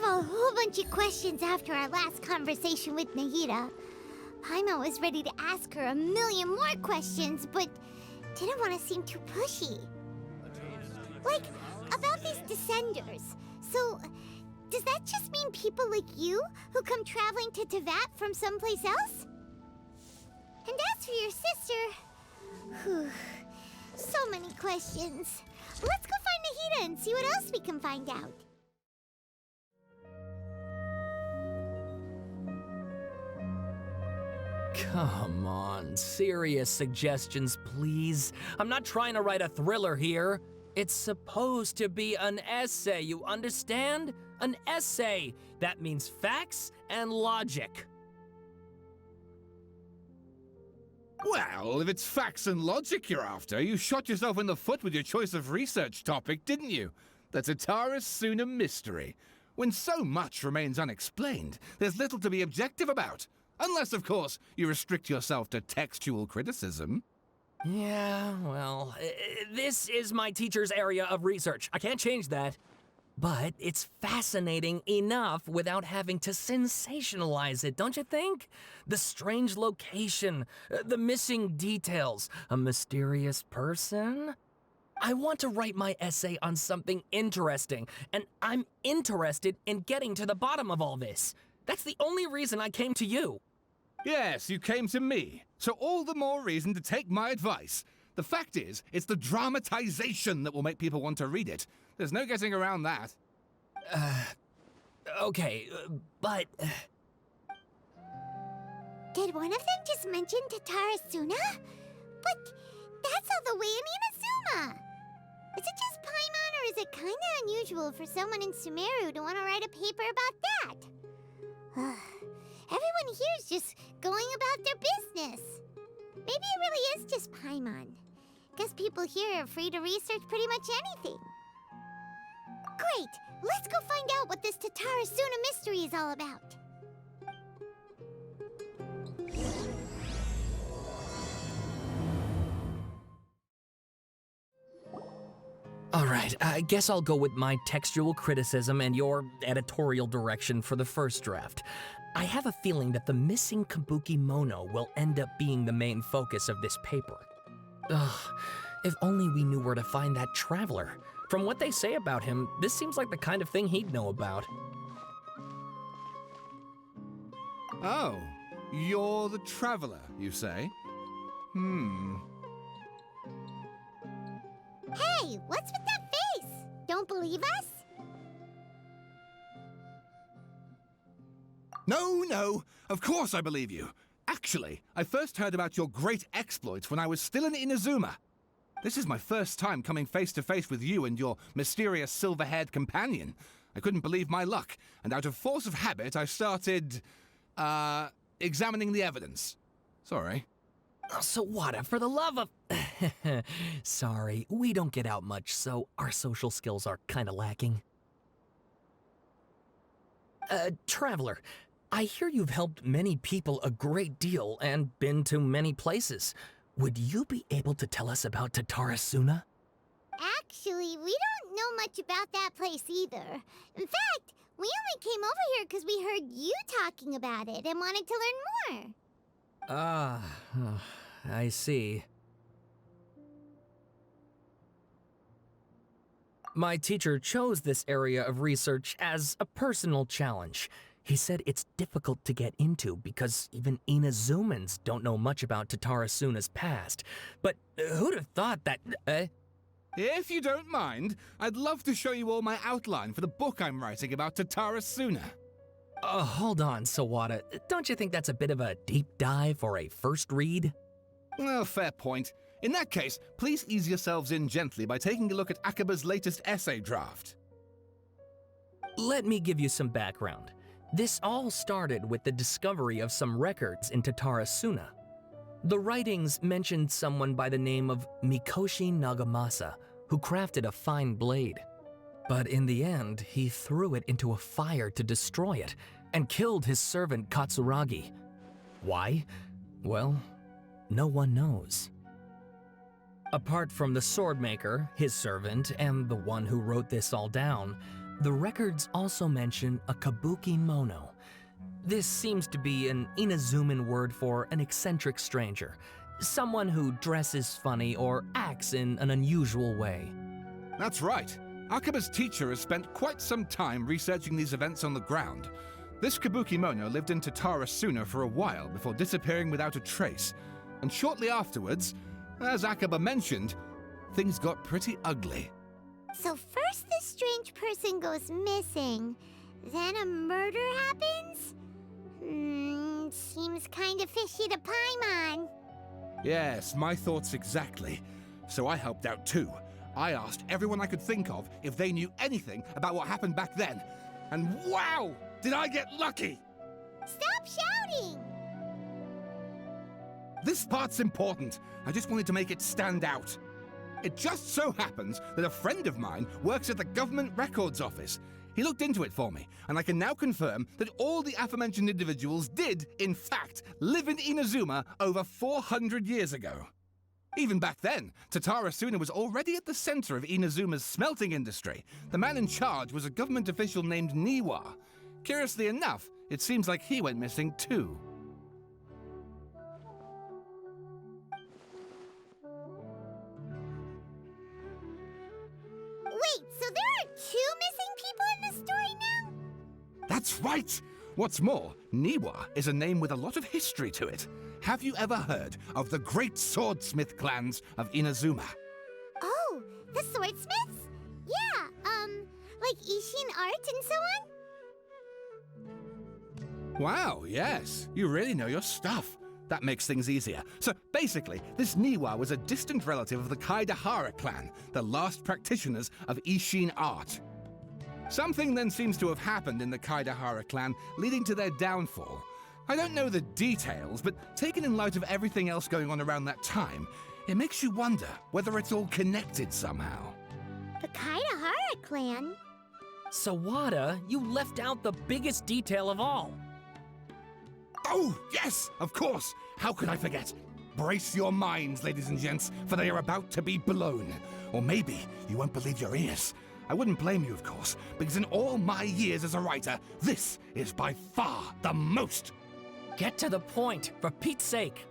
have a whole bunch of questions after our last conversation with Nahida. Paimon was ready to ask her a million more questions, but didn't want to seem too pushy. Like, about these Descenders. So, does that just mean people like you who come traveling to Teyvat from someplace else? And as for your sister... Whew, so many questions. Let's go find Nahida and see what else we can find out. Come on, serious suggestions, please. I'm not trying to write a thriller here. It's supposed to be an essay, you understand? An essay. That means facts and logic. Well, if it's facts and logic you're after, you shot yourself in the foot with your choice of research topic, didn't you? The Tatarasuna mystery. When so much remains unexplained, there's little to be objective about. Unless, of course, you restrict yourself to textual criticism. Yeah, well, this is my teacher's area of research. I can't change that. But it's fascinating enough without having to sensationalize it, don't you think? The strange location, the missing details, a mysterious person. I want to write my essay on something interesting, and I'm interested in getting to the bottom of all this. That's the only reason I came to you. Yes, you came to me, so all the more reason to take my advice. The fact is, it's the dramatization that will make people want to read it. There's no getting around that. Okay, but... Did one of them just mention Tatarasuna? But that's all the way in Inazuma! Is it just Paimon, or is it kinda unusual for someone in Sumeru to want to write a paper about that? Everyone here's just going about their business. Maybe it really is just Paimon. Guess people here are free to research pretty much anything. Great! Let's go find out what this Tatarasuna mystery is all about. All right, I guess I'll go with my textual criticism and your editorial direction for the first draft. I have a feeling that the missing Kabuki Mono will end up being the main focus of this paper. Ugh, if only we knew where to find that Traveler. From what they say about him, this seems like the kind of thing he'd know about. Oh, you're the Traveler, you say? Hey, what's with that face? Don't believe us? No, of course I believe you. Actually, I first heard about your great exploits when I was still in Inazuma. This is my first time coming face to face with you and your mysterious silver-haired companion. I couldn't believe my luck, and out of force of habit, I started, examining the evidence. Sorry. Sawada, for the love of... Sorry, we don't get out much, so our social skills are kinda lacking. Traveler, I hear you've helped many people a great deal and been to many places. Would you be able to tell us about Tatarasuna? Actually, we don't know much about that place either. In fact, we only came over here because we heard you talking about it and wanted to learn more. Ah, I see. My teacher chose this area of research as a personal challenge. He said it's difficult to get into because even Inazumans don't know much about Tatarasuna's past. But who'd have thought that... If you don't mind, I'd love to show you all my outline for the book I'm writing about Tatarasuna. Hold on, Sawada. Don't you think that's a bit of a deep dive or a first read? Well, fair point. In that case, please ease yourselves in gently by taking a look at Akaba's latest essay draft. Let me give you some background. This all started with the discovery of some records in Tatarasuna. The writings mentioned someone by the name of Mikoshi Nagamasa, who crafted a fine blade. But in the end, he threw it into a fire to destroy it, and killed his servant Katsuragi. Why? Well, no one knows. Apart from the swordmaker, his servant, and the one who wrote this all down, The records also mention a kabuki mono. This seems to be an Inazuman word for an eccentric stranger, someone who dresses funny or acts in an unusual way. That's right. Akaba's teacher has spent quite some time researching these events on the ground. This Kabukimono lived in Tatarasuna for a while before disappearing without a trace. And shortly afterwards, as Akaba mentioned, things got pretty ugly. So first this strange person goes missing, then a murder happens? Seems kinda fishy to Paimon. Yes, my thoughts exactly. So I helped out too. I asked everyone I could think of if they knew anything about what happened back then. And wow, did I get lucky! Stop shouting! This part's important. I just wanted to make it stand out. It just so happens that a friend of mine works at the government records office. He looked into it for me, and I can now confirm that all the aforementioned individuals did, in fact, live in Inazuma over 400 years ago. Even back then, Tatarasuna was already at the center of Inazuma's smelting industry. The man in charge was a government official named Niwa. Curiously enough, it seems like he went missing too. Wait, so there are 2 missing people in the story now? That's right! What's more, Niwa is a name with a lot of history to it. Have you ever heard of the great swordsmith clans of Inazuma? Oh, the swordsmiths? Yeah, like Ishin art and so on? Wow, yes. You really know your stuff. That makes things easier. So basically, this Niwa was a distant relative of the Kaidahara clan, the last practitioners of Ishin art. Something then seems to have happened in the Kaidahara clan, leading to their downfall. I don't know the details, but taken in light of everything else going on around that time, it makes you wonder whether it's all connected somehow. The Kaidahara clan? Sawada, you left out the biggest detail of all. Oh, yes, of course. How could I forget? Brace your minds, ladies and gents, for they are about to be blown. Or maybe you won't believe your ears. I wouldn't blame you, of course, because in all my years as a writer, this is by far the most. Get to the point, for Pete's sake.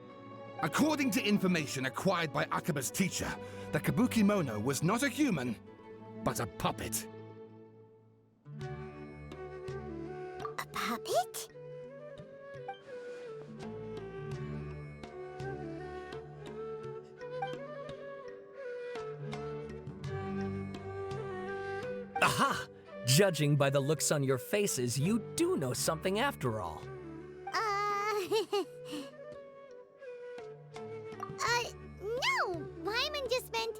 According to information acquired by Akaba's teacher, the Kabukimono was not a human, but a puppet. A puppet? Aha! Judging by the looks on your faces, you do know something after all. No! Paimon just meant,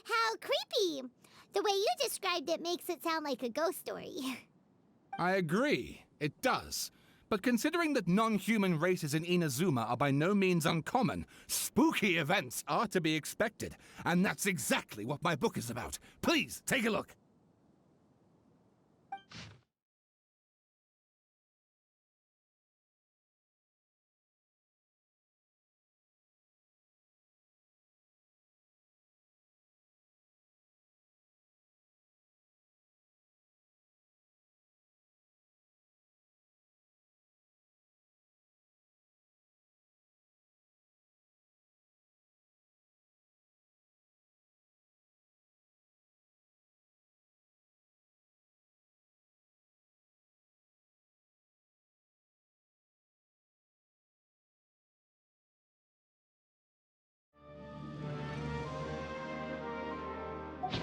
how creepy. The way you described it makes it sound like a ghost story. I agree, it does. But considering that non-human races in Inazuma are by no means uncommon, spooky events are to be expected. And that's exactly what my book is about. Please, take a look.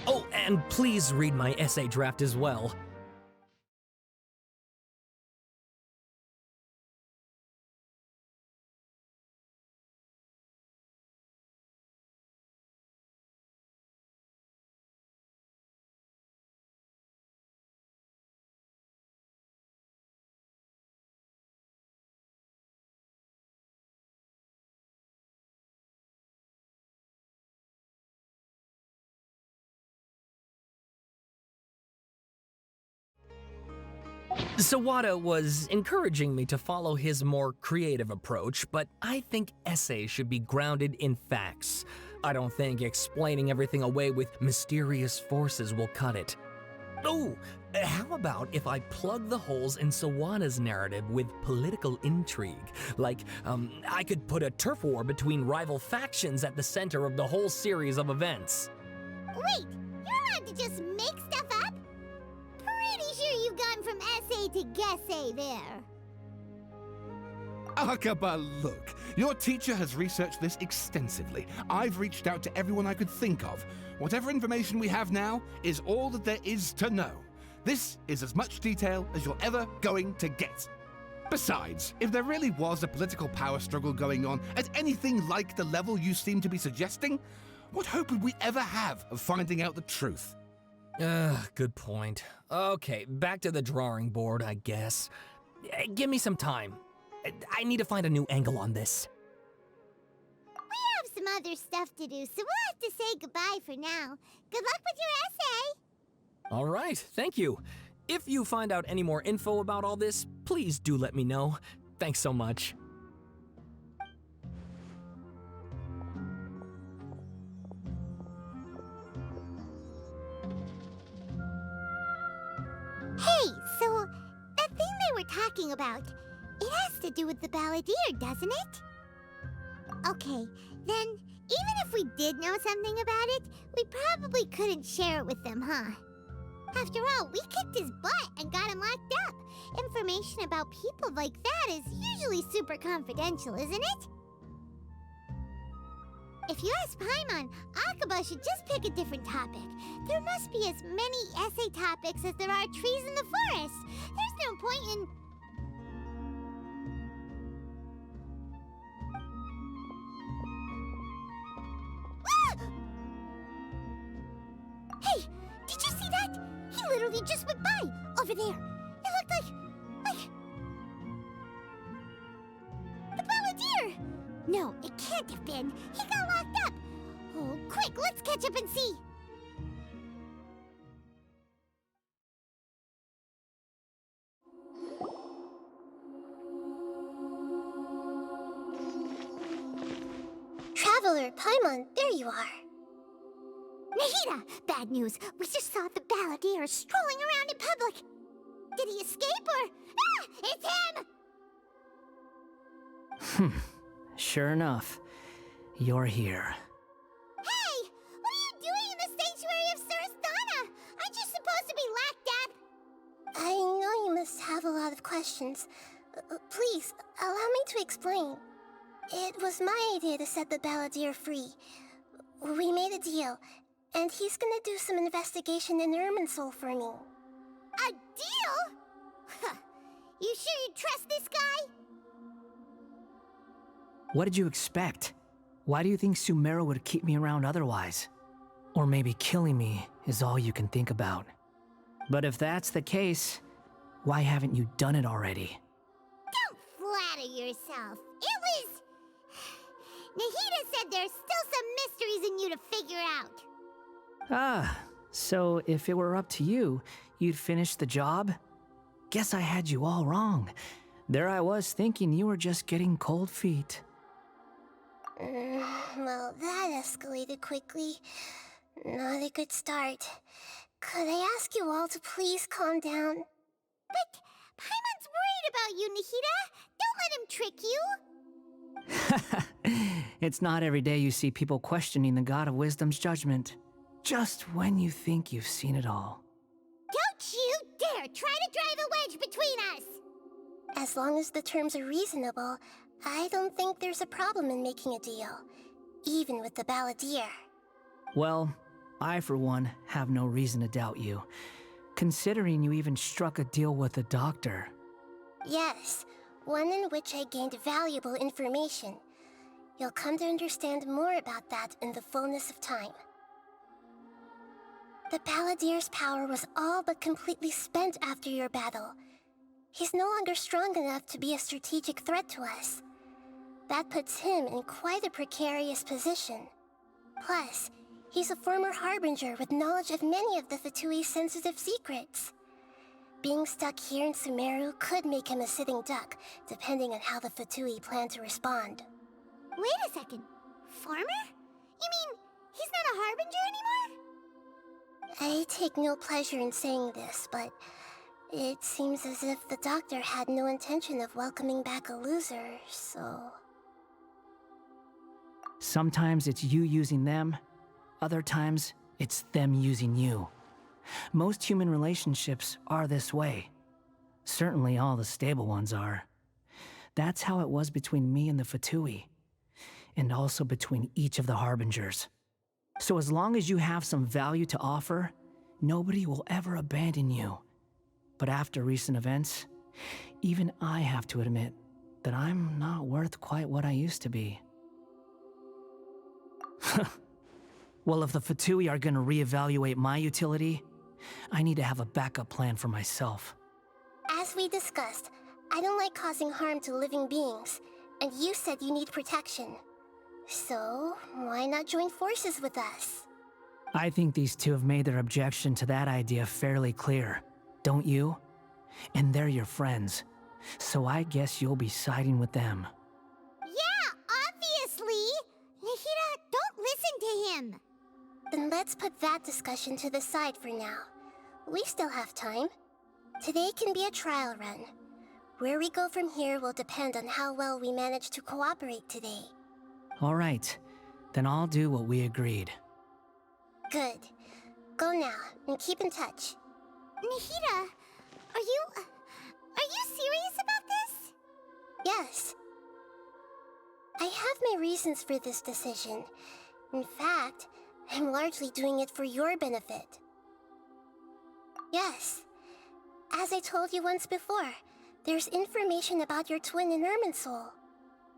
Oh, and please read my essay draft as well. Sawada was encouraging me to follow his more creative approach, but I think essays should be grounded in facts. I don't think explaining everything away with mysterious forces will cut it. Oh, how about if I plug the holes in Sawana's narrative with political intrigue? Like, I could put a turf war between rival factions at the center of the whole series of events. Wait, you're allowed to just make stuff up? Pretty sure you've gone from essay to guessay there. Akaba, look. Your teacher has researched this extensively. I've reached out to everyone I could think of. Whatever information we have now is all that there is to know. This is as much detail as you're ever going to get. Besides, if there really was a political power struggle going on at anything like the level you seem to be suggesting, what hope would we ever have of finding out the truth? Good point. Okay, back to the drawing board, I guess. Give me some time. I need to find a new angle on this. We have some other stuff to do, so we'll have to say goodbye for now. Good luck with your essay! All right, thank you. If you find out any more info about all this, please do let me know. Thanks so much. Hey, so that thing they were talking about, it has to do with the balladeer, doesn't it? Okay, then even if we did know something about it, we probably couldn't share it with them, huh? After all, we kicked his butt and got him locked up. Information about people like that is usually super confidential, isn't it? If you ask Paimon, Akaba should just pick a different topic. There must be as many essay topics as there are trees in the forest. There's no point in... Ah! Hey, did you see that? He literally just went by, over there. It looked like... the balladeer! No, it can't have been. He got locked up. Oh, quick, let's catch up and see. Traveler, Paimon, there you are. Nahida! Bad news. We just saw the balladeer strolling around in public. Did he escape or... Ah! It's him! Sure enough, you're here. Hey! What are you doing in the sanctuary of Sarasthana? Aren't you supposed to be locked up? I know you must have a lot of questions. Please, allow me to explain. It was my idea to set the balladeer free. We made a deal, and he's gonna do some investigation in Irminsul for me. A deal? Huh. You sure you trust this guy? What did you expect? Why do you think Sumeru would keep me around otherwise? Or maybe killing me is all you can think about. But if that's the case, why haven't you done it already? Don't flatter yourself. It was... Nahida said there's still some mysteries in you to figure out. Ah, so if it were up to you, you'd finish the job? Guess I had you all wrong. There I was thinking you were just getting cold feet. Well, that escalated quickly. Not a good start. Could I ask you all to please calm down? But Paimon's worried about you, Nahida. Don't let him trick you. It's not every day you see people questioning the God of Wisdom's judgment. Just when you think you've seen it all. Don't you dare try to drive a wedge between us! As long as the terms are reasonable, I don't think there's a problem in making a deal. Even with the balladeer. Well, I for one have no reason to doubt you, considering you even struck a deal with the doctor. Yes, one in which I gained valuable information. You'll come to understand more about that in the fullness of time. The balladeer's power was all but completely spent after your battle. He's no longer strong enough to be a strategic threat to us. That puts him in quite a precarious position. Plus, he's a former harbinger with knowledge of many of the Fatui's sensitive secrets. Being stuck here in Sumeru could make him a sitting duck, depending on how the Fatui plan to respond. Wait a second. Former? You mean he's not a harbinger anymore? I take no pleasure in saying this, but it seems as if the doctor had no intention of welcoming back a loser, so... Sometimes it's you using them, other times it's them using you. Most human relationships are this way. Certainly all the stable ones are. That's how it was between me and the Fatui, and also between each of the harbingers. So as long as you have some value to offer, nobody will ever abandon you. But after recent events, even I have to admit that I'm not worth quite what I used to be. Well, if the Fatui are gonna reevaluate my utility, I need to have a backup plan for myself. As we discussed, I don't like causing harm to living beings, and you said you need protection. So, why not join forces with us? I think these two have made their objection to that idea fairly clear, don't you? And they're your friends, so I guess you'll be siding with them. Yeah, obviously! Nahida, don't listen to him! Then let's put that discussion to the side for now. We still have time. Today can be a trial run. Where we go from here will depend on how well we manage to cooperate today. All right, then I'll do what we agreed. Good. Go now, and keep in touch. Nahida, are you serious about this? Yes. I have my reasons for this decision. In fact, I'm largely doing it for your benefit. Yes. As I told you once before, there's information about your twin in Irminsul.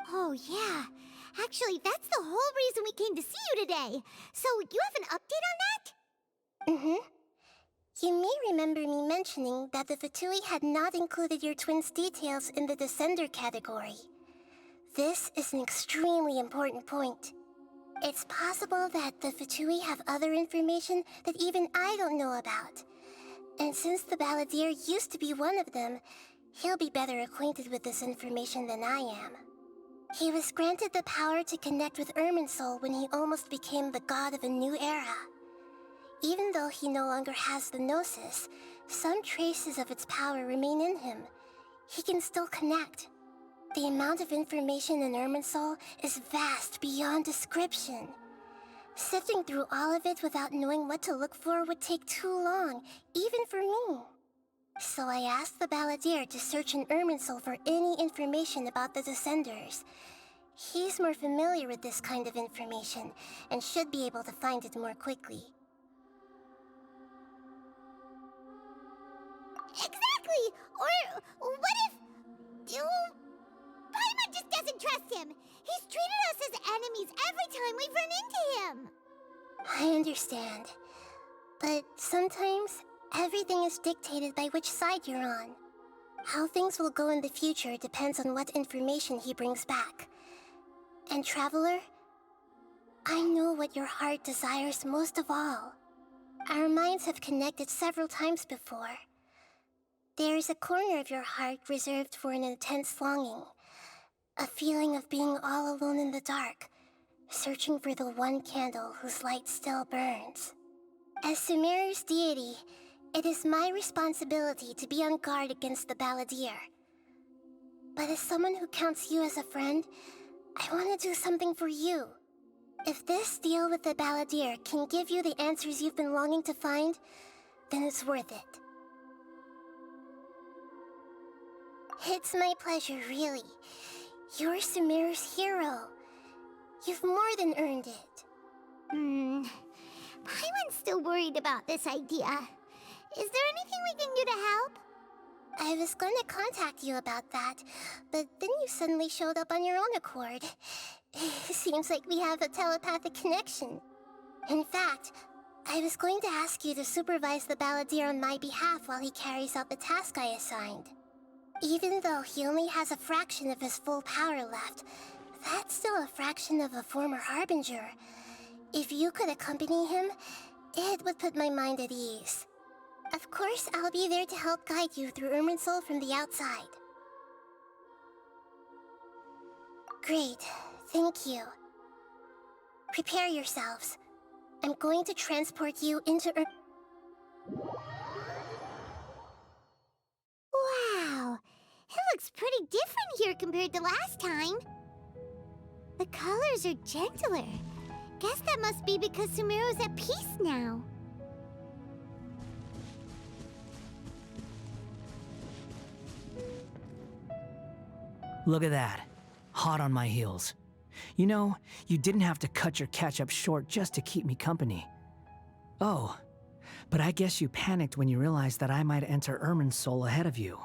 Oh, yeah. Actually, that's the whole reason we came to see you today. So, you have an update on that? Mm-hmm. You may remember me mentioning that the Fatui had not included your twin's details in the Descender category. This is an extremely important point. It's possible that the Fatui have other information that even I don't know about. And since the Balladeer used to be one of them, he'll be better acquainted with this information than I am. He was granted the power to connect with Irminsul when he almost became the god of a new era. Even though he no longer has the Gnosis, some traces of its power remain in him. He can still connect. The amount of information in Irminsul is vast beyond description. Sifting through all of it without knowing what to look for would take too long, even for me. So I asked the Balladeer to search in Irminsul for any information about the Descenders. He's more familiar with this kind of information, and should be able to find it more quickly. Exactly! Or what if... Paimon just doesn't trust him! He's treated us as enemies every time we've run into him! I understand. But sometimes, everything is dictated by which side you're on. How things will go in the future depends on what information he brings back. And Traveler, I know what your heart desires most of all. Our minds have connected several times before. There is a corner of your heart reserved for an intense longing. A feeling of being all alone in the dark, searching for the one candle whose light still burns. As Sumeru's deity, it is my responsibility to be on guard against the Balladeer. But as someone who counts you as a friend, I want to do something for you. If this deal with the Balladeer can give you the answers you've been longing to find, then it's worth it. It's my pleasure, really. You're Sumeru's hero. You've more than earned it. Paimon's still worried about this idea. Is there anything we can do to help? I was going to contact you about that, but then you suddenly showed up on your own accord. Seems like we have a telepathic connection. In fact, I was going to ask you to supervise the Balladeer on my behalf while he carries out the task I assigned. Even though he only has a fraction of his full power left, that's still a fraction of a former harbinger. If you could accompany him, it would put my mind at ease. Of course, I'll be there to help guide you through Irminsul from the outside. Great, thank you. Prepare yourselves. I'm going to transport you into looks pretty different here compared to last time. The colors are gentler. Guess that must be because Sumeru's at peace now. Look at that. Hot on my heels. You know, you didn't have to cut your catch-up short just to keep me company. Oh, but I guess you panicked when you realized that I might enter Irminsul ahead of you.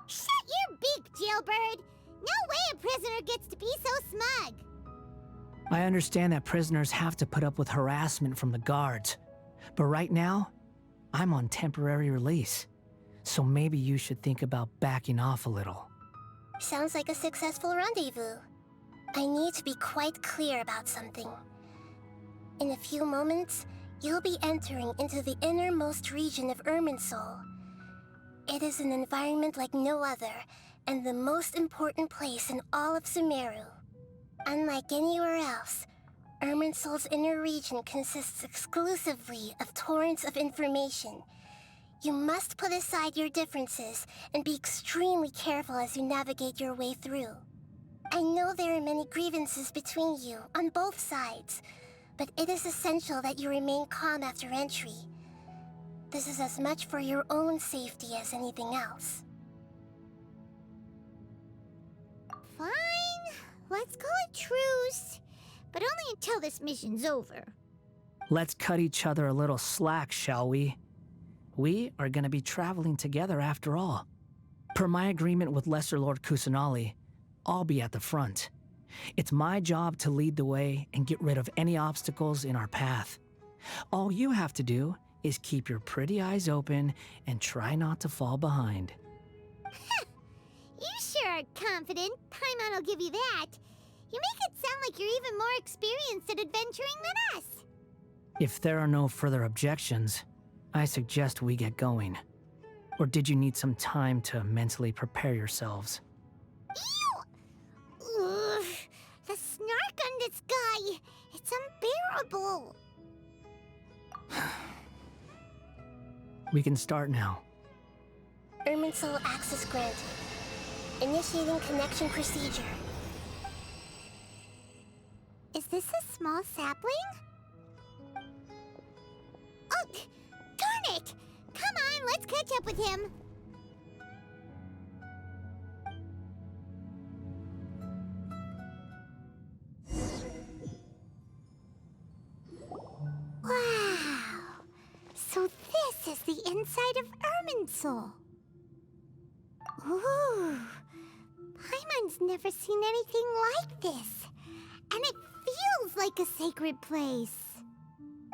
Shut your beak, jailbird! No way a prisoner gets to be so smug! I understand that prisoners have to put up with harassment from the guards, but right now, I'm on temporary release, so maybe you should think about backing off a little. Sounds like a successful rendezvous. I need to be quite clear about something. In a few moments, you'll be entering into the innermost region of Irminsul. It is an environment like no other, and the most important place in all of Sumeru. Unlike anywhere else, Irminsul's inner region consists exclusively of torrents of information. You must put aside your differences and be extremely careful as you navigate your way through. I know there are many grievances between you on both sides, but it is essential that you remain calm after entry. This is as much for your own safety as anything else. Fine. Let's call it truce. But only until this mission's over. Let's cut each other a little slack, shall we? We are going to be traveling together after all. Per my agreement with Lesser Lord Kusanali, I'll be at the front. It's my job to lead the way and get rid of any obstacles in our path. All you have to do is keep your pretty eyes open and try not to fall behind. You sure are confident. Paimon will give you that. You make it sound like you're even more experienced at adventuring than us. If there are no further objections, I suggest we get going. Or did you need some time to mentally prepare yourselves? Ew! Ugh, the snark on this guy. It's unbearable. We can start now. Irminsul access granted. Initiating connection procedure. Is this a small sapling? Oh, darn it! Come on, let's catch up with him. Wow! So this is the inside of Irminsul. Ooh! Paimon's never seen anything like this. And it feels like a sacred place.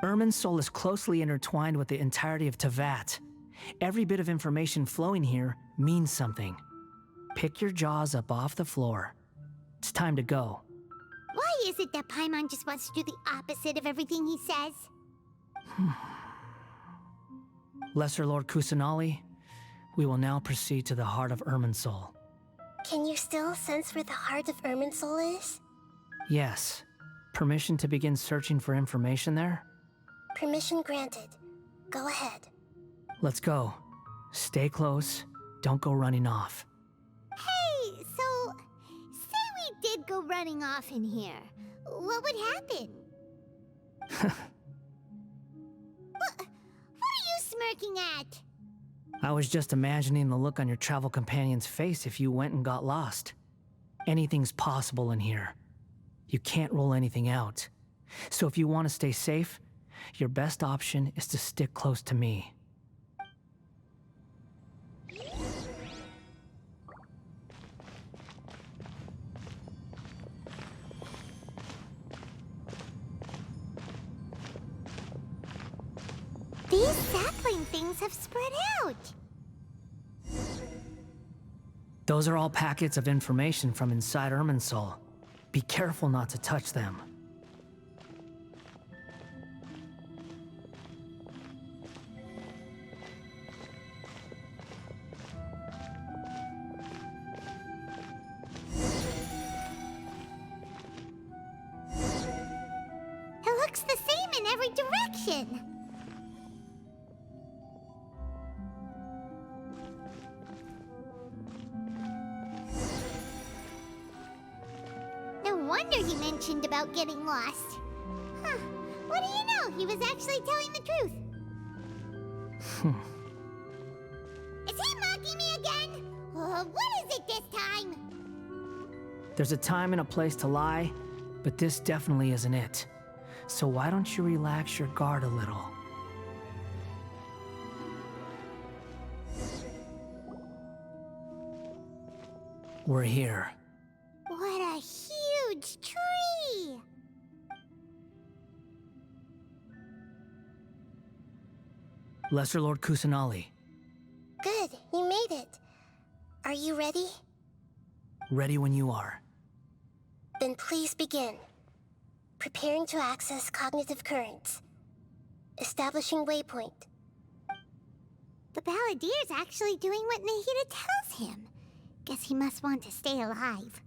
Irminsul is closely intertwined with the entirety of Teyvat. Every bit of information flowing here means something. Pick your jaws up off the floor. It's time to go. Why is it that Paimon just wants to do the opposite of everything he says? Lesser Lord Kusanali, we will now proceed to the heart of Irminsul. Can you still sense where the heart of Irminsul is? Yes. Permission to begin searching for information there? Permission granted. Go ahead. Let's go. Stay close. Don't go running off. Hey, so, say we did go running off in here. What would happen? What are you smirking at? I was just imagining the look on your travel companion's face if you went and got lost. Anything's possible in here. You can't rule anything out. So if you want to stay safe, your best option is to stick close to me. These sapling things have spread out. Those are all packets of information from inside Irminsul. Be careful not to touch them. It looks the same in every direction. wonder he mentioned about getting lost. Huh. What do you know? He was actually telling the truth. Is he mocking me again? What is it this time? There's a time and a place to lie, but this definitely isn't it. So why don't you relax your guard a little? We're here. What a huge tree! Lesser Lord Kusanali, Good, you made it. Are you ready? ready when you are. Then please begin. Preparing to access cognitive currents. Establishing waypoint. The Balladier's actually doing what Nahida tells him. Guess he must want to stay alive.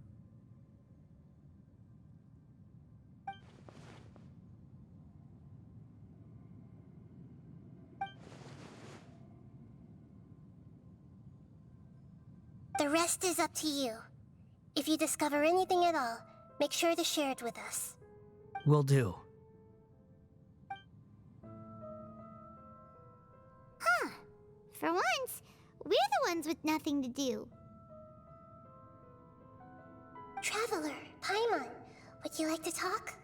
The rest is up to you. If you discover anything at all, make sure to share it with us. Will do. Huh. For once, we're the ones with nothing to do. Traveler, Paimon, would you like to talk?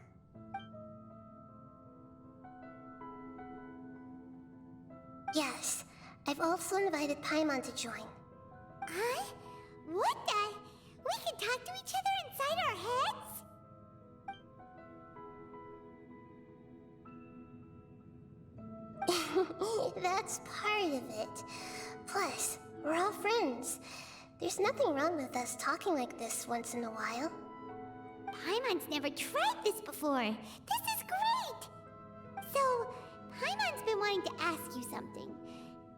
Yes, I've also invited Paimon to join. Huh? What the? We can talk to each other inside our heads? That's part of it. Plus, we're all friends. There's nothing wrong with us talking like this once in a while. Paimon's never tried this before. This is great! So, Paimon's been wanting to ask you something.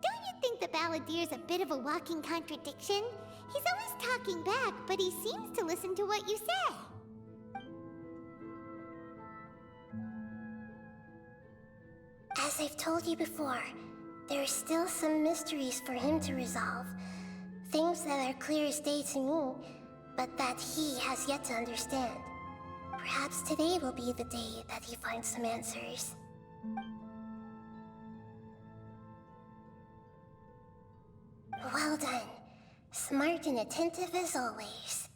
Don't you think the Balladier's a bit of a walking contradiction? He's always talking back, but he seems to listen to what you say. As I've told you before, there are still some mysteries for him to resolve. Things that are clear as day to me, but that he has yet to understand. Perhaps today will be the day that he finds some answers. Well done. Smart and attentive as always.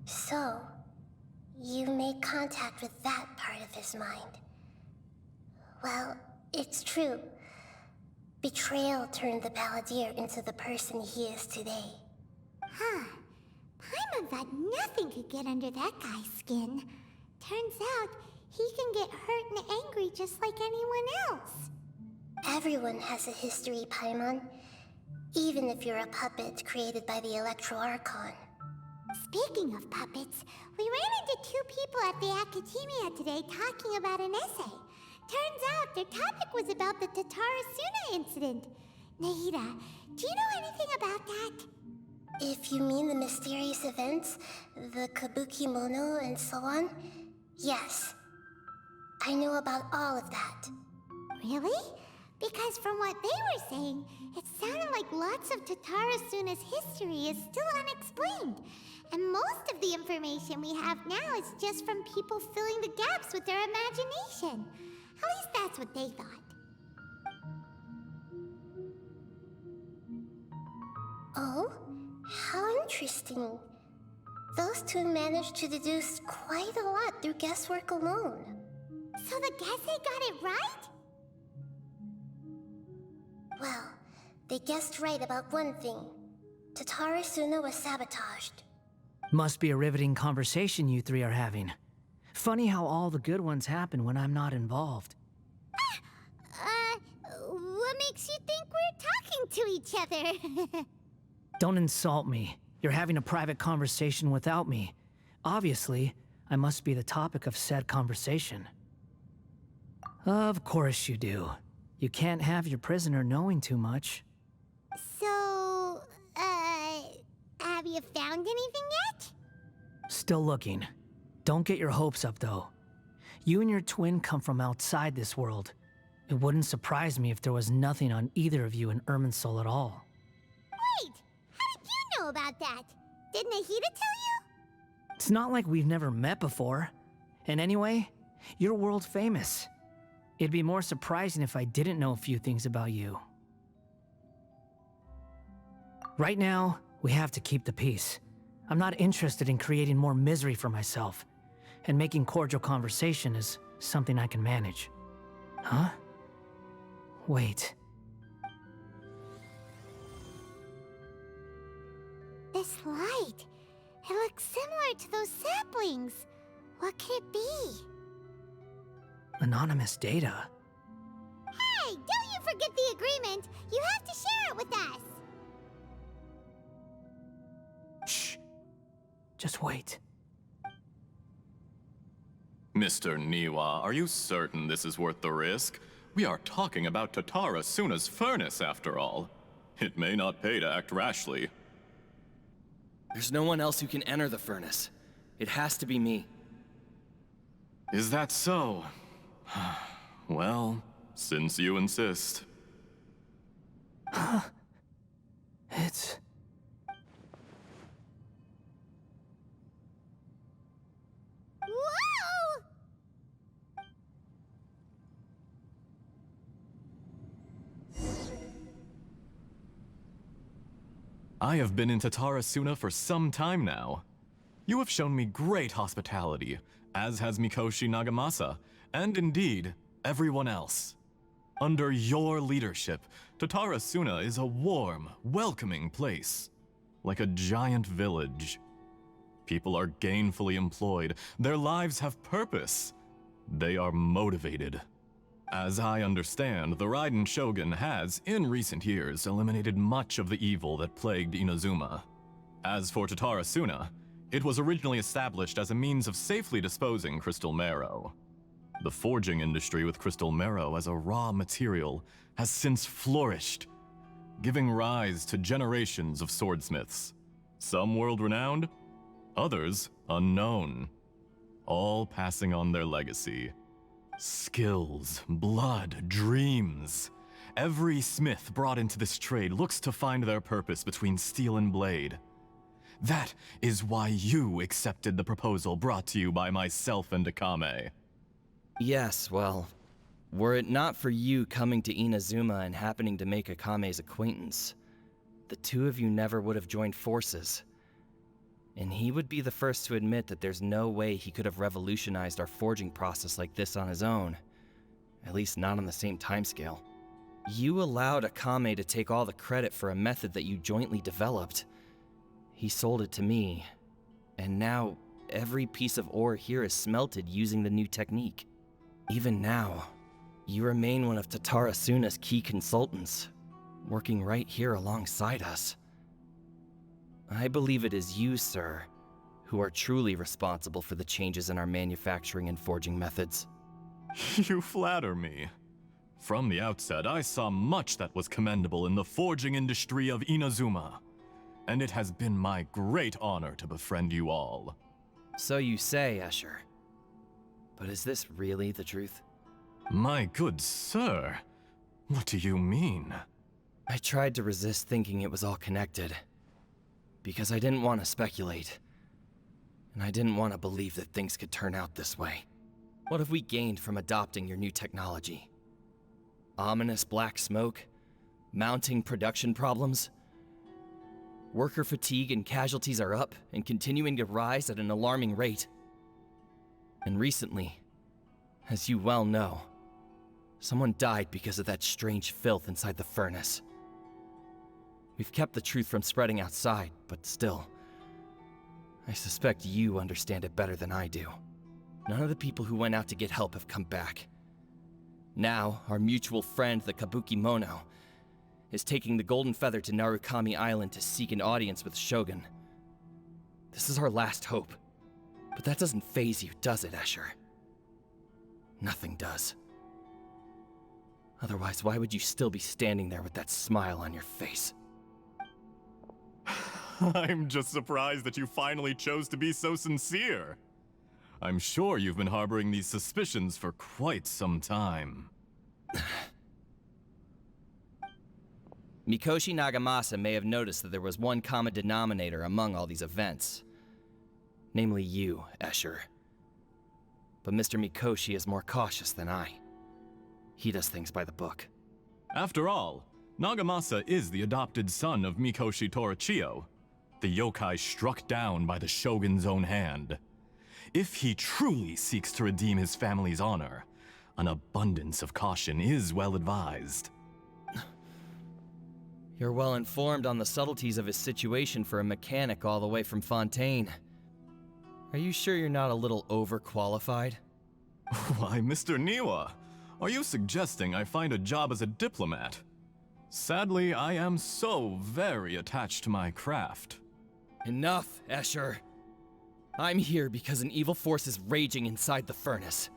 So, you made contact with that part of his mind. Well, it's true. Betrayal turned the Balladeer into the person he is today. Huh. Paimon thought nothing could get under that guy's skin. Turns out, he can get hurt and angry just like anyone else. Everyone has a history, Paimon. Even if you're a puppet created by the Electro Archon. Speaking of puppets, we ran into two people at the Academia today talking about an essay. Turns out their topic was about the Tatarasuna incident. Nahida, do you know anything about that? If you mean the mysterious events, the Kabuki Mono and so on, yes. I know about all of that. Really? Because from what they were saying, it sounded like lots of Tatarasuna's history is still unexplained. And most of the information we have now is just from people filling the gaps with their imagination. At least that's what they thought. Oh? How interesting. Those two managed to deduce quite a lot through guesswork alone. So the Gesse got it right? Well, they guessed right about one thing. Tatarasuna was sabotaged. Must be a riveting conversation you three are having. Funny how all the good ones happen when I'm not involved. What makes you think we're talking to each other? Don't insult me. You're having a private conversation without me. Obviously, I must be the topic of said conversation. Of course you do. You can't have your prisoner knowing too much. So, have you found anything yet? Still looking. Don't get your hopes up, though. You and your twin come from outside this world. It wouldn't surprise me if there was nothing on either of you in Irminsul at all. Wait, how did you know about that? Did Nahida tell you? It's not like we've never met before. And anyway, you're world famous. It'd be more surprising if I didn't know a few things about you. Right now, we have to keep the peace. I'm not interested in creating more misery for myself, and making cordial conversation is something I can manage. Huh? Wait. This light. It looks similar to those saplings. What could it be? Anonymous data. Hey, don't you forget the agreement. You have to share it with us. Shh. Just wait. Mr. Niwa, are you certain this is worth the risk? We are talking about Tatarasuna's furnace, after all. It may not pay to act rashly. There's no one else who can enter the furnace. It has to be me. Is that so? Well, since you insist. It's... Whoa! I have been in Tatarasuna for some time now. You have shown me great hospitality, as has Mikoshi Nagamasa, and indeed, everyone else. Under your leadership, Tatarasuna is a warm, welcoming place, like a giant village. People are gainfully employed, their lives have purpose. They are motivated. As I understand, the Raiden Shogun has, in recent years, eliminated much of the evil that plagued Inazuma. As for Tatarasuna, it was originally established as a means of safely disposing crystal marrow. The forging industry with crystal marrow as a raw material has since flourished, giving rise to generations of swordsmiths. Some world-renowned, others unknown, all passing on their legacy. Skills, blood, dreams. Every smith brought into this trade looks to find their purpose between steel and blade. That is why you accepted the proposal brought to you by myself and Akame. Yes, well, were it not for you coming to Inazuma and happening to make Akame's acquaintance, the two of you never would have joined forces. And he would be the first to admit that there's no way he could have revolutionized our forging process like this on his own. At least not on the same timescale. You allowed Akame to take all the credit for a method that you jointly developed. He sold it to me, and now every piece of ore here is smelted using the new technique. Even now, you remain one of Tatarasuna's key consultants, working right here alongside us. I believe it is you, sir, who are truly responsible for the changes in our manufacturing and forging methods. You flatter me. From the outset, I saw much that was commendable in the forging industry of Inazuma, and it has been my great honor to befriend you all. So you say, Escher. But is this really the truth? My good sir, what do you mean? I tried to resist thinking it was all connected, because I didn't want to speculate, and I didn't want to believe that things could turn out this way. What have we gained from adopting your new technology? Ominous black smoke? Mounting production problems? Worker fatigue and casualties are up and continuing to rise at an alarming rate. And recently, as you well know, someone died because of that strange filth inside the furnace. We've kept the truth from spreading outside, but still, I suspect you understand it better than I do. None of the people who went out to get help have come back. Now, our mutual friend, the Kabuki Mono, is taking the Golden Feather to Narukami Island to seek an audience with Shogun. This is our last hope. But that doesn't faze you, does it, Escher? Nothing does. Otherwise, why would you still be standing there with that smile on your face? I'm just surprised that you finally chose to be so sincere. I'm sure you've been harboring these suspicions for quite some time. Mikoshi Nagamasa may have noticed that there was one common denominator among all these events. Namely you, Escher. But Mr. Mikoshi is more cautious than I. He does things by the book. After all, Nagamasa is the adopted son of Mikoshi Torichio, the yokai struck down by the Shogun's own hand. If he truly seeks to redeem his family's honor, an abundance of caution is well advised. You're well informed on the subtleties of his situation for a mechanic all the way from Fontaine. Are you sure you're not a little overqualified? Why, Mr. Niwa, are you suggesting I find a job as a diplomat? Sadly, I am so very attached to my craft. Enough, Escher. I'm here because an evil force is raging inside the furnace.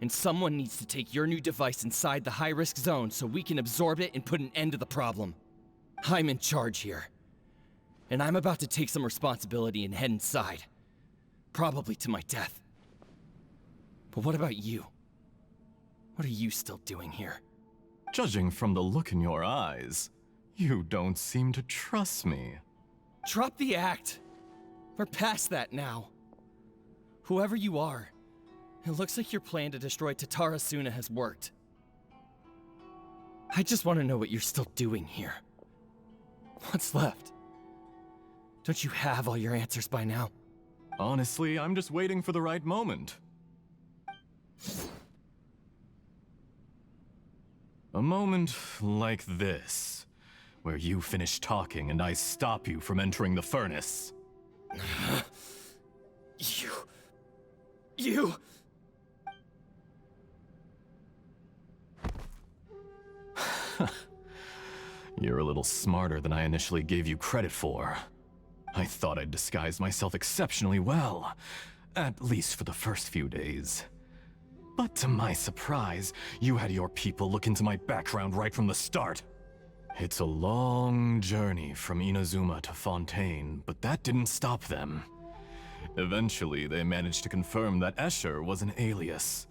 And someone needs to take your new device inside the high-risk zone so we can absorb it and put an end to the problem. I'm in charge here. And I'm about to take some responsibility and head inside. Probably to my death. But what about you? What are you still doing here? Judging from the look in your eyes, you don't seem to trust me. Drop the act. We're past that now. Whoever you are, it looks like your plan to destroy Tatarasuna has worked. I just want to know what you're still doing here. What's left? Don't you have all your answers by now? Honestly, I'm just waiting for the right moment. A moment like this, where you finish talking and I stop you from entering the furnace. You... You're a little smarter than I initially gave you credit for. I thought I'd disguised myself exceptionally well, at least for the first few days. But to my surprise, you had your people look into my background right from the start. It's a long journey from Inazuma to Fontaine, but that didn't stop them. Eventually, they managed to confirm that Escher was an alias,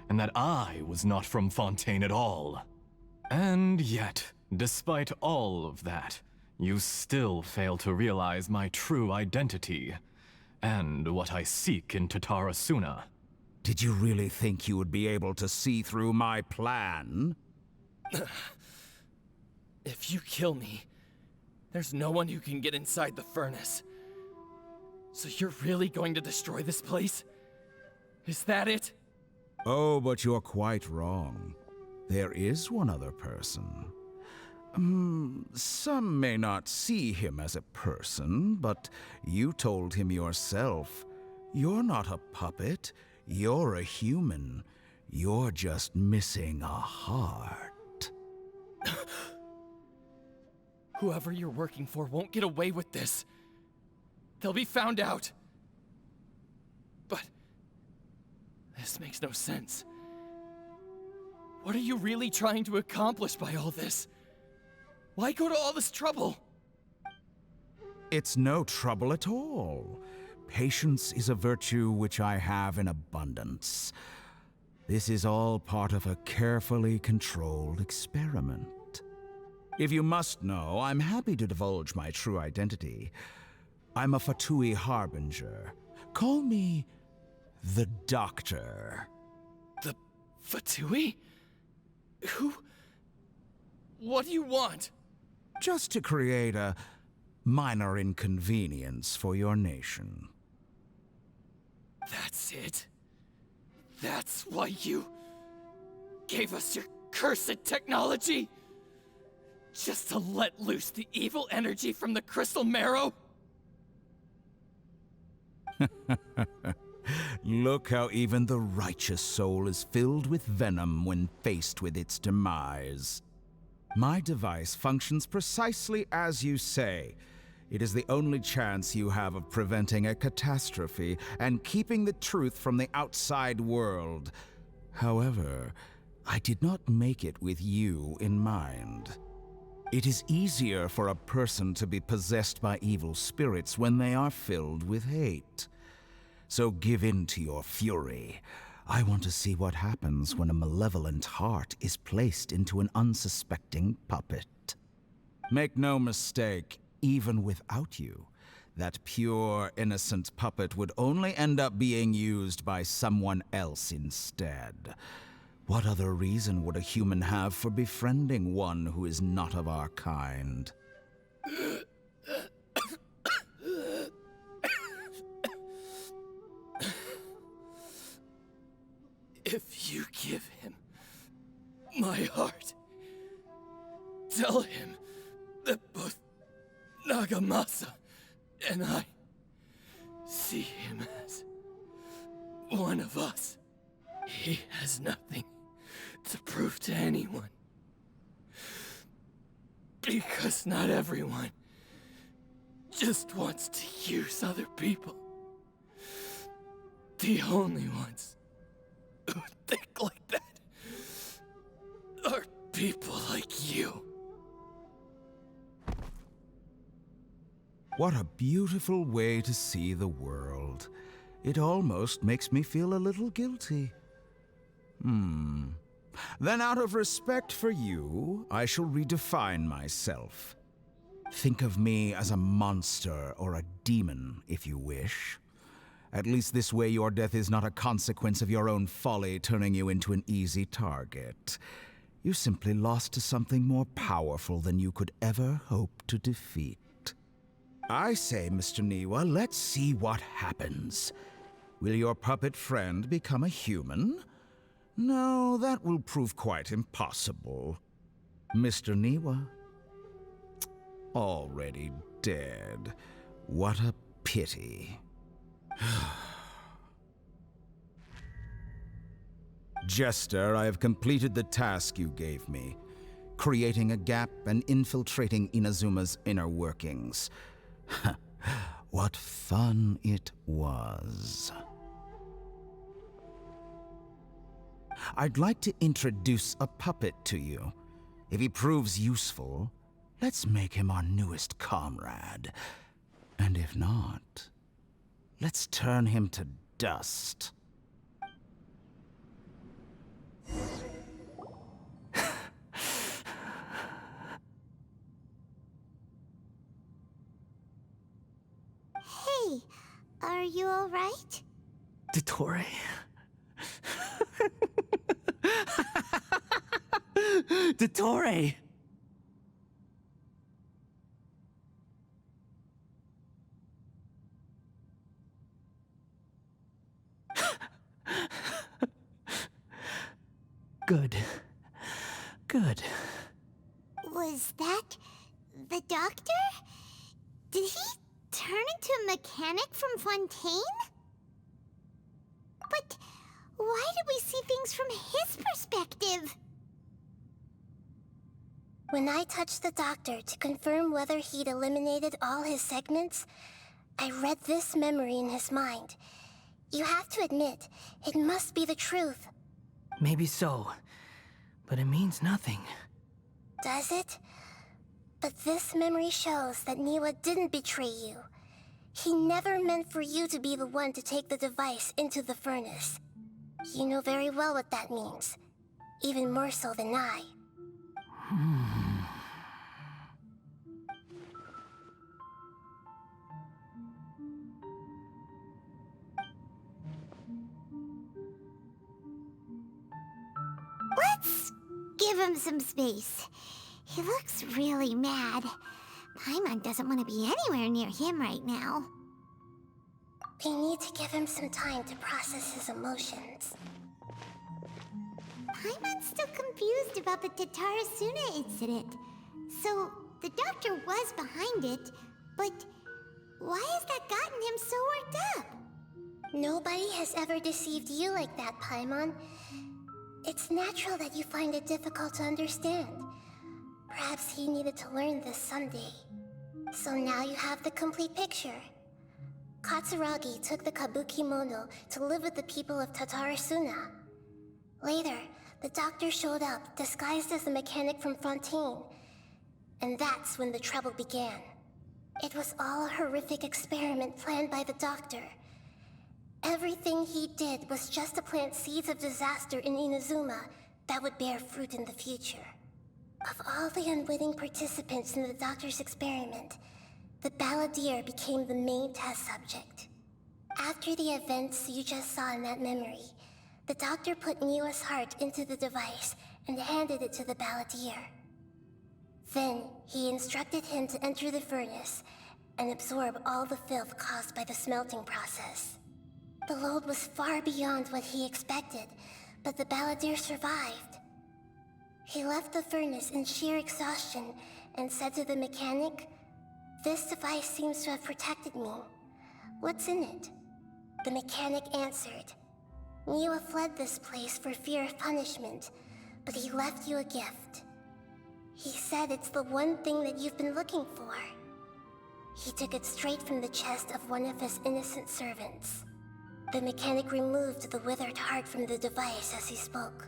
and that I was not from Fontaine at all. And yet, despite all of that, you still fail to realize my true identity, and what I seek in Tatarasuna. Did you really think you would be able to see through my plan? If you kill me, there's no one who can get inside the furnace. So you're really going to destroy this place? Is that it? Oh, but you're quite wrong. There is one other person. Some may not see him as a person, but you told him yourself. You're not a puppet. You're a human. You're just missing a heart. Whoever you're working for won't get away with this. They'll be found out. But this makes no sense. What are you really trying to accomplish by all this? Why go to all this trouble? It's no trouble at all. Patience is a virtue which I have in abundance. This is all part of a carefully controlled experiment. If you must know, I'm happy to divulge my true identity. I'm a Fatui harbinger. Call me the Doctor. The Fatui? Who? What do you want? Just to create a minor inconvenience for your nation. That's it? That's why you gave us your cursed technology? Just to let loose the evil energy from the crystal marrow? Look how even the righteous soul is filled with venom when faced with its demise. My device functions precisely as you say. It is the only chance you have of preventing a catastrophe and keeping the truth from the outside world. However, I did not make it with you in mind. It is easier for a person to be possessed by evil spirits when they are filled with hate. So give in to your fury. I want to see what happens when a malevolent heart is placed into an unsuspecting puppet. Make no mistake, even without you, that pure, innocent puppet would only end up being used by someone else instead. What other reason would a human have for befriending one who is not of our kind? If you give him my heart, tell him that both Nagamasa and I see him as one of us. He has nothing to prove to anyone. Because not everyone just wants to use other people. The only ones who think like that are people like you. What a beautiful way to see the world. It almost makes me feel a little guilty. Then out of respect for you, I shall redefine myself. Think of me as a monster or a demon, if you wish. At least this way your death is not a consequence of your own folly turning you into an easy target. You simply lost to something more powerful than you could ever hope to defeat. I say, Mr. Niwa, let's see what happens. Will your puppet friend become a human? No, that will prove quite impossible. Mr. Niwa? Already dead. What a pity. Jester, I have completed the task you gave me, creating a gap and infiltrating Inazuma's inner workings. What fun it was. I'd like to introduce a puppet to you. If he proves useful, let's make him our newest comrade. And if not, let's turn him to dust. Hey, are you all right? Dottore? Dottore! Good. Good. Was that the doctor? Did he turn into a mechanic from Fontaine? But why did we see things from his perspective? When I touched the doctor to confirm whether he'd eliminated all his segments, I read this memory in his mind. You have to admit, it must be the truth. Maybe so, but it means nothing. Does it? But this memory shows that Niwa didn't betray you. He never meant for you to be the one to take the device into the furnace. You know very well what that means. Even more so than I. Let's give him some space. He looks really mad. Paimon doesn't want to be anywhere near him right now. We need to give him some time to process his emotions. Paimon's still confused about the Tatarasuna incident. So, the doctor was behind it, but why has that gotten him so worked up? Nobody has ever deceived you like that, Paimon. It's natural that you find it difficult to understand. Perhaps he needed to learn this someday. So now you have the complete picture. Katsuragi took the kabuki mono to live with the people of Tatarasuna. Later, the doctor showed up, disguised as a mechanic from Fontaine. And that's when the trouble began. It was all a horrific experiment planned by the doctor. Everything he did was just to plant seeds of disaster in Inazuma that would bear fruit in the future. Of all the unwitting participants in the Doctor's experiment, the Balladeer became the main test subject. After the events you just saw in that memory, the Doctor put Niwa's heart into the device and handed it to the Balladeer. Then, he instructed him to enter the furnace and absorb all the filth caused by the smelting process. The load was far beyond what he expected, but the Balladeer survived. He left the furnace in sheer exhaustion and said to the mechanic, "This device seems to have protected me. What's in it?" The mechanic answered, "Niwa fled this place for fear of punishment, but he left you a gift. He said it's the one thing that you've been looking for." He took it straight from the chest of one of his innocent servants. The mechanic removed the withered heart from the device as he spoke.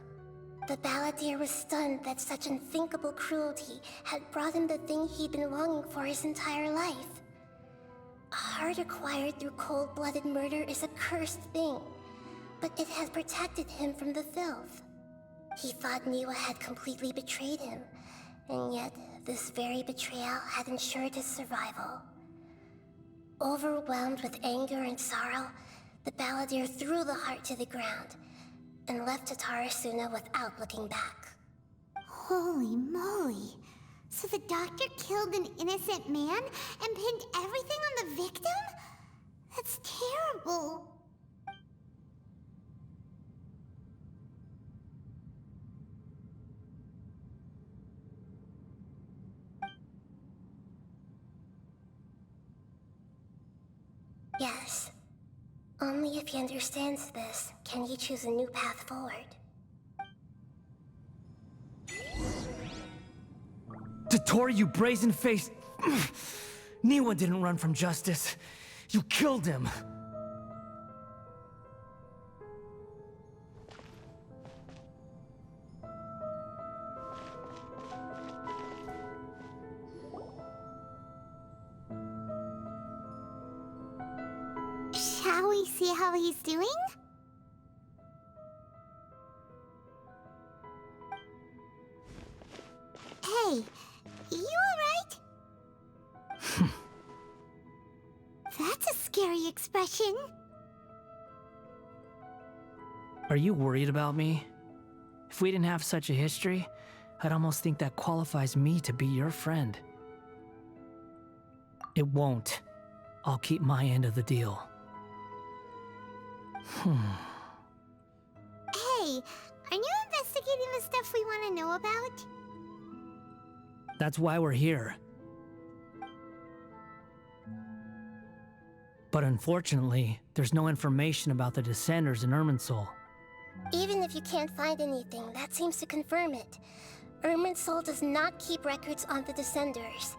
The Balladeer was stunned that such unthinkable cruelty had brought him the thing he'd been longing for his entire life. A heart acquired through cold-blooded murder is a cursed thing, but it has protected him from the filth. He thought Niwa had completely betrayed him, and yet this very betrayal had ensured his survival. Overwhelmed with anger and sorrow, the Balladeer threw the heart to the ground and left Tatarasuna without looking back. Holy moly. So the Doctor killed an innocent man and pinned everything on the victim? That's terrible. Yes. Only if he understands this can he choose a new path forward. Dottore, you brazen-faced... Niwa didn't run from justice. You killed him. Shall we see how he's doing? Hey, you alright? That's a scary expression. Are you worried about me? If we didn't have such a history, I'd almost think that qualifies me to be your friend. It won't. I'll keep my end of the deal. Hey, aren't you investigating the stuff we want to know about? That's why we're here. But unfortunately, there's no information about the Descenders in Irminsul. Even if you can't find anything, that seems to confirm it. Irminsul does not keep records on the Descenders.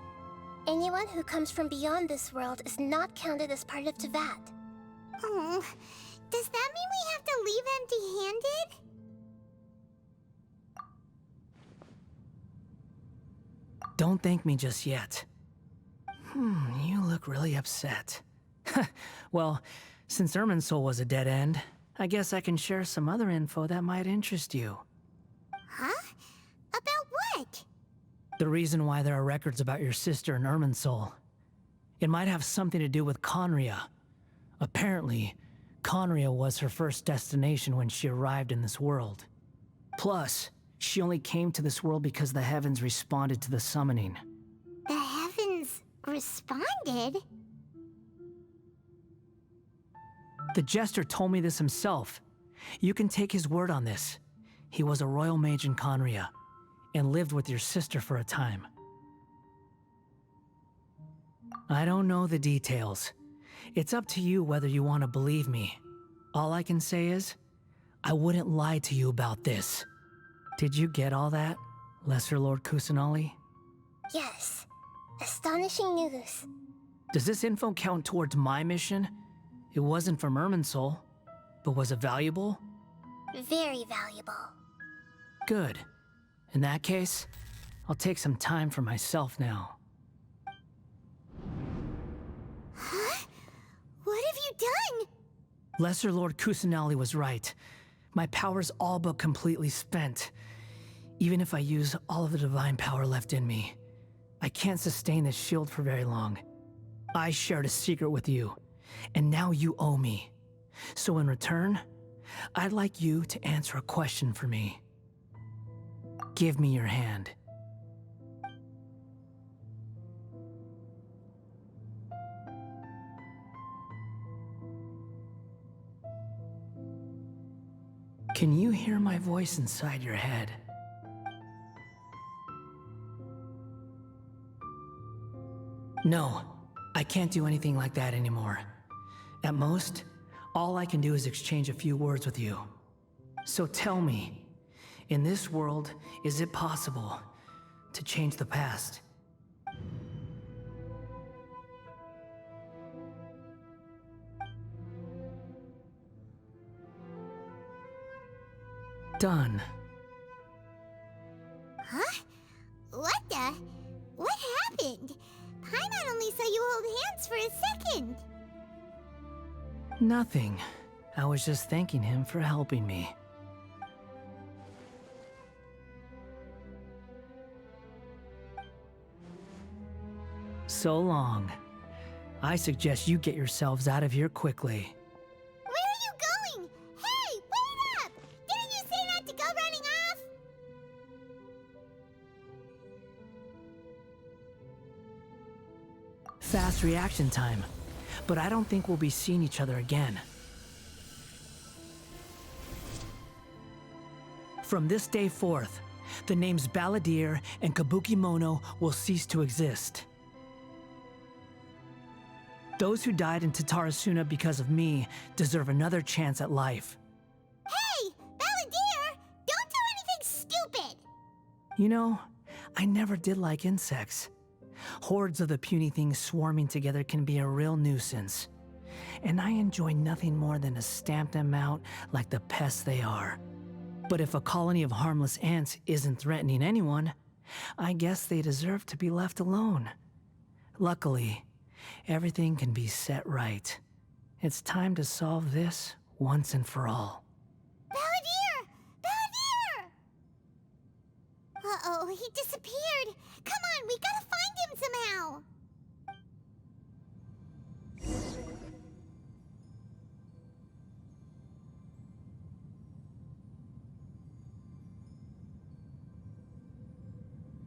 Anyone who comes from beyond this world is not counted as part of Teyvat. Oh, does that mean we have to leave empty-handed? Don't thank me just yet. You look really upset. Well, since Irminsul was a dead end, I guess I can share some other info that might interest you. Huh? About what? The reason why there are records about your sister in Irminsul. It might have something to do with Conria. Apparently, Conria was her first destination when she arrived in this world. Plus, she only came to this world because the heavens responded to the summoning. The heavens responded? The Jester told me this himself. You can take his word on this. He was a royal mage in Conria, and lived with your sister for a time. I don't know the details. It's up to you whether you want to believe me. All I can say is, I wouldn't lie to you about this. Did you get all that, Lesser Lord Kusanali? Yes. Astonishing news. Does this info count towards my mission? It wasn't from Irminsul, but was it valuable? Very valuable. Good. In that case, I'll take some time for myself now. Huh? What have you done? Lesser Lord Kusanali was right. My power's all but completely spent. Even if I use all of the divine power left in me, I can't sustain this shield for very long. I shared a secret with you, and now you owe me. So in return, I'd like you to answer a question for me. Give me your hand. Can you hear my voice inside your head? No, I can't do anything like that anymore. At most, all I can do is exchange a few words with you. So tell me, in this world, is it possible to change the past? Done. Huh? What happened? Paimon only saw you hold hands for a second. Nothing. I was just thanking him for helping me. So long. I suggest you get yourselves out of here quickly. Where are you going? Hey, wait up! Didn't you say not to go running off? Fast reaction time. But I don't think we'll be seeing each other again. From this day forth, the names Balladeer and Kabukimono will cease to exist. Those who died in Tatarasuna because of me deserve another chance at life. Hey, Balladeer! Don't do anything stupid! You know, I never did like insects. Hordes of the puny things swarming together can be a real nuisance. And I enjoy nothing more than to stamp them out like the pests they are. But if a colony of harmless ants isn't threatening anyone, I guess they deserve to be left alone. Luckily, everything can be set right. It's time to solve this once and for all. Balladeer! Balladeer! Uh-oh, he disappeared. Come on, we gotta find him somehow.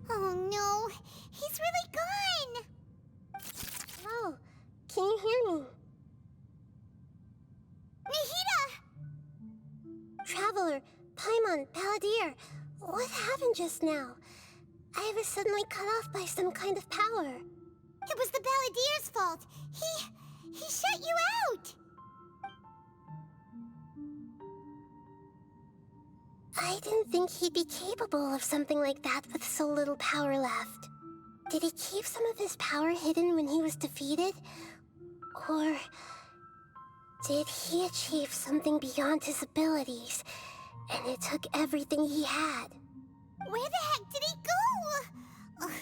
Oh no, he's really gone. Oh, can you hear me? Nahida! Traveler, Paimon, Balladeer, what happened just now? I was suddenly cut off by some kind of power. It was the Balladeer's fault. He shut you out. I didn't think he'd be capable of something like that with so little power left. Did he keep some of his power hidden when he was defeated? Or did he achieve something beyond his abilities, and it took everything he had? Where the heck did he go? Ugh,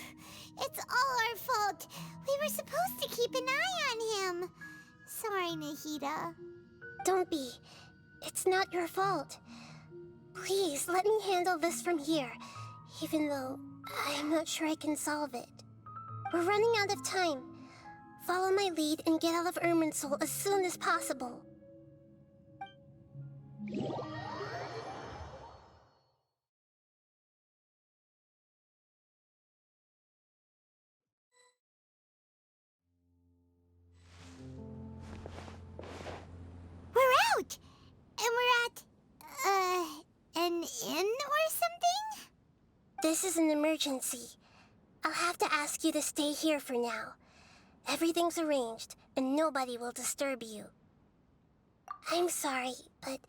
it's all our fault. We were supposed to keep an eye on him. Sorry, Nahida. Don't be. It's not your fault. Please, let me handle this from here, even though I'm not sure I can solve it. We're running out of time. Follow my lead and get out of Irminsul as soon as possible. We're out! And we're at, an inn or something? This is an emergency. I'll have to ask you to stay here for now. Everything's arranged, and nobody will disturb you. I'm sorry, but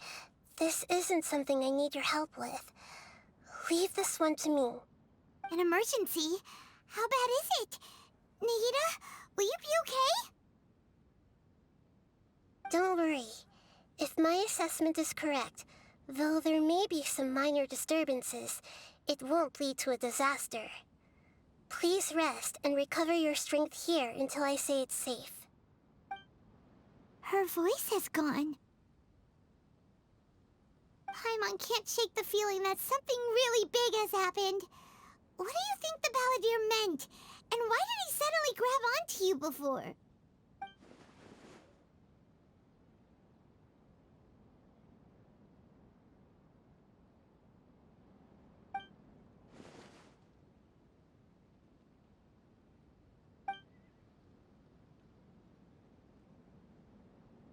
this isn't something I need your help with. Leave this one to me. An emergency? How bad is it? Nahida, will you be okay? Don't worry. If my assessment is correct, though there may be some minor disturbances, it won't lead to a disaster. Please rest and recover your strength here until I say it's safe. Her voice has gone. Paimon can't shake the feeling that something really big has happened. What do you think the Balladeer meant? And why did he suddenly grab onto you before?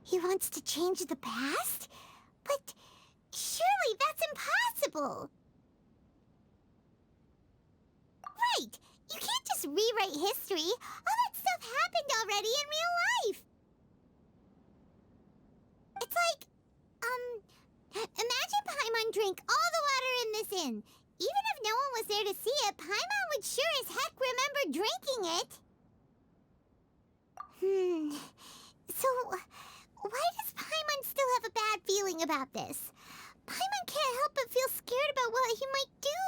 He wants to change the past? But surely that's impossible! Right! You can't just rewrite history! All that stuff happened already in real life! It's like, imagine Paimon drank all the water in this inn. Even if no one was there to see it, Paimon would sure as heck remember drinking it. So, why does Paimon still have a bad feeling about this? Paimon can't help but feel scared about what he might do.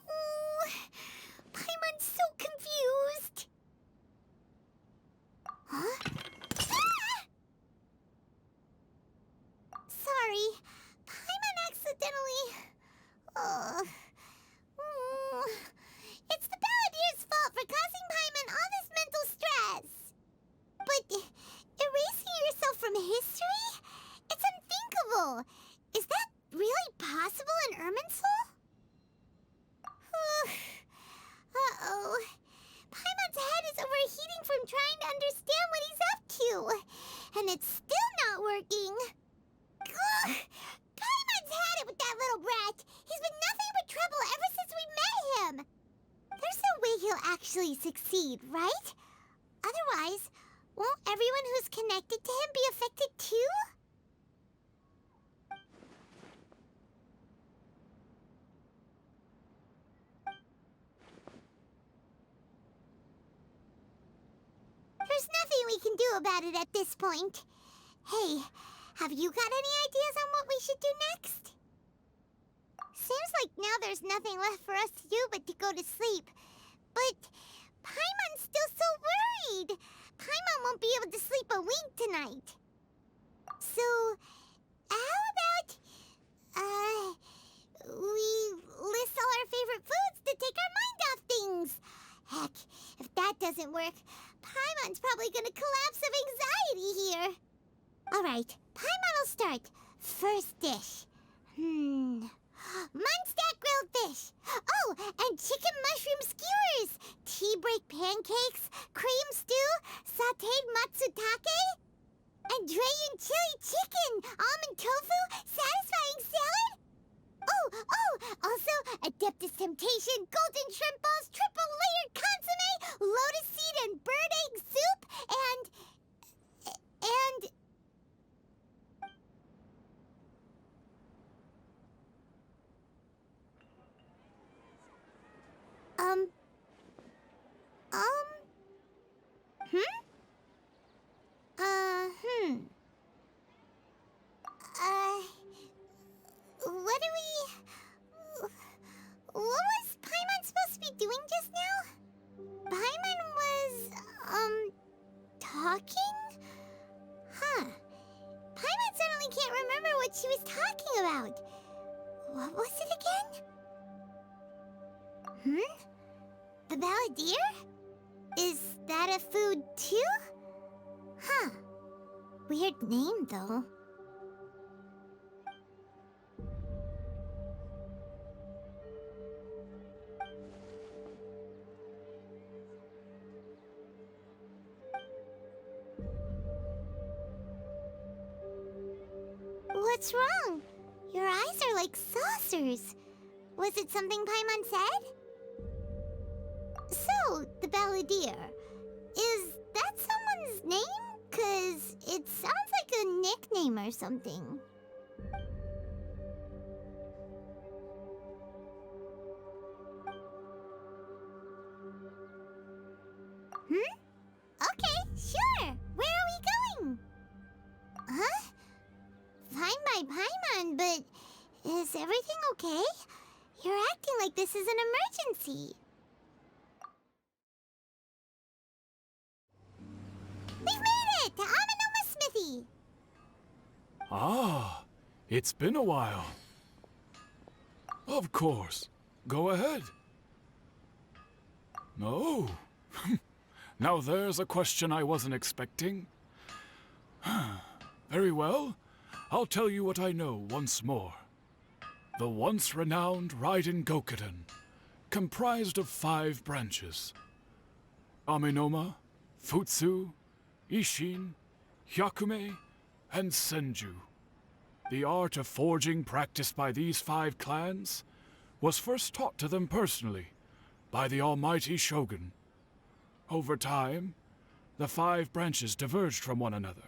Oh, Paimon's so confused. Huh? Ah! Sorry, Paimon accidentally... It's the Balladeer's fault for causing Paimon all this mental stress. But erasing yourself from history? It's unthinkable. Is that really possible in Irminsul? Uh-oh. Paimon's head is overheating from trying to understand what he's up to. And it's still not working. Ugh. Paimon's had it with that little brat. He's been nothing but trouble ever since we met him. There's no way he'll actually succeed, right? Otherwise, won't everyone who's connected to him be affected too? There's nothing we can do about it at this point. Hey, have you got any ideas on what we should do next? Seems like now there's nothing left for us to do but to go to sleep. But Paimon's still so worried. Paimon won't be able to sleep a wink tonight. So, how about, we list all our favorite foods to take our mind off things? Heck, if that doesn't work, Paimon's probably gonna collapse of anxiety here. Alright, Paimon will start. First dish. Munstack grilled fish. Oh, and chicken mushroom skewers. Tea break pancakes. Cream stew. Sauteed matsutake. And Dragon chili chicken. Almond tofu. Satisfying salad. Oh, also Adeptus Temptation. Golden shrimp balls. Triple layered consomme. Lotus seed and bird egg soup. And... What was Paimon supposed to be doing just now? Paimon was, talking? Huh. Paimon suddenly can't remember what she was talking about. What was it again? The Balladeer? Is that a food too? Huh. Weird name, though. What's wrong? Your eyes are like saucers. Was it something Paimon said? So, the Balladeer. Is that someone's name? 'Cause it sounds like a nickname or something. Okay, sure. Where are we going? Huh? Fine by Paimon, but is everything okay? You're acting like this is an emergency. We've made it to Amanoma Smithy! Ah, It's been a while. Of course. Go ahead. No. Now there's a question I wasn't expecting. Very well. I'll tell you what I know once more. The once renowned Raiden Gokuden, comprised of 5 branches. Amenoma, Futsu, Ishin, Hyakume, and Senju. The art of forging practiced by these 5 clans was first taught to them personally by the almighty Shogun. Over time, the 5 branches diverged from one another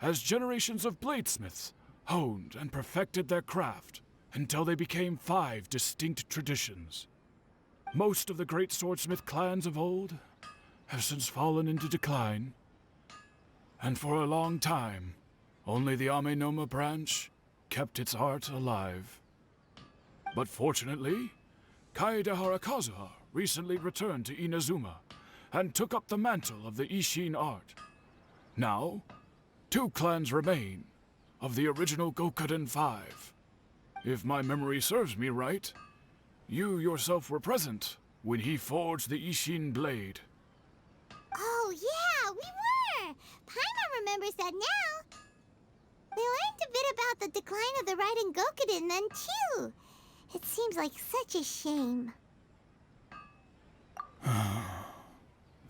as generations of bladesmiths honed and perfected their craft until they became 5 distinct traditions. Most of the great swordsmith clans of old have since fallen into decline, and for a long time, only the Amenoma branch kept its art alive. But fortunately, Kaedehara Kazuha recently returned to Inazuma and took up the mantle of the Ishin art. Now, 2 clans remain of the original Gokuden 5. If my memory serves me right, you yourself were present when he forged the Ishin blade. Oh, yeah, we were! Paimon remembers that now. We learned a bit about the decline of the Raiden Gokuden then, too. It seems like such a shame.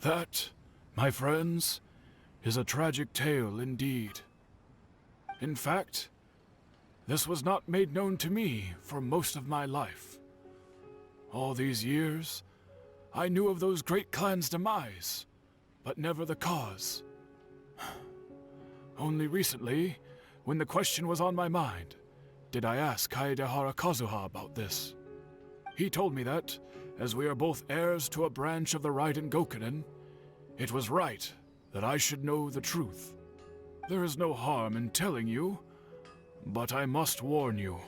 That, my friends, is a tragic tale indeed. In fact, this was not made known to me for most of my life. All these years, I knew of those great clans' demise, but never the cause. Only recently, when the question was on my mind, did I ask Kaedehara Kazuha about this. He told me that, as we are both heirs to a branch of the Raiden Gokuden, it was right that I should know the truth. There is no harm in telling you, but I must warn you.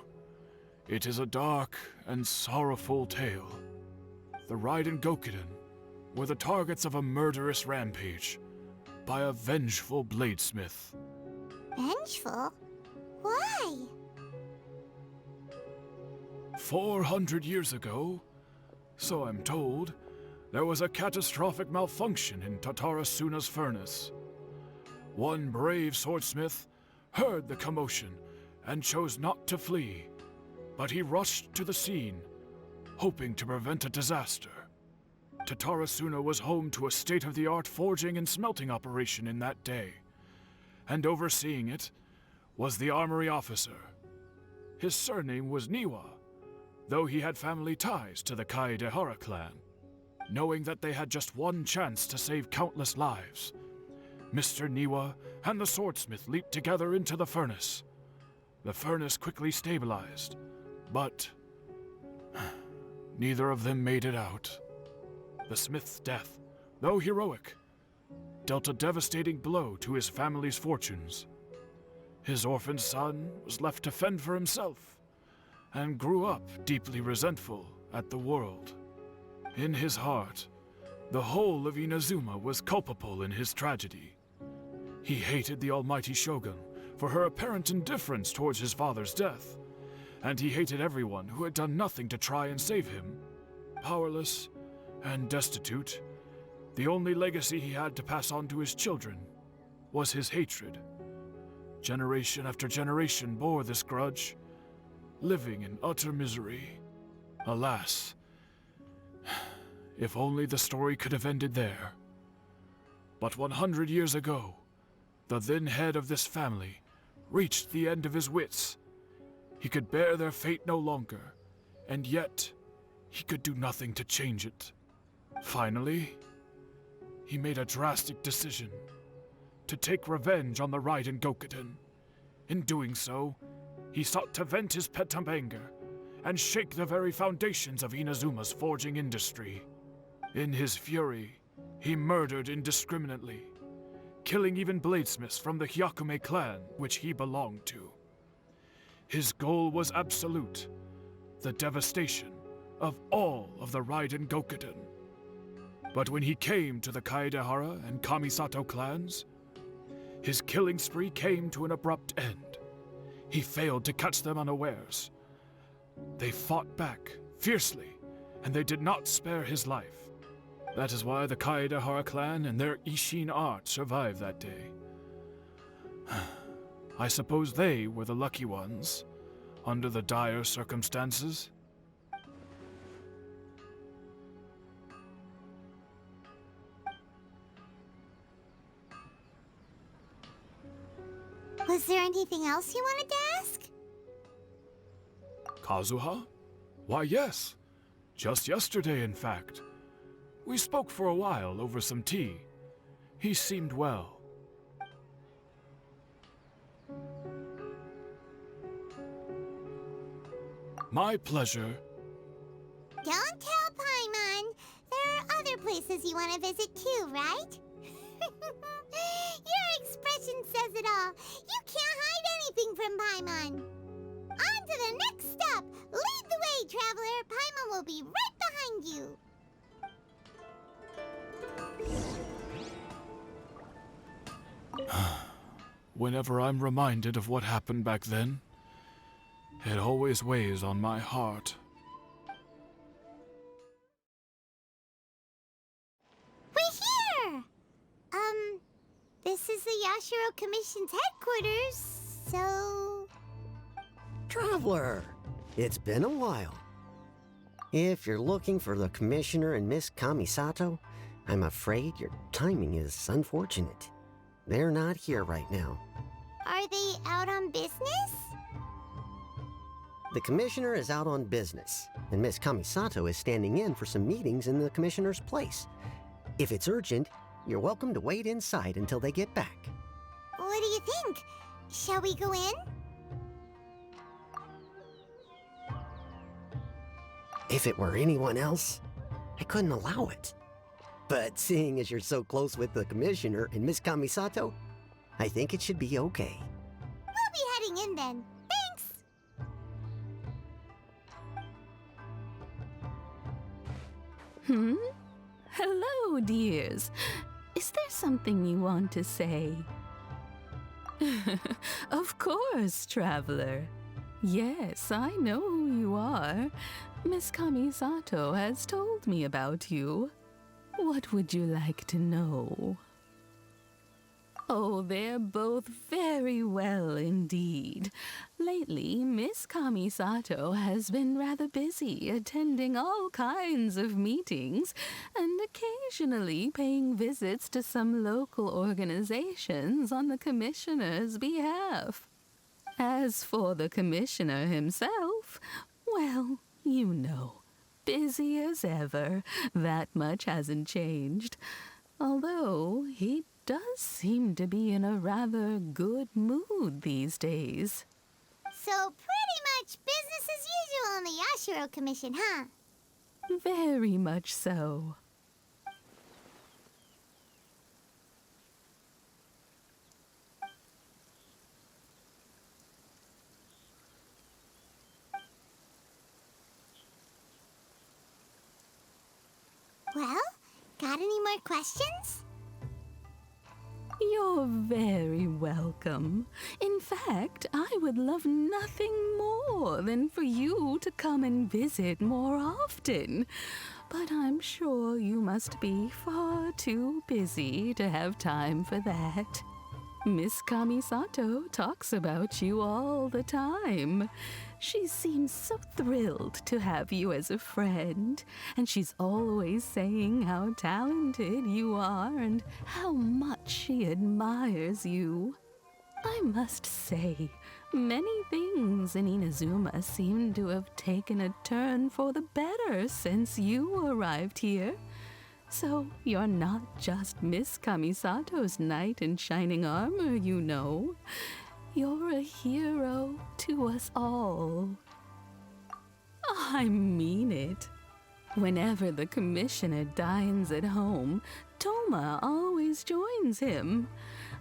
It is a dark and sorrowful tale. The Raiden Gokuden were the targets of a murderous rampage by a vengeful bladesmith. Vengeful? Why? 400 years ago, so I'm told, there was a catastrophic malfunction in Tatarasuna's furnace. One brave swordsmith heard the commotion and chose not to flee, but he rushed to the scene, hoping to prevent a disaster. Tatarasuna was home to a state-of-the-art forging and smelting operation in that day, and overseeing it was the armory officer. His surname was Niwa, though he had family ties to the Kaedehara clan. Knowing that they had just one chance to save countless lives, Mr. Niwa and the swordsmith leaped together into the furnace. The furnace quickly stabilized, but neither of them made it out. The smith's death, though heroic, dealt a devastating blow to his family's fortunes. His orphaned son was left to fend for himself, and grew up deeply resentful at the world. In his heart, the whole of Inazuma was culpable in his tragedy. He hated the almighty Shogun for her apparent indifference towards his father's death, and he hated everyone who had done nothing to try and save him. Powerless and destitute, the only legacy he had to pass on to his children was his hatred. Generation after generation bore this grudge, living in utter misery. Alas, if only the story could have ended there. But 100 years ago, the then head of this family reached the end of his wits. He could bear their fate no longer, and yet he could do nothing to change it. Finally, he made a drastic decision to take revenge on the Raiden Gokuden. In doing so, he sought to vent his pet anger and shake the very foundations of Inazuma's forging industry. In his fury, he murdered indiscriminately, killing even bladesmiths from the Hyakume clan which he belonged to. His goal was absolute, the devastation of all of the Raiden Gokuden. But when he came to the Kaedehara and Kamisato clans, his killing spree came to an abrupt end. he failed to catch them unawares. They fought back fiercely, and they did not spare his life. That is why the Kaedahara clan and their Ishin art survived that day. I suppose they were the lucky ones, under the dire circumstances. Was there anything else you wanted to ask? Kazuha? Why, yes. Just yesterday, in fact. We spoke for a while over some tea. He seemed well. My pleasure. Don't tell Paimon. There are other places you want to visit too, right? Your expression says it all. You can't hide anything from Paimon. On to the next stop. Lead the way, Traveler. Paimon will be right behind you. Whenever I'm reminded of what happened back then, it always weighs on my heart. We're here! This is the Yashiro Commission's headquarters, so... Traveler, it's been a while. If you're looking for the Commissioner and Miss Kamisato, I'm afraid your timing is unfortunate. They're not here right now. Are they out on business? The Commissioner is out on business, and Miss Kamisato is standing in for some meetings in the Commissioner's place. If it's urgent, you're welcome to wait inside until they get back. What do you think? Shall we go in? If it were anyone else, I couldn't allow it. But seeing as you're so close with the Commissioner and Miss Kamisato, I think it should be okay. We'll be heading in then. Thanks! Hello, dears. Is there something you want to say? Of course, Traveler. Yes, I know who you are. Miss Kamisato has told me about you. What would you like to know? Oh, they're both very well indeed. Lately, Miss Kamisato has been rather busy attending all kinds of meetings and occasionally paying visits to some local organizations on the Commissioner's behalf. As for the Commissioner himself, well, you know, busy as ever. That much hasn't changed. Although he does seem to be in a rather good mood these days. So pretty much business as usual in the Yashiro Commission, huh? Very much so. Well, got any more questions? You're very welcome. In fact, I would love nothing more than for you to come and visit more often. But I'm sure you must be far too busy to have time for that. Miss Kamisato talks about you all the time. She seems so thrilled to have you as a friend, and she's always saying how talented you are and how much she admires you. I must say, many things in Inazuma seem to have taken a turn for the better since you arrived here. So you're not just Miss Kamisato's knight in shining armor, you know. You're a hero to us all. I mean it. Whenever the Commissioner dines at home, Toma always joins him.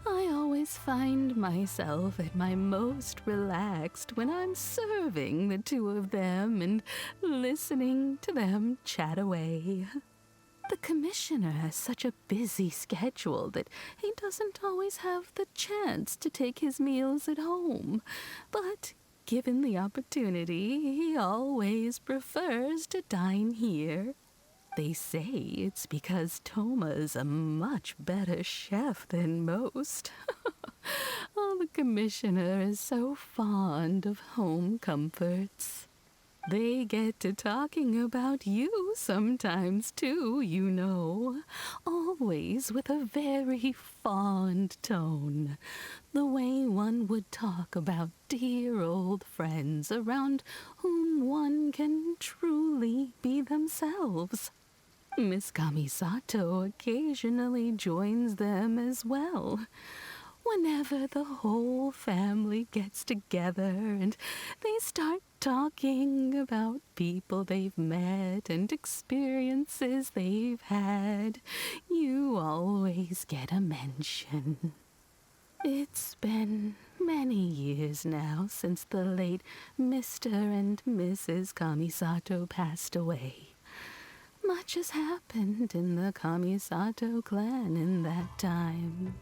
I always find myself at my most relaxed when I'm serving the two of them and listening to them chat away. The commissioner has such a busy schedule that he doesn't always have the chance to take his meals at home. But given the opportunity, he always prefers to dine here. They say it's because Toma is a much better chef than most. Oh, the commissioner is so fond of home comforts. They get to talking about you sometimes, too, you know. Always with a very fond tone. The way one would talk about dear old friends around whom one can truly be themselves. Miss Kamisato occasionally joins them as well. Whenever the whole family gets together and they start talking about people they've met and experiences they've had, you always get a mention. It's been many years now since the late Mr. and Mrs. Kamisato passed away. Much has happened in the Kamisato clan in that time.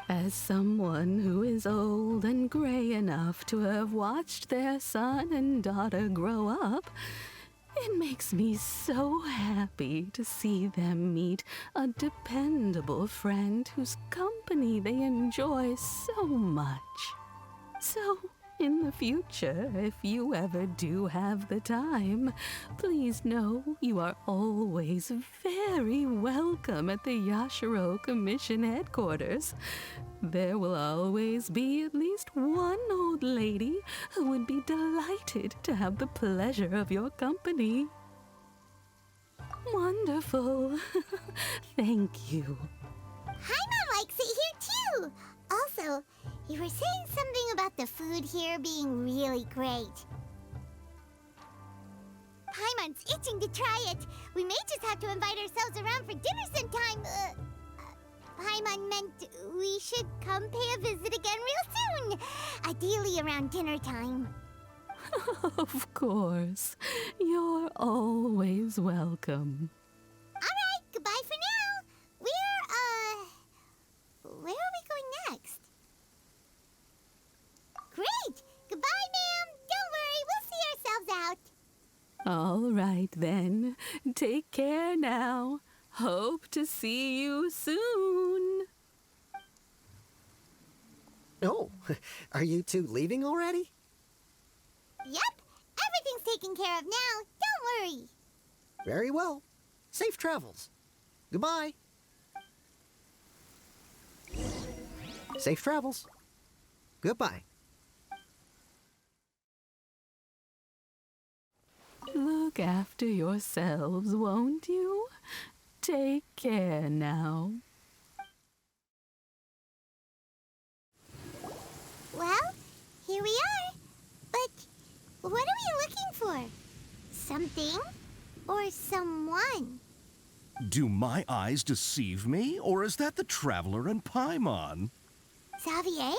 As someone who is old and gray enough to have watched their son and daughter grow up, it makes me so happy to see them meet a dependable friend whose company they enjoy so much. So, in the future, if you ever do have the time, please know you are always very welcome at the Yashiro Commission headquarters. There will always be at least one old lady who would be delighted to have the pleasure of your company. Wonderful. Thank you. Paimon likes it here too. Also, you were saying something about the food here being really great. Paimon's itching to try it. We may just have to invite ourselves around for dinner sometime. Paimon meant we should come pay a visit again real soon. Ideally around dinner time. Of course. You're always welcome. Alright, goodbye for now. Where are we going next? Great! Goodbye, ma'am. Don't worry, we'll see ourselves out. All right, then. Take care now. Hope to see you soon. Oh, are you two leaving already? Yep, everything's taken care of now. Don't worry. Very well. Safe travels. Goodbye. Safe travels. Goodbye. Look after yourselves, won't you? Take care now. Well, here we are. But what are we looking for? Something or someone? Do my eyes deceive me, or is that the Traveler and Paimon? Xavier,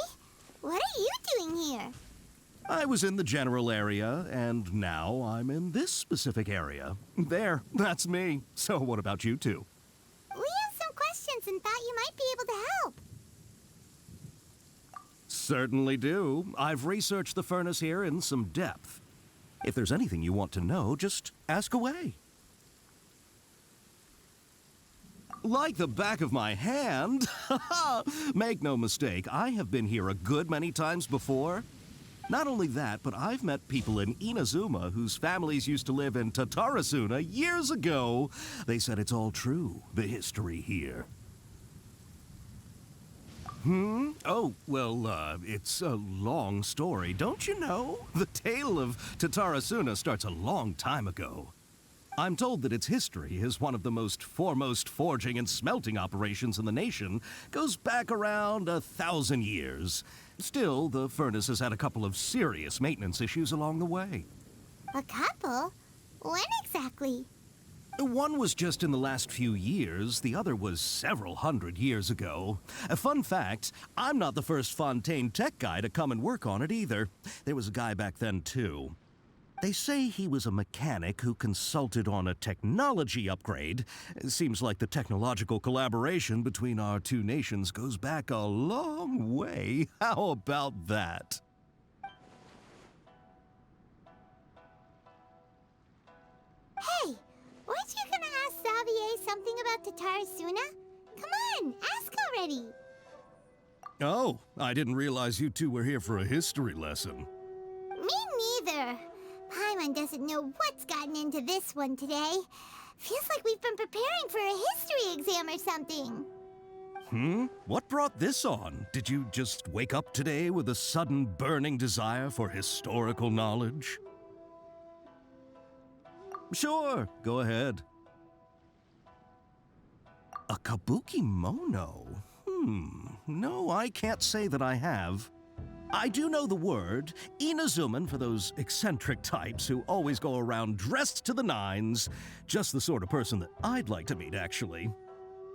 what are you doing here? I was in the general area, and now I'm in this specific area. There, that's me. So what about you two? We have some questions and thought you might be able to help. Certainly do. I've researched the furnace here in some depth. If there's anything you want to know, just ask away. Like the back of my hand. Make no mistake, I have been here a good many times before. Not only that, but I've met people in Inazuma whose families used to live in Tatarasuna years ago. They said it's all true, the history here. Oh, well, it's a long story, don't you know? The tale of Tatarasuna starts a long time ago. I'm told that its history as one of the most foremost forging and smelting operations in the nation goes back around 1,000 years. Still, the furnace has had a couple of serious maintenance issues along the way. A couple? When exactly? One was just in the last few years, the other was several hundred years ago. A fun fact, I'm not the first Fontaine tech guy to come and work on it either. There was a guy back then, too. They say he was a mechanic who consulted on a technology upgrade. It seems like the technological collaboration between our two nations goes back a long way. How about that? Hey, weren't you gonna ask Xavier something about Tatarasuna? Come on, ask already. Oh, I didn't realize you two were here for a history lesson. Me neither. Paimon doesn't know what's gotten into this one today. Feels like we've been preparing for a history exam or something. What brought this on? Did you just wake up today with a sudden burning desire for historical knowledge? Sure, go ahead. A kabuki mono? No, I can't say that I have. I do know the word, Inazuman, for those eccentric types who always go around dressed to the nines. Just the sort of person that I'd like to meet, actually.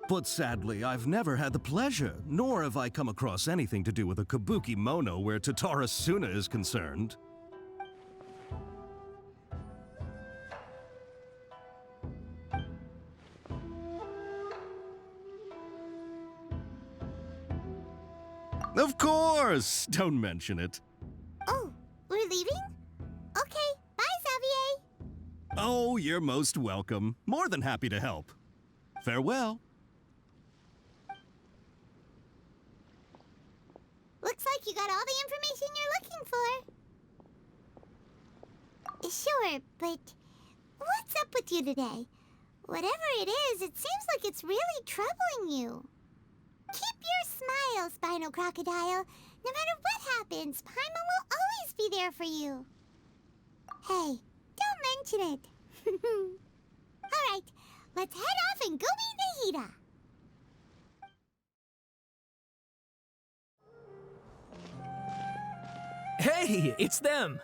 But sadly, I've never had the pleasure, nor have I come across anything to do with a kabuki mono where Tatarasuna is concerned. Of course! Don't mention it. Oh, we're leaving? Okay, bye, Xavier. Oh, you're most welcome. More than happy to help. Farewell. Looks like you got all the information you're looking for. Sure, but what's up with you today? Whatever it is, it seems like it's really troubling you. Keep your smile, Spinal Crocodile. No matter what happens, Paimon will always be there for you. Hey, don't mention it. All right, let's head off and go meet Nahida. Hey, it's them!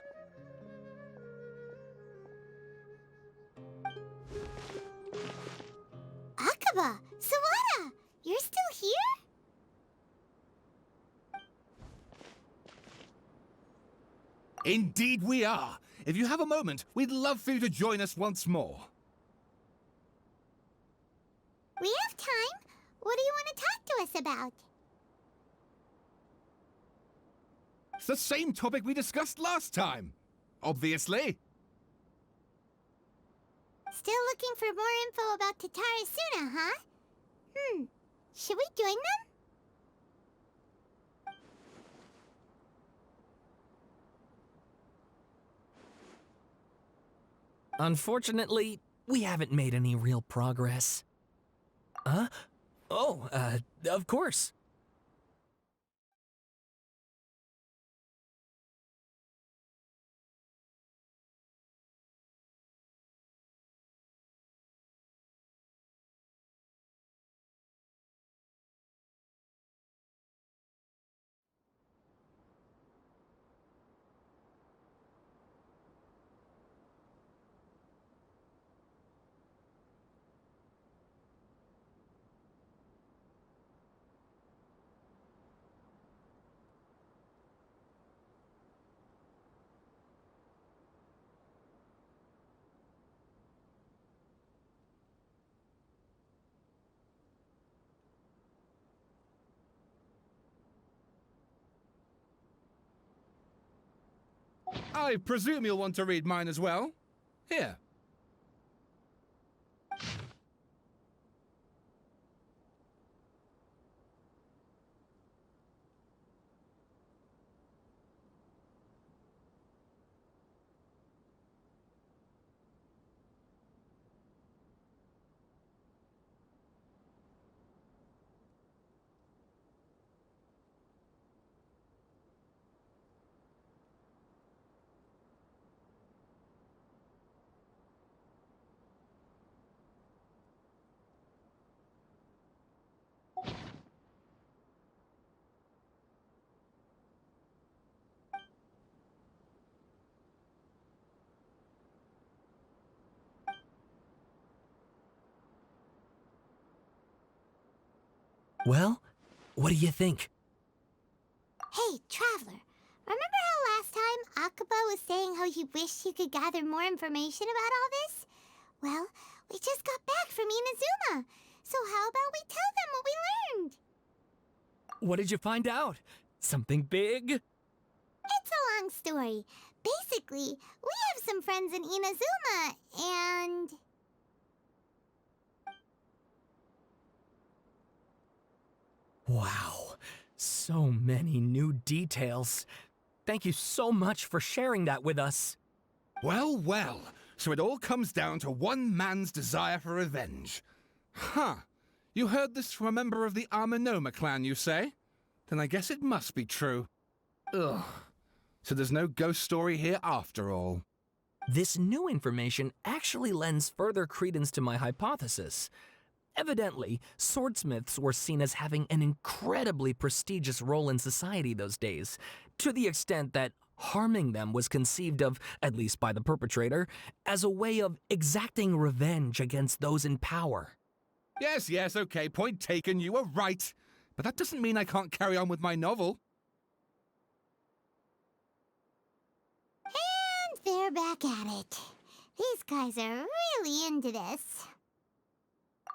Akaba, Sawada, you're still here? Indeed we are. If you have a moment, we'd love for you to join us once more. We have time. What do you want to talk to us about? It's the same topic we discussed last time. Obviously. Still looking for more info about Tatarasuna, huh? Should we join them? Unfortunately, we haven't made any real progress. Huh? Oh, of course. I presume you'll want to read mine as well. Here. Well, what do you think? Hey, Traveler. Remember how last time Akaba was saying how he wished he could gather more information about all this? Well, we just got back from Inazuma, so how about we tell them what we learned? What did you find out? Something big? It's a long story. Basically, we have some friends in Inazuma, and... Wow, so many new details. Thank you so much for sharing that with us. Well, well. So it all comes down to one man's desire for revenge. Huh. You heard this from a member of the Arminoma clan, you say? Then I guess it must be true. Ugh. So there's no ghost story here after all. This new information actually lends further credence to my hypothesis. Evidently, swordsmiths were seen as having an incredibly prestigious role in society those days, to the extent that harming them was conceived of, at least by the perpetrator, as a way of exacting revenge against those in power. Yes, okay, point taken, you were right. But that doesn't mean I can't carry on with my novel. And they're back at it. These guys are really into this.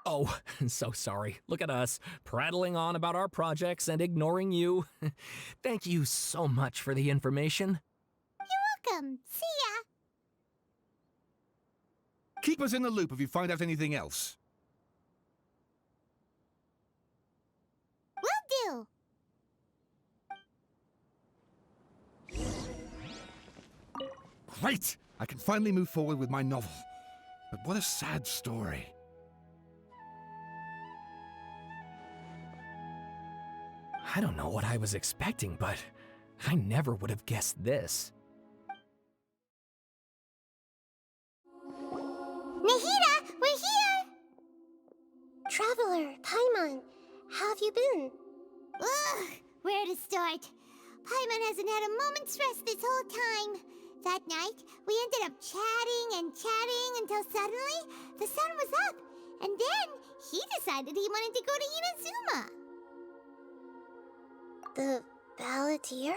Oh, so sorry. Look at us, prattling on about our projects and ignoring you. Thank you so much for the information. You're welcome. See ya. Keep us in the loop if you find out anything else. Will do. Great! I can finally move forward with my novel. But what a sad story. I don't know what I was expecting, but I never would have guessed this. Nahida, we're here! Traveler, Paimon, how have you been? Ugh, where to start? Paimon hasn't had a moment's rest this whole time. That night, we ended up chatting and chatting until suddenly the sun was up. And then he decided he wanted to go to Inazuma. The Balladeer?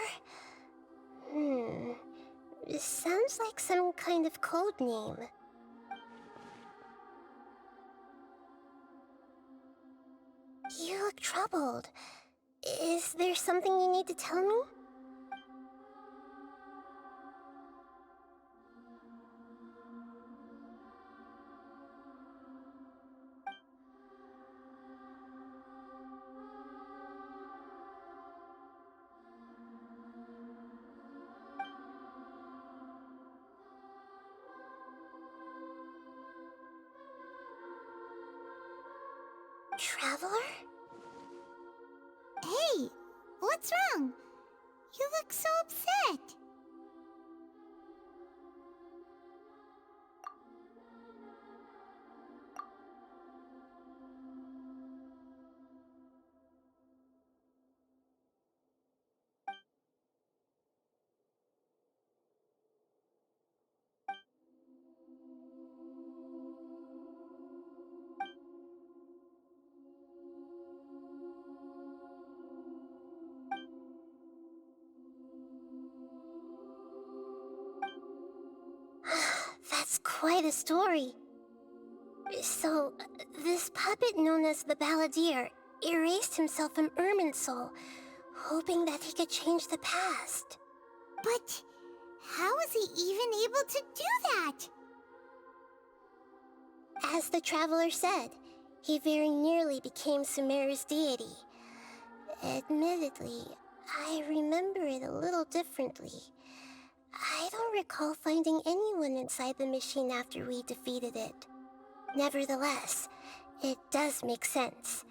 It sounds like some kind of code name. You look troubled. Is there something you need to tell me? Traveler? Hey, what's wrong? You look so upset. That's quite a story. So, this puppet known as the Balladeer erased himself from Irminsul, hoping that he could change the past. But how was he even able to do that? As the Traveler said, he very nearly became Sumeru's deity. Admittedly, I remember it a little differently. I don't recall finding anyone inside the machine after we defeated it. Nevertheless, it does make sense.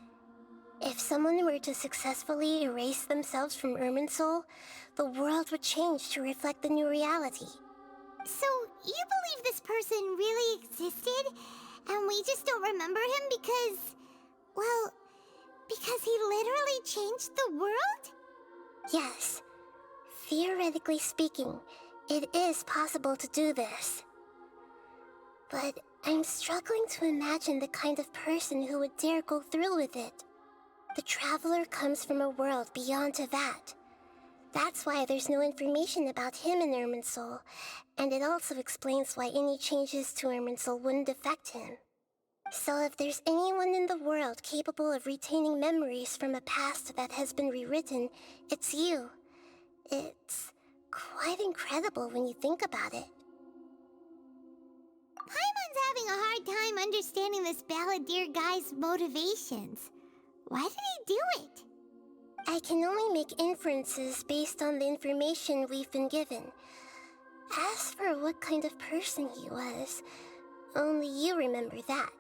If someone were to successfully erase themselves from Irminsul, the world would change to reflect the new reality. So, you believe this person really existed, and we just don't remember him because... well, because he literally changed the world? Yes. Theoretically speaking, it is possible to do this. But I'm struggling to imagine the kind of person who would dare go through with it. The Traveler comes from a world beyond Teyvat. That's why there's no information about him in Irminsul, and it also explains why any changes to Irminsul wouldn't affect him. So if there's anyone in the world capable of retaining memories from a past that has been rewritten, it's you. It's quite incredible when you think about it. Paimon's having a hard time understanding this balladeer guy's motivations. Why did he do it? I can only make inferences based on the information we've been given. As for what kind of person he was, only you remember that.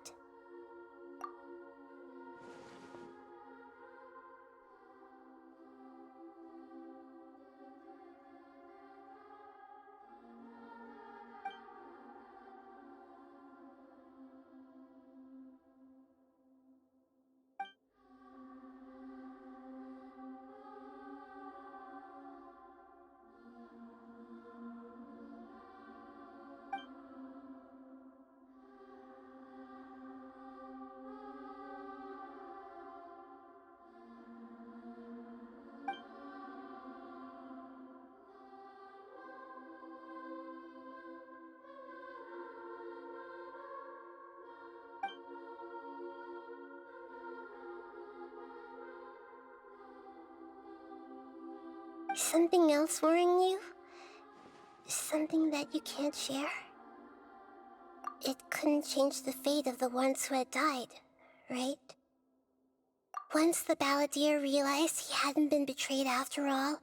Something else worrying you? Something that you can't share? It couldn't change the fate of the ones who had died, right? Once the balladeer realized he hadn't been betrayed after all,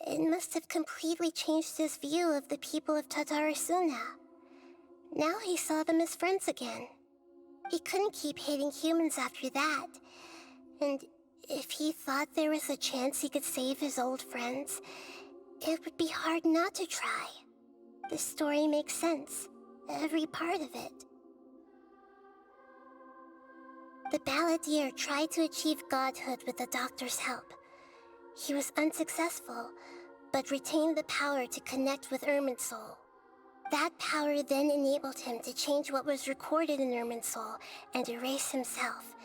it must have completely changed his view of the people of Tatarasuna. Now he saw them as friends again. He couldn't keep hating humans after that, and if he thought there was a chance he could save his old friends, it would be hard not to try. The story makes sense, every part of it. The balladeer tried to achieve godhood with the doctor's help. He was unsuccessful, but retained the power to connect with Irminsul. That power then enabled him to change what was recorded in Irminsul and erase himself,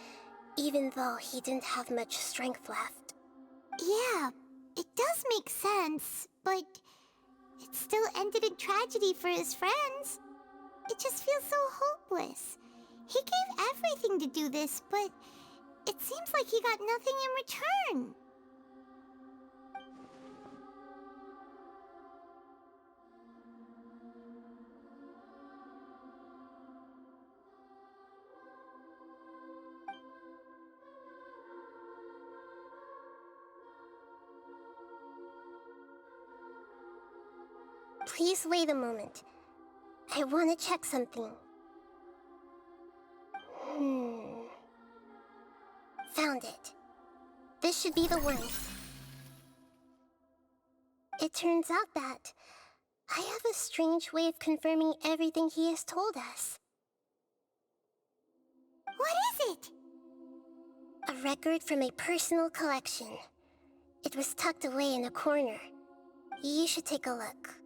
even though he didn't have much strength left. Yeah, it does make sense, but it still ended in tragedy for his friends. It just feels so hopeless. He gave everything to do this, but it seems like he got nothing in return. Please wait a moment. I want to check something. Found it. This should be the one. It turns out that I have a strange way of confirming everything he has told us. What is it? A record from a personal collection. It was tucked away in a corner. You should take a look.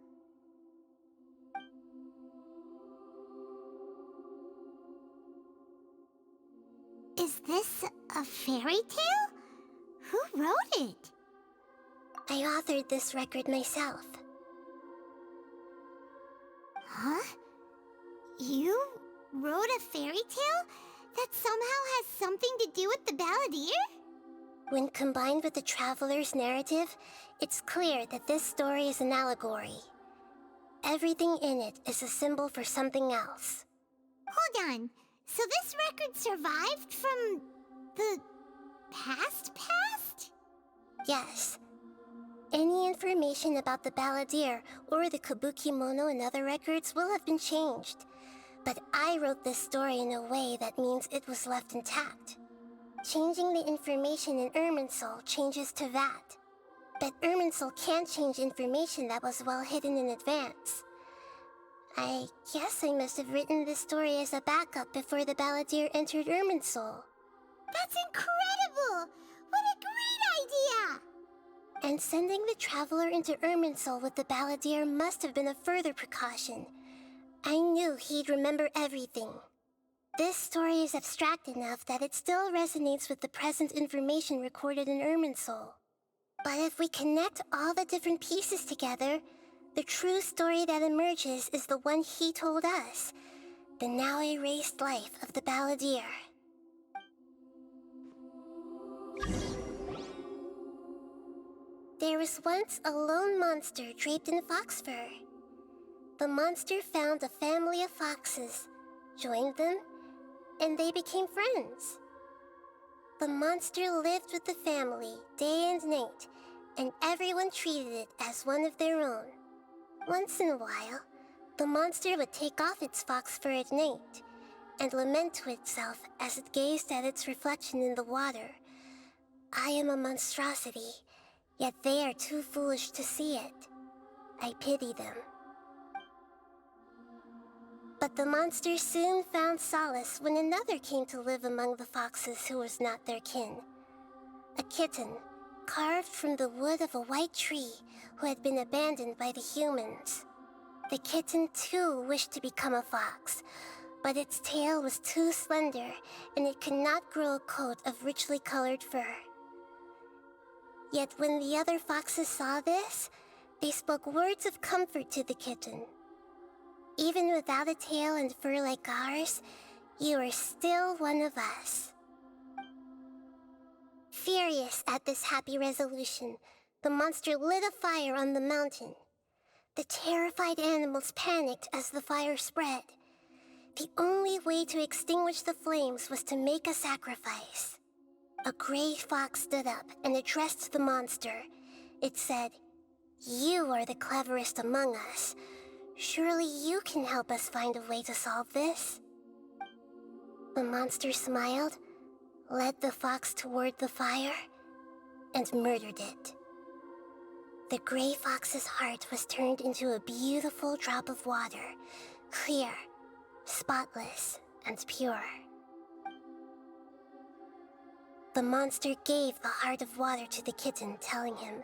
Is this a fairy tale? Who wrote it? I authored this record myself. Huh? You wrote a fairy tale that somehow has something to do with the balladeer? When combined with the Traveler's narrative, it's clear that this story is an allegory. Everything in it is a symbol for something else. Hold on. So this record survived from the past? Yes. Any information about the balladeer or the kabuki mono in other records will have been changed. But I wrote this story in a way that means it was left intact. Changing the information in Irminsul changes Teyvat. But Irminsul can't change information that was well hidden in advance. I guess I must have written this story as a backup before the balladeer entered Irminsul. That's incredible! What a great idea! And sending the Traveler into Irminsul with the balladeer must have been a further precaution. I knew he'd remember everything. This story is abstract enough that it still resonates with the present information recorded in Irminsul. But if we connect all the different pieces together, the true story that emerges is the one he told us, the now erased life of the balladeer. There was once a lone monster draped in fox fur. The monster found a family of foxes, joined them, and they became friends. The monster lived with the family day and night, and everyone treated it as one of their own. Once in a while, the monster would take off its fox fur at night and lament to itself as it gazed at its reflection in the water. I am a monstrosity, yet they are too foolish to see it. I pity them. But the monster soon found solace when another came to live among the foxes who was not their kin. A kitten, carved from the wood of a white tree who had been abandoned by the humans. The kitten too wished to become a fox, but its tail was too slender and it could not grow a coat of richly colored fur. Yet when the other foxes saw this, they spoke words of comfort to the kitten. Even without a tail and fur like ours, you are still one of us. Furious at this happy resolution, the monster lit a fire on the mountain. The terrified animals panicked as the fire spread. The only way to extinguish the flames was to make a sacrifice. A gray fox stood up and addressed the monster. It said, "You are the cleverest among us. Surely you can help us find a way to solve this." The monster smiled, led the fox toward the fire, and murdered it. The gray fox's heart was turned into a beautiful drop of water, clear, spotless, and pure. The monster gave the heart of water to the kitten, telling him,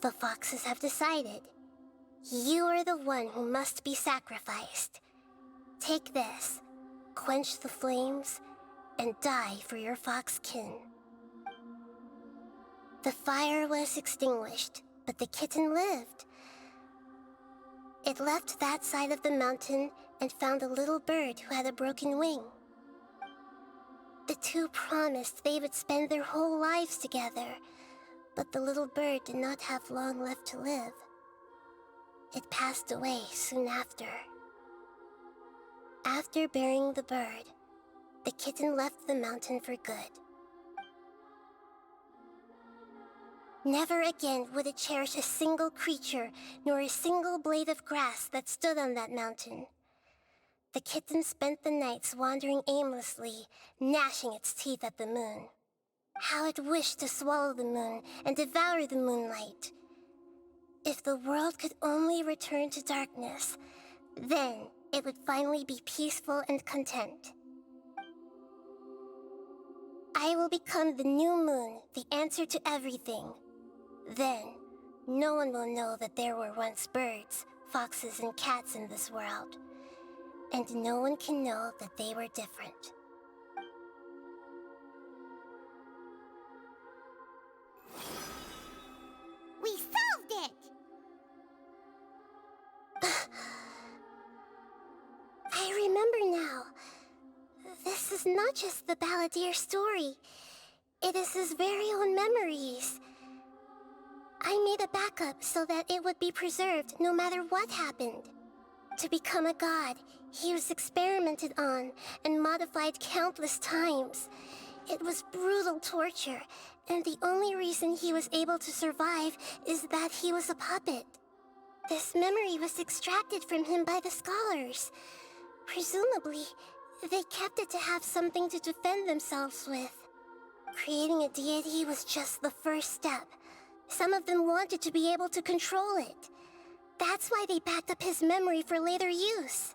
"The foxes have decided. You are the one who must be sacrificed. Take this, quench the flames, and die for your fox kin." The fire was extinguished, but the kitten lived. It left that side of the mountain and found a little bird who had a broken wing. The two promised they would spend their whole lives together, but the little bird did not have long left to live. It passed away soon after. After burying the bird, the kitten left the mountain for good. Never again would it cherish a single creature, nor a single blade of grass that stood on that mountain. The kitten spent the nights wandering aimlessly, gnashing its teeth at the moon. How it wished to swallow the moon and devour the moonlight. If the world could only return to darkness, then it would finally be peaceful and content. I will become the new moon, the answer to everything. Then, no one will know that there were once birds, foxes, and cats in this world. And no one can know that they were different. We solved it! I remember now. This is not just the balladeer's story. It is his very own memories. I made a backup so that it would be preserved no matter what happened. To become a god, he was experimented on and modified countless times. It was brutal torture, and the only reason he was able to survive is that he was a puppet. This memory was extracted from him by the scholars. Presumably, they kept it to have something to defend themselves with. Creating a deity was just the first step. Some of them wanted to be able to control it. That's why they backed up his memory for later use.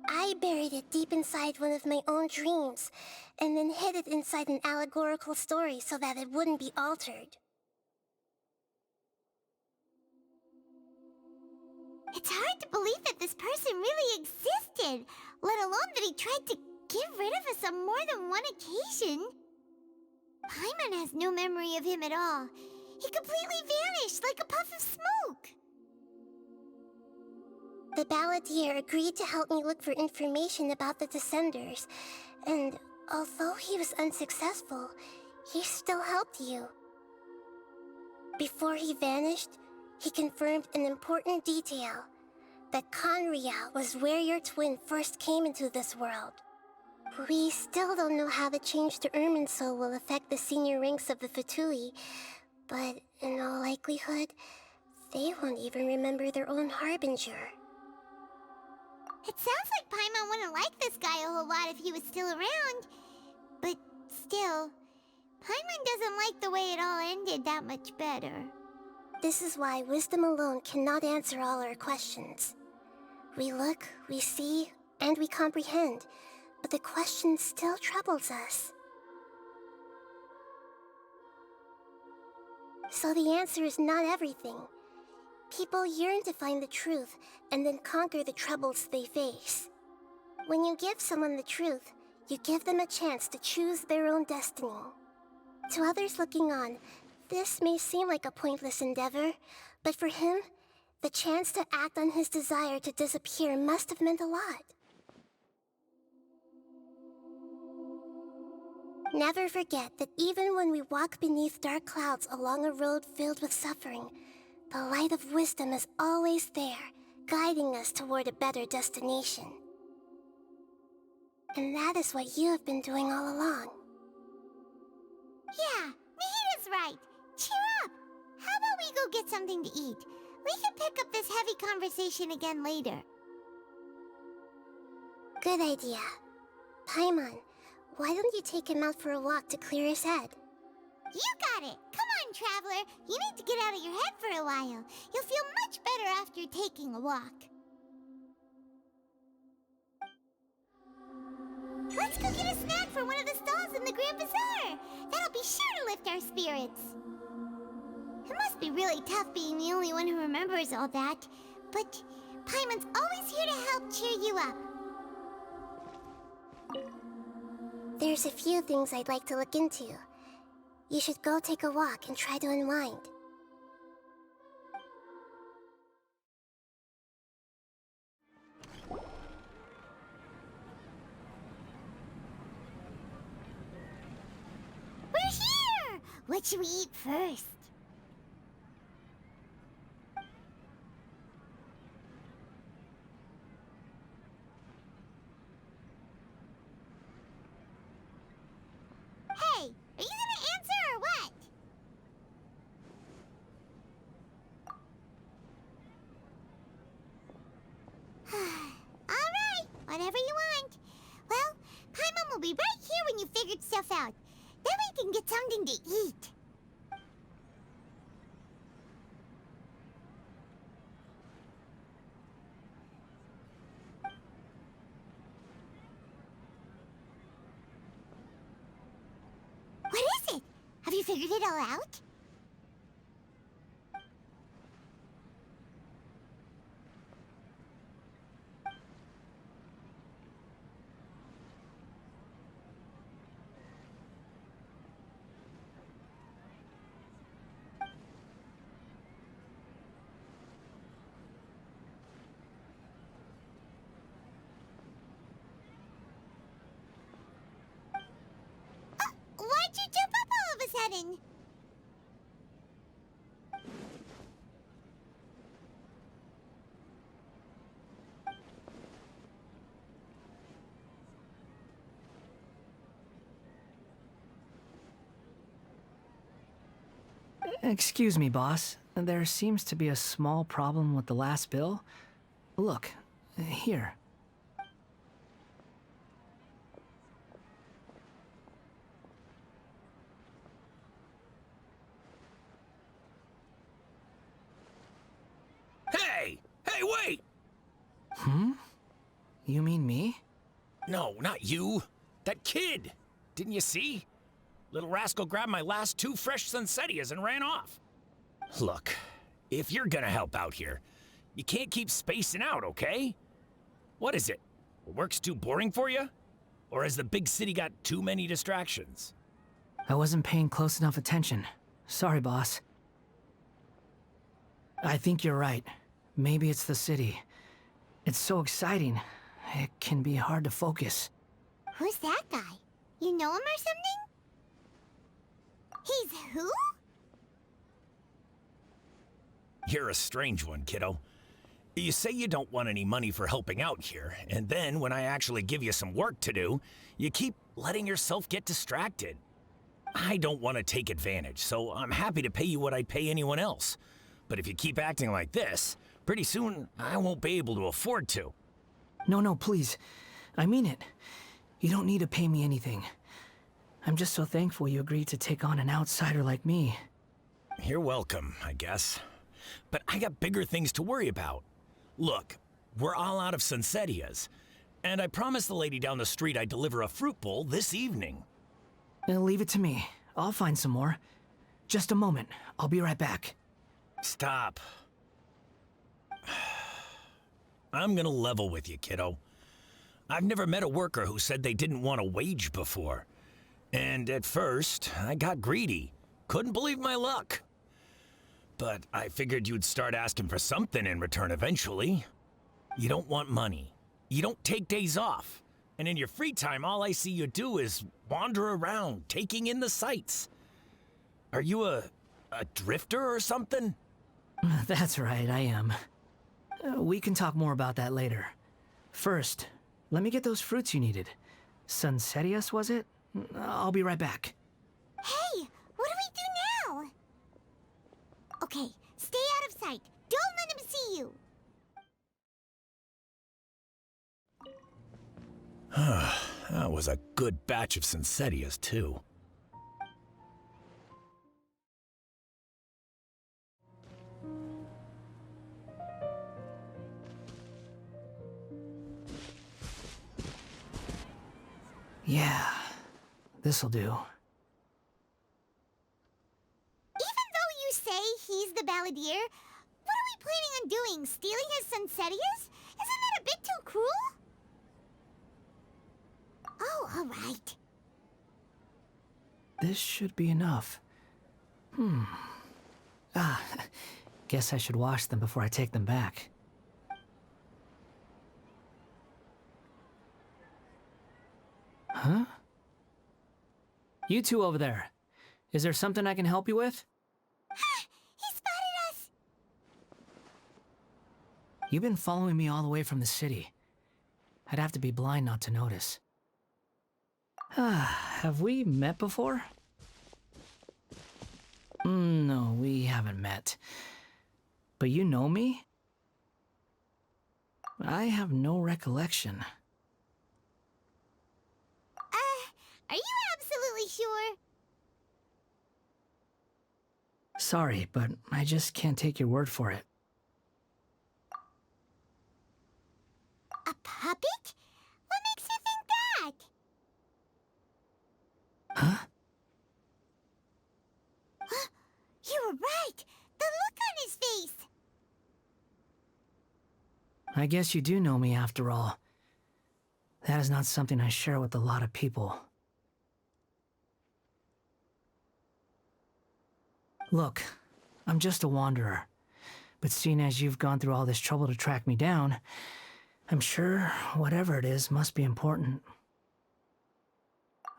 I buried it deep inside one of my own dreams, and then hid it inside an allegorical story so that it wouldn't be altered. It's hard to believe that this person really existed, let alone that he tried to get rid of us on more than one occasion. Paimon has no memory of him at all. He completely vanished like a puff of smoke. The balladeer agreed to help me look for information about the Descenders, and although he was unsuccessful, he still helped you. Before he vanished, he confirmed an important detail, that Conria was where your twin first came into this world. We still don't know how the change to Irminsul will affect the senior ranks of the Fatui, but in all likelihood, they won't even remember their own harbinger. It sounds like Paimon wouldn't like this guy a whole lot if he was still around. But still, Paimon doesn't like the way it all ended that much better. This is why wisdom alone cannot answer all our questions. We look, we see, and we comprehend, but the question still troubles us. So the answer is not everything. People yearn to find the truth and then conquer the troubles they face. When you give someone the truth, you give them a chance to choose their own destiny. To others looking on, this may seem like a pointless endeavor, but for him, the chance to act on his desire to disappear must have meant a lot. Never forget that even when we walk beneath dark clouds along a road filled with suffering, the light of wisdom is always there, guiding us toward a better destination. And that is what you have been doing all along. Yeah, Nahida's right. Cheer up! How about we go get something to eat? We can pick up this heavy conversation again later. Good idea. Paimon, why don't you take him out for a walk to clear his head? You got it! Come on, Traveler! You need to get out of your head for a while. You'll feel much better after taking a walk. Let's go get a snack from one of the stalls in the Grand Bazaar! That'll be sure to lift our spirits. It must be really tough being the only one who remembers all that, but Paimon's always here to help cheer you up. There's a few things I'd like to look into. You should go take a walk and try to unwind. We're here! What should we eat first? Hey, are you gonna answer or what? Alright, whatever you want. Well, Paimon will be right here when you figured stuff out. Then we can get something to eat. What is it? Have you figured it all out? Why'd you jump up all of a sudden? Excuse me, boss. There seems to be a small problem with the last bill. Look, here. Hey! Hey, wait! Hmm? You mean me? No, not you. That kid! Didn't you see? Little rascal grabbed my last 2 fresh Sunsettias and ran off. Look, if you're gonna help out here, you can't keep spacing out, okay? What is it? Work's too boring for you? Or has the big city got too many distractions? I wasn't paying close enough attention. Sorry, boss. I think you're right. Maybe it's the city. It's so exciting. It can be hard to focus. Who's that guy? You know him or something? He's who? You're a strange one, kiddo. You say you don't want any money for helping out here, and then when I actually give you some work to do, you keep letting yourself get distracted. I don't want to take advantage, so I'm happy to pay you what I'd pay anyone else. But if you keep acting like this, pretty soon I won't be able to afford to. No, please. I mean it. You don't need to pay me anything. I'm just so thankful you agreed to take on an outsider like me. You're welcome, I guess. But I got bigger things to worry about. Look, we're all out of Sunsetias, and I promised the lady down the street I'd deliver a fruit bowl this evening. Leave it to me. I'll find some more. Just a moment. I'll be right back. Stop. I'm gonna level with you, kiddo. I've never met a worker who said they didn't want a wage before. And at first, I got greedy. Couldn't believe my luck. But I figured you'd start asking for something in return eventually. You don't want money. You don't take days off. And in your free time, all I see you do is wander around, taking in the sights. Are you a drifter or something? That's right, I am. We can talk more about that later. First, let me get those fruits you needed. Sunsetias, was it? I'll be right back. Hey, what do we do now? Okay, stay out of sight. Don't let him see you. That was a good batch of Sunsetias, too. Yeah, this'll do. Even though you say he's the balladeer, what are we planning on doing? Stealing his Sunsetias? Isn't that a bit too cruel? Oh, all right. This should be enough. Guess I should wash them before I take them back. Huh? You two over there. Is there something I can help you with? He spotted us! You've been following me all the way from the city. I'd have to be blind not to notice. Have we met before? No, we haven't met. But you know me? I have no recollection. Are you absolutely sure? Sorry, but I just can't take your word for it. A puppet? What makes you think that? Huh? You were right! The look on his face! I guess you do know me after all. That is not something I share with a lot of people. Look, I'm just a wanderer. But seeing as you've gone through all this trouble to track me down, I'm sure whatever it is must be important.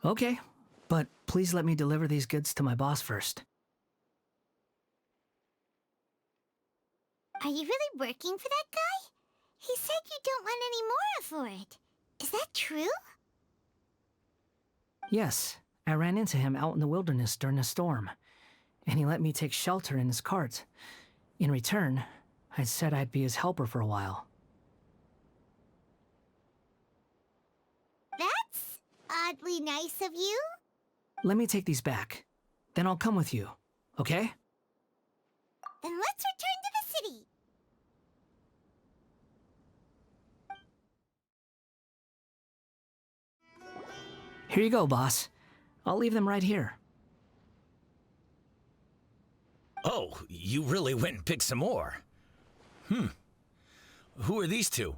Okay, but please let me deliver these goods to my boss first. Are you really working for that guy? He said you don't want any more for it. Is that true? Yes, I ran into him out in the wilderness during a storm, and he let me take shelter in his cart. In return, I said I'd be his helper for a while. That's oddly nice of you. Let me take these back. Then I'll come with you, okay? Then let's return to the city. Here you go, boss. I'll leave them right here. Oh, you really went and picked some more. Who are these two?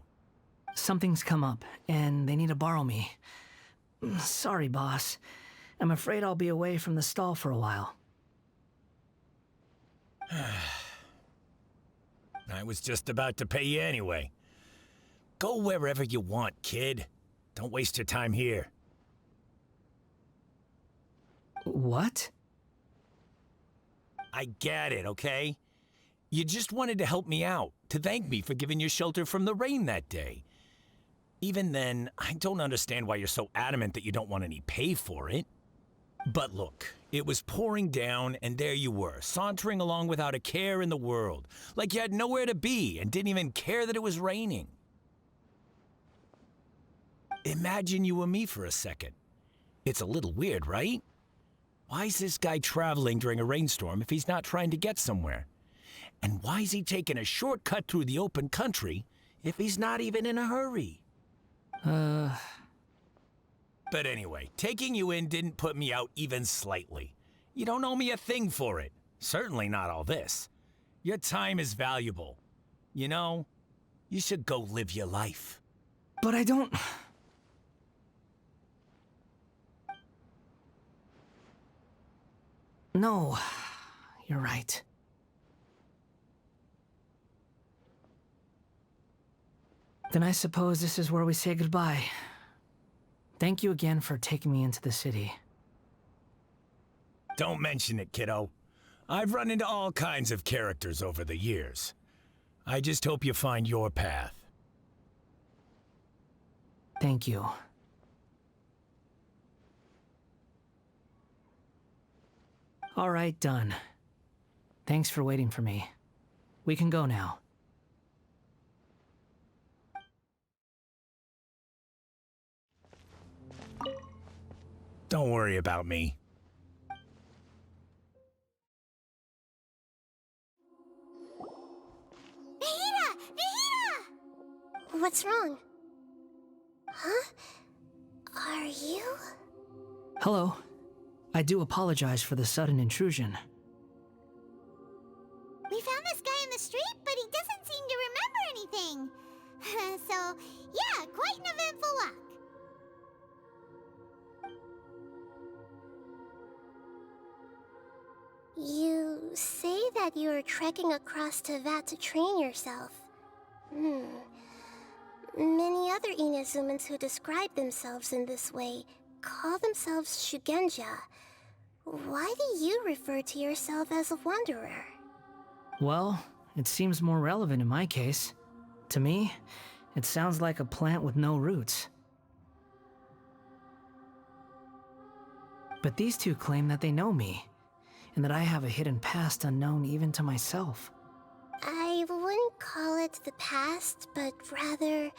Something's come up, and they need to borrow me. Sorry, boss. I'm afraid I'll be away from the stall for a while. I was just about to pay you anyway. Go wherever you want, kid. Don't waste your time here. What? I get it, okay? You just wanted to help me out, to thank me for giving you shelter from the rain that day. Even then, I don't understand why you're so adamant that you don't want any pay for it. But look, it was pouring down, and there you were, sauntering along without a care in the world, like you had nowhere to be and didn't even care that it was raining. Imagine you were me for a second. It's a little weird, right? Why is this guy traveling during a rainstorm if he's not trying to get somewhere? And why is he taking a shortcut through the open country if he's not even in a hurry? But anyway, taking you in didn't put me out even slightly. You don't owe me a thing for it. Certainly not all this. Your time is valuable. You know, you should go live your life. But I don't... No, you're right. Then I suppose this is where we say goodbye. Thank you again for taking me into the city. Don't mention it, kiddo. I've run into all kinds of characters over the years. I just hope you find your path. Thank you. All right, done. Thanks for waiting for me. We can go now. Don't worry about me. Nahida! Nahida! What's wrong? Huh? Are you? Hello. I do apologize for the sudden intrusion. We found this guy in the street, but he doesn't seem to remember anything. So, yeah, quite an eventful walk. You say that you are trekking across Teyvat to train yourself. Many other Inazumans who describe themselves in this way call themselves Shugenja. Why do you refer to yourself as a wanderer? Well, it seems more relevant in my case. To me, it sounds like a plant with no roots. But these two claim that they know me, and that I have a hidden past unknown even to myself. I wouldn't call it the past, but rather...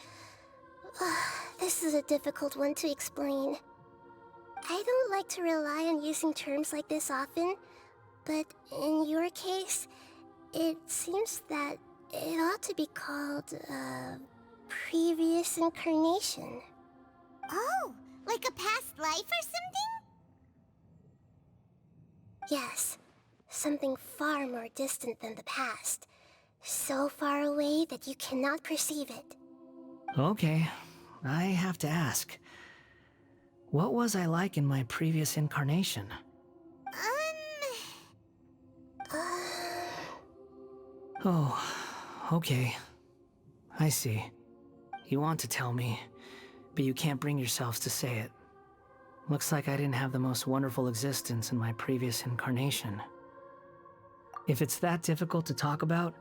this is a difficult one to explain. I don't like to rely on using terms like this often, but in your case, it seems that it ought to be called, previous incarnation. Oh, like a past life or something? Yes, something far more distant than the past. So far away that you cannot perceive it. Okay, I have to ask. What was I like in my previous incarnation? Oh, okay. I see. You want to tell me, but you can't bring yourselves to say it. Looks like I didn't have the most wonderful existence in my previous incarnation. If it's that difficult to talk about,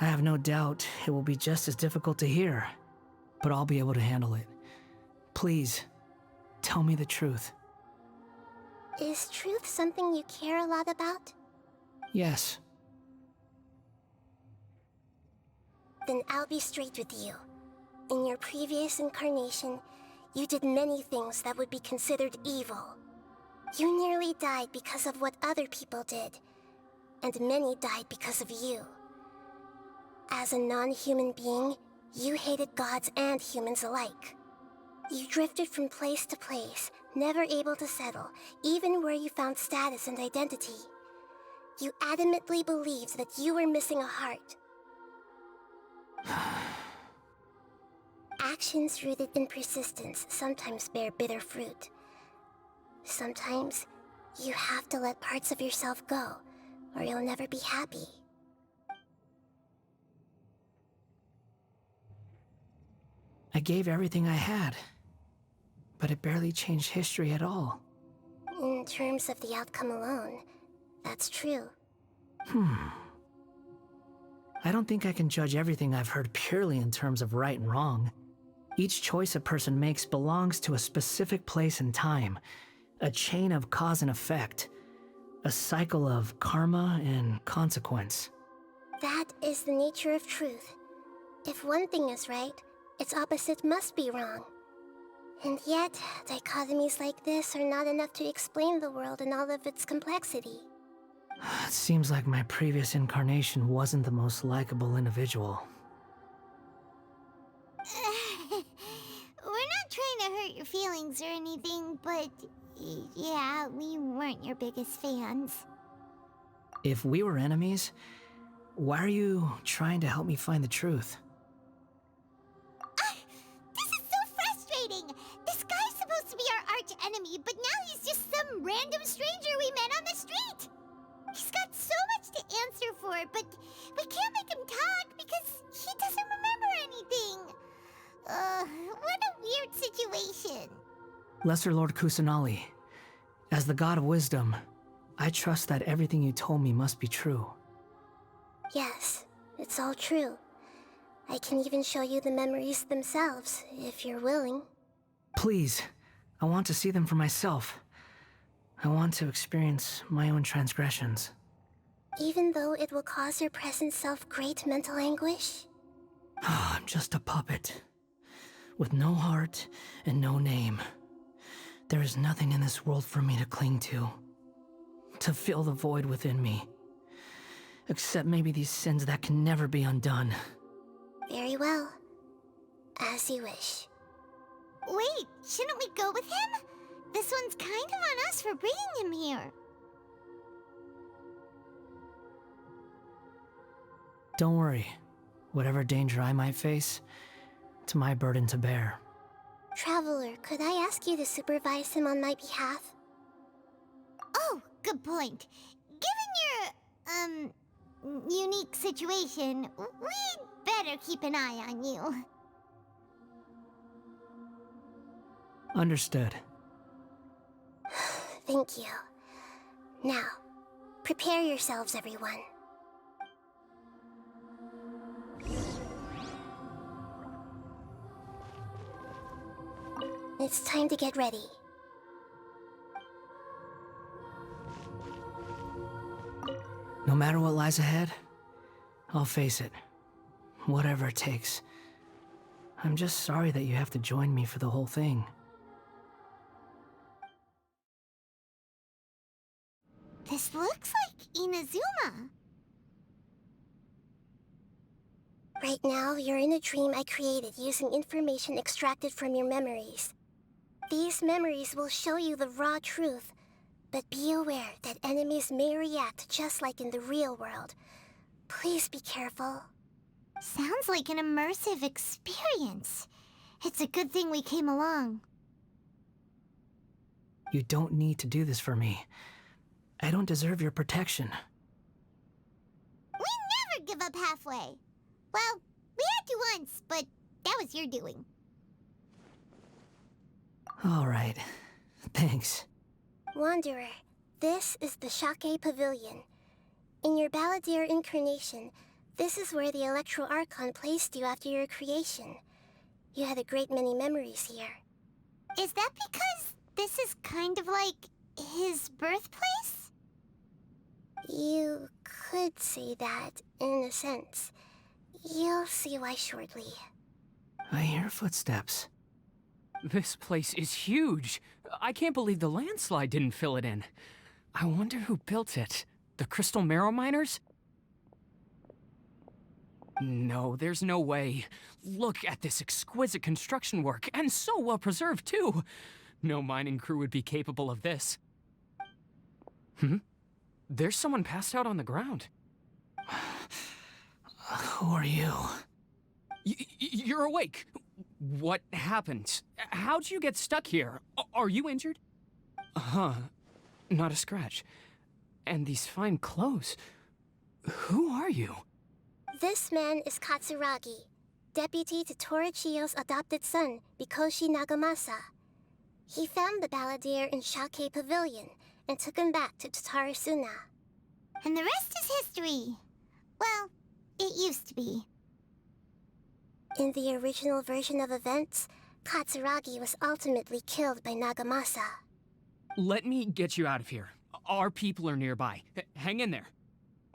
I have no doubt it will be just as difficult to hear. But I'll be able to handle it. Please, tell me the truth. Is truth something you care a lot about? Yes. Then I'll be straight with you. In your previous incarnation, you did many things that would be considered evil. You nearly died because of what other people did, and many died because of you. As a non-human being, you hated gods and humans alike. You drifted from place to place, never able to settle, even where you found status and identity. You adamantly believed that you were missing a heart. Actions rooted in persistence sometimes bear bitter fruit. Sometimes, you have to let parts of yourself go, or you'll never be happy. I gave everything I had, but it barely changed history at all. In terms of the outcome alone, that's true. I don't think I can judge everything I've heard purely in terms of right and wrong. Each choice a person makes belongs to a specific place and time, a chain of cause and effect, a cycle of karma and consequence. That is the nature of truth. If one thing is right, its opposite must be wrong. And yet, dichotomies like this are not enough to explain the world in all of its complexity. It seems like my previous incarnation wasn't the most likable individual. We're not trying to hurt your feelings or anything, but yeah, we weren't your biggest fans. If we were enemies, why are you trying to help me find the truth? This is so frustrating! This guy's supposed to be our arch enemy, but now he's just some random stranger we met on the street! He's got so much to answer for, but we can't make him talk because he doesn't remember anything. What a weird situation. Lesser Lord Kusanali, as the god of wisdom, I trust that everything you told me must be true. Yes, it's all true. I can even show you the memories themselves, if you're willing. Please, I want to see them for myself. I want to experience my own transgressions. Even though it will cause your present self great mental anguish? I'm just a puppet, with no heart and no name. There is nothing in this world for me to cling to fill the void within me. Except maybe these sins that can never be undone. Very well. As you wish. Wait, shouldn't we go with him? This one's kind of on us for bringing him here. Don't worry. Whatever danger I might face, it's my burden to bear. Traveler, could I ask you to supervise him on my behalf? Oh, good point. Given your, unique situation, we'd better keep an eye on you. Understood. Thank you. Now, prepare yourselves, everyone. It's time to get ready. No matter what lies ahead, I'll face it. Whatever it takes. I'm just sorry that you have to join me for the whole thing. This looks like Inazuma. Right now, you're in a dream I created using information extracted from your memories. These memories will show you the raw truth, but be aware that enemies may react just like in the real world. Please be careful. Sounds like an immersive experience. It's a good thing we came along. You don't need to do this for me. I don't deserve your protection. We never give up halfway. Well, we had to once, but that was your doing. All right. Thanks. Wanderer, this is the Shake Pavilion. In your Balladeer incarnation, this is where the Electro Archon placed you after your creation. You had a great many memories here. Is that because this is kind of like his birthplace? You could say that, in a sense. You'll see why shortly. I hear footsteps. This place is huge. I can't believe the landslide didn't fill it in. I wonder who built it. The Crystal Marrow Miners? No, there's no way. Look at this exquisite construction work, and so well preserved, too. No mining crew would be capable of this. There's someone passed out on the ground. Who are you? You're awake. What happened? How'd you get stuck here? Are you injured? Not a scratch. And these fine clothes. Who are you? This man is Katsuragi, deputy to Torichio's adopted son, Mikoshi Nagamasa. He found the balladeer in Shake Pavilion and took him back to Tatarasuna. And the rest is history. Well, it used to be. In the original version of events, Katsuragi was ultimately killed by Nagamasa. Let me get you out of here. Our people are nearby. Hang in there.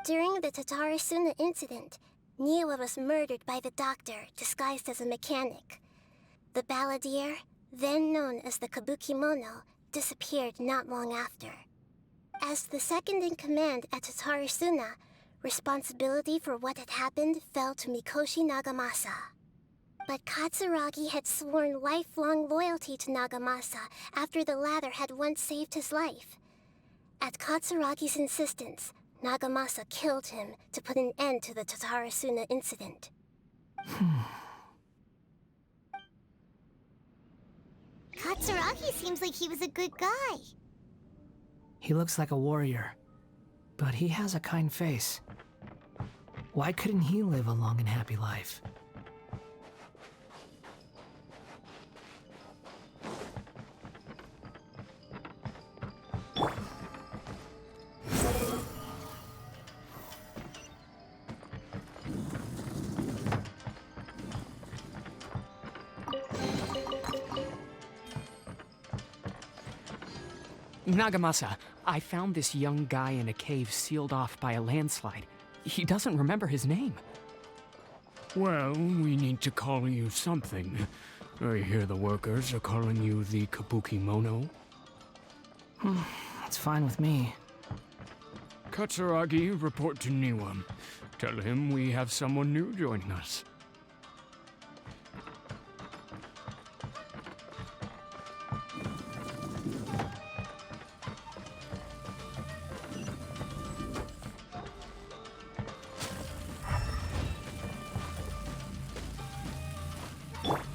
During the Tatarasuna incident, Niwa was murdered by the doctor disguised as a mechanic. The balladeer, then known as the Kabukimono, disappeared not long after. As the second in command at Tatarasuna, responsibility for what had happened fell to Mikoshi Nagamasa. But Katsuragi had sworn lifelong loyalty to Nagamasa after the latter had once saved his life. At Katsuragi's insistence, Nagamasa killed him to put an end to the Tatarasuna incident. Katsuragi seems like he was a good guy. He looks like a warrior, but he has a kind face. Why couldn't he live a long and happy life? Nagamasa, I found this young guy in a cave sealed off by a landslide. He doesn't remember his name. Well, we need to call you something. I hear the workers are calling you the Kabukimono. That's fine with me. Katsuragi, report to Niwa. Tell him we have someone new joining us.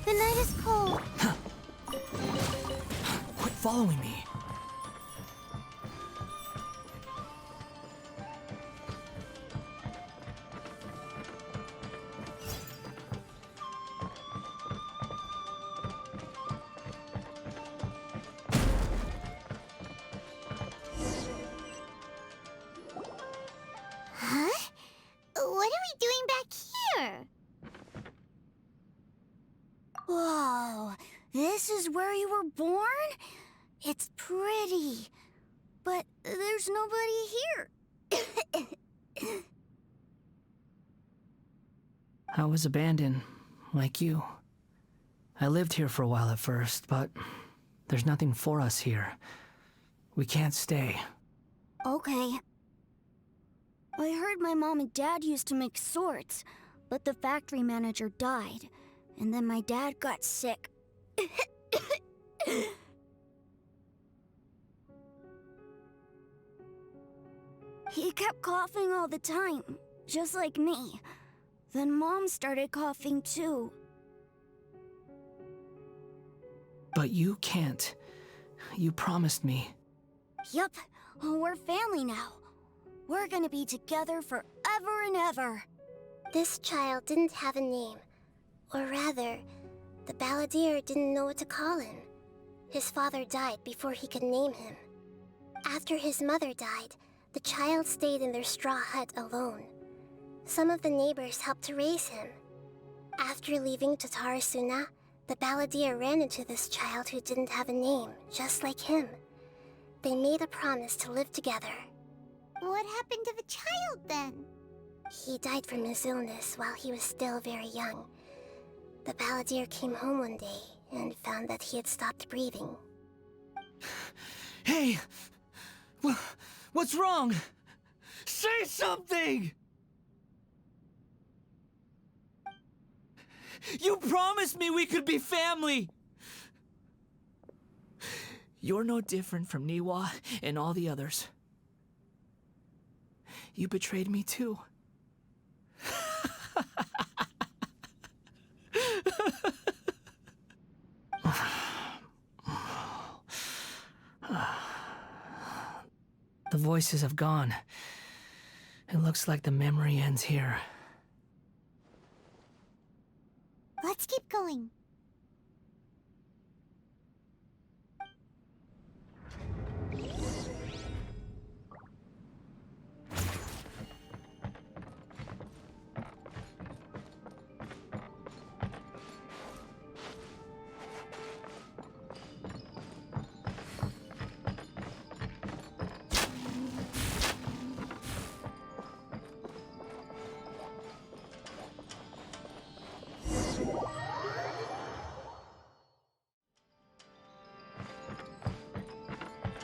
The night is cold. Quit following me. Huh? What are we doing back here? Whoa, this is where you were born? It's pretty, but there's nobody here. I was abandoned, like you. I lived here for a while at first, but there's nothing for us here. We can't stay. Okay. I heard my mom and dad used to make swords, but the factory manager died, and then my dad got sick. He kept coughing all the time, just like me. Then Mom started coughing too. But you can't. You promised me. Yup, we're family now. We're gonna be together forever and ever. This child didn't have a name. Or rather, the balladeer didn't know what to call him. His father died before he could name him. After his mother died, the child stayed in their straw hut alone. Some of the neighbors helped to raise him. After leaving Tatarasuna, the balladeer ran into this child who didn't have a name, just like him. They made a promise to live together. What happened to the child then? He died from his illness while he was still very young. The balladeer came home one day and found that he had stopped breathing. Hey! What's wrong? Say something! You promised me we could be family! You're no different from Niwa and all the others. You betrayed me too. voices have gone. It looks like the memory ends here. Let's keep going.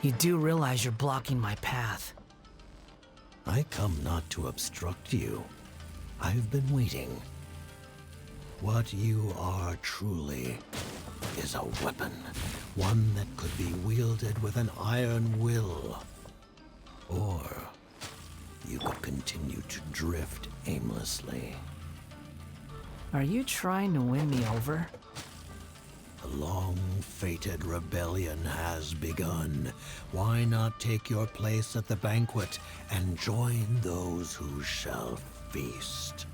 You do realize you're blocking my path. I come not to obstruct you. I've been waiting. What you are truly is a weapon. One that could be wielded with an iron will. Or you could continue to drift aimlessly. Are you trying to win me over? The long-fated rebellion has begun. Why not take your place at the banquet and join those who shall feast?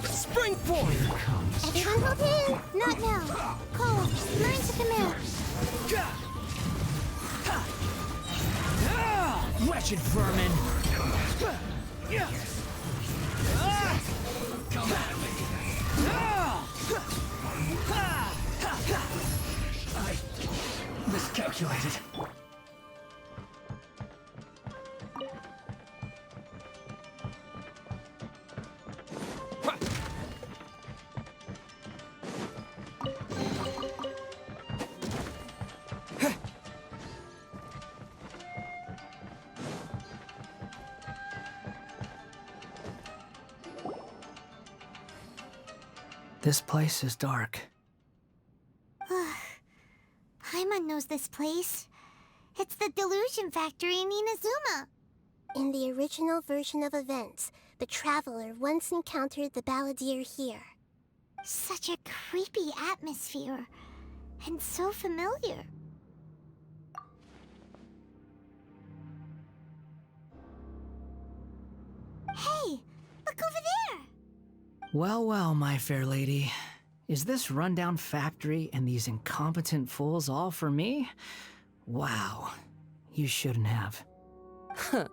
Spring forth! Everyone hold in! Not now! Cole, learn to command! Wretched vermin! Come at me! I miscalculated. This place is dark. Paimon knows this place. It's the Delusion Factory in Inazuma. In the original version of events, the Traveler once encountered the Balladeer here. Such a creepy atmosphere. And so familiar. Hey, look over there! Well, well, my fair lady. Is this rundown factory and these incompetent fools all for me? Wow. You shouldn't have. Huh.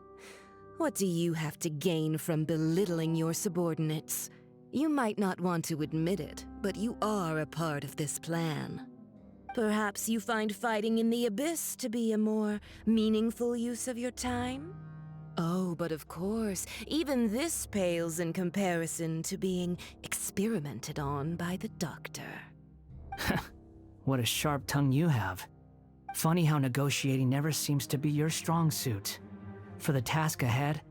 What do you have to gain from belittling your subordinates? You might not want to admit it, but you are a part of this plan. Perhaps you find fighting in the Abyss to be a more meaningful use of your time? Oh, but of course, even this pales in comparison to being experimented on by the Doctor. What a sharp tongue you have. Funny how negotiating never seems to be your strong suit. For the task ahead,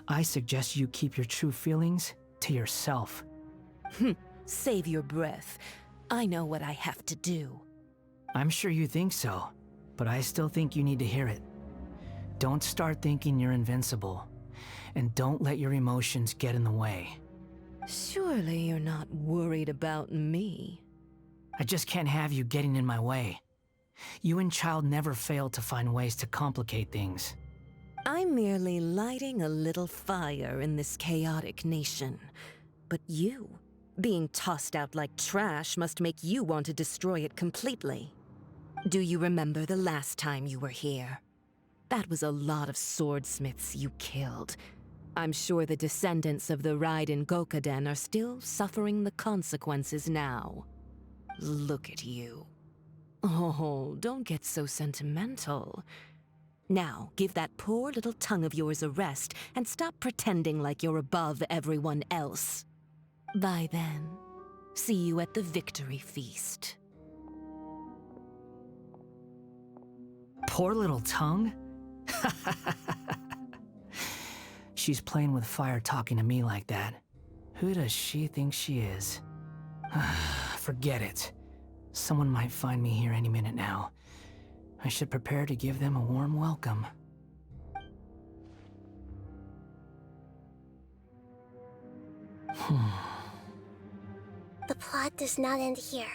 I suggest you keep your true feelings to yourself. Save your breath. I know what I have to do. I'm sure you think so, but I still think you need to hear it. Don't start thinking you're invincible, and don't let your emotions get in the way. Surely you're not worried about me. I just can't have you getting in my way. You and Child never fail to find ways to complicate things. I'm merely lighting a little fire in this chaotic nation. But you, being tossed out like trash, must make you want to destroy it completely. Do you remember the last time you were here? That was a lot of swordsmiths you killed. I'm sure the descendants of the Raiden Gokaden are still suffering the consequences now. Look at you. Oh, don't get so sentimental. Now, give that poor little tongue of yours a rest and stop pretending like you're above everyone else. Bye then. See you at the victory feast. Poor little tongue? She's playing with fire talking to me like that. Who does she think she is? Forget it. Someone might find me here any minute now. I should prepare to give them a warm welcome. The plot does not end here.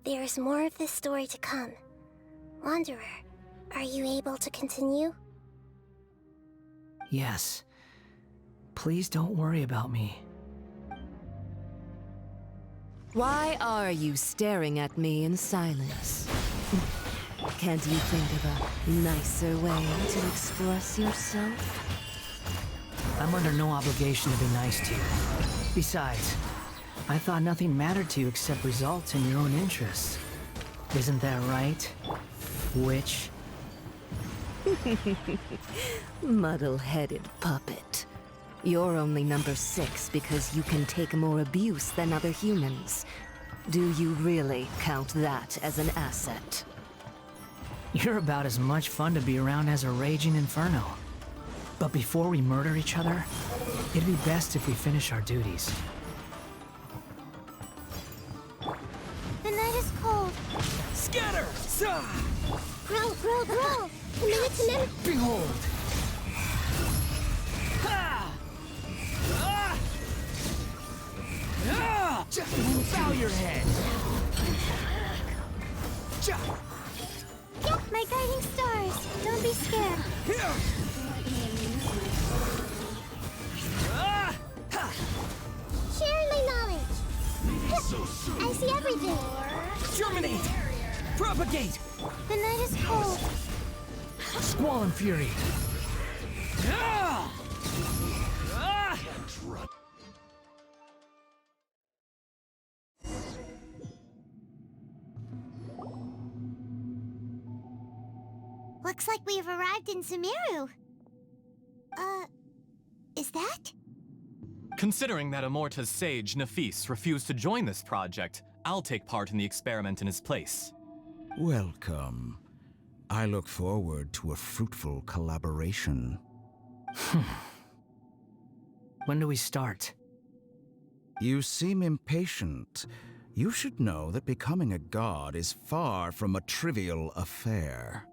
There is more of this story to come. Wanderer, are you able to continue? Yes. Please don't worry about me. Why are you staring at me in silence? Can't you think of a nicer way to express yourself? I'm under no obligation to be nice to you. Besides, I thought nothing mattered to you except results and your own interests. Isn't that right, witch? Muddle-headed puppet. You're only number 6 because you can take more abuse than other humans. Do you really count that as an asset? You're about as much fun to be around as a raging inferno. But before we murder each other, it'd be best if we finish our duties. The night is cold. Scatter! Grow! Commit to them! Behold! Ha! Ah! Ah! Bow your head! Yep, my guiding stars. Don't be scared. Share my knowledge. I see everything. Germinate! Propagate! The night is cold. Squall and fury. Ah! Ah! Looks like we have arrived in Sumeru. Is that? Considering that Amorta's sage, Nafis, refused to join this project, I'll take part in the experiment in his place. Welcome. I look forward to a fruitful collaboration. When do we start? You seem impatient. You should know that becoming a god is far from a trivial affair.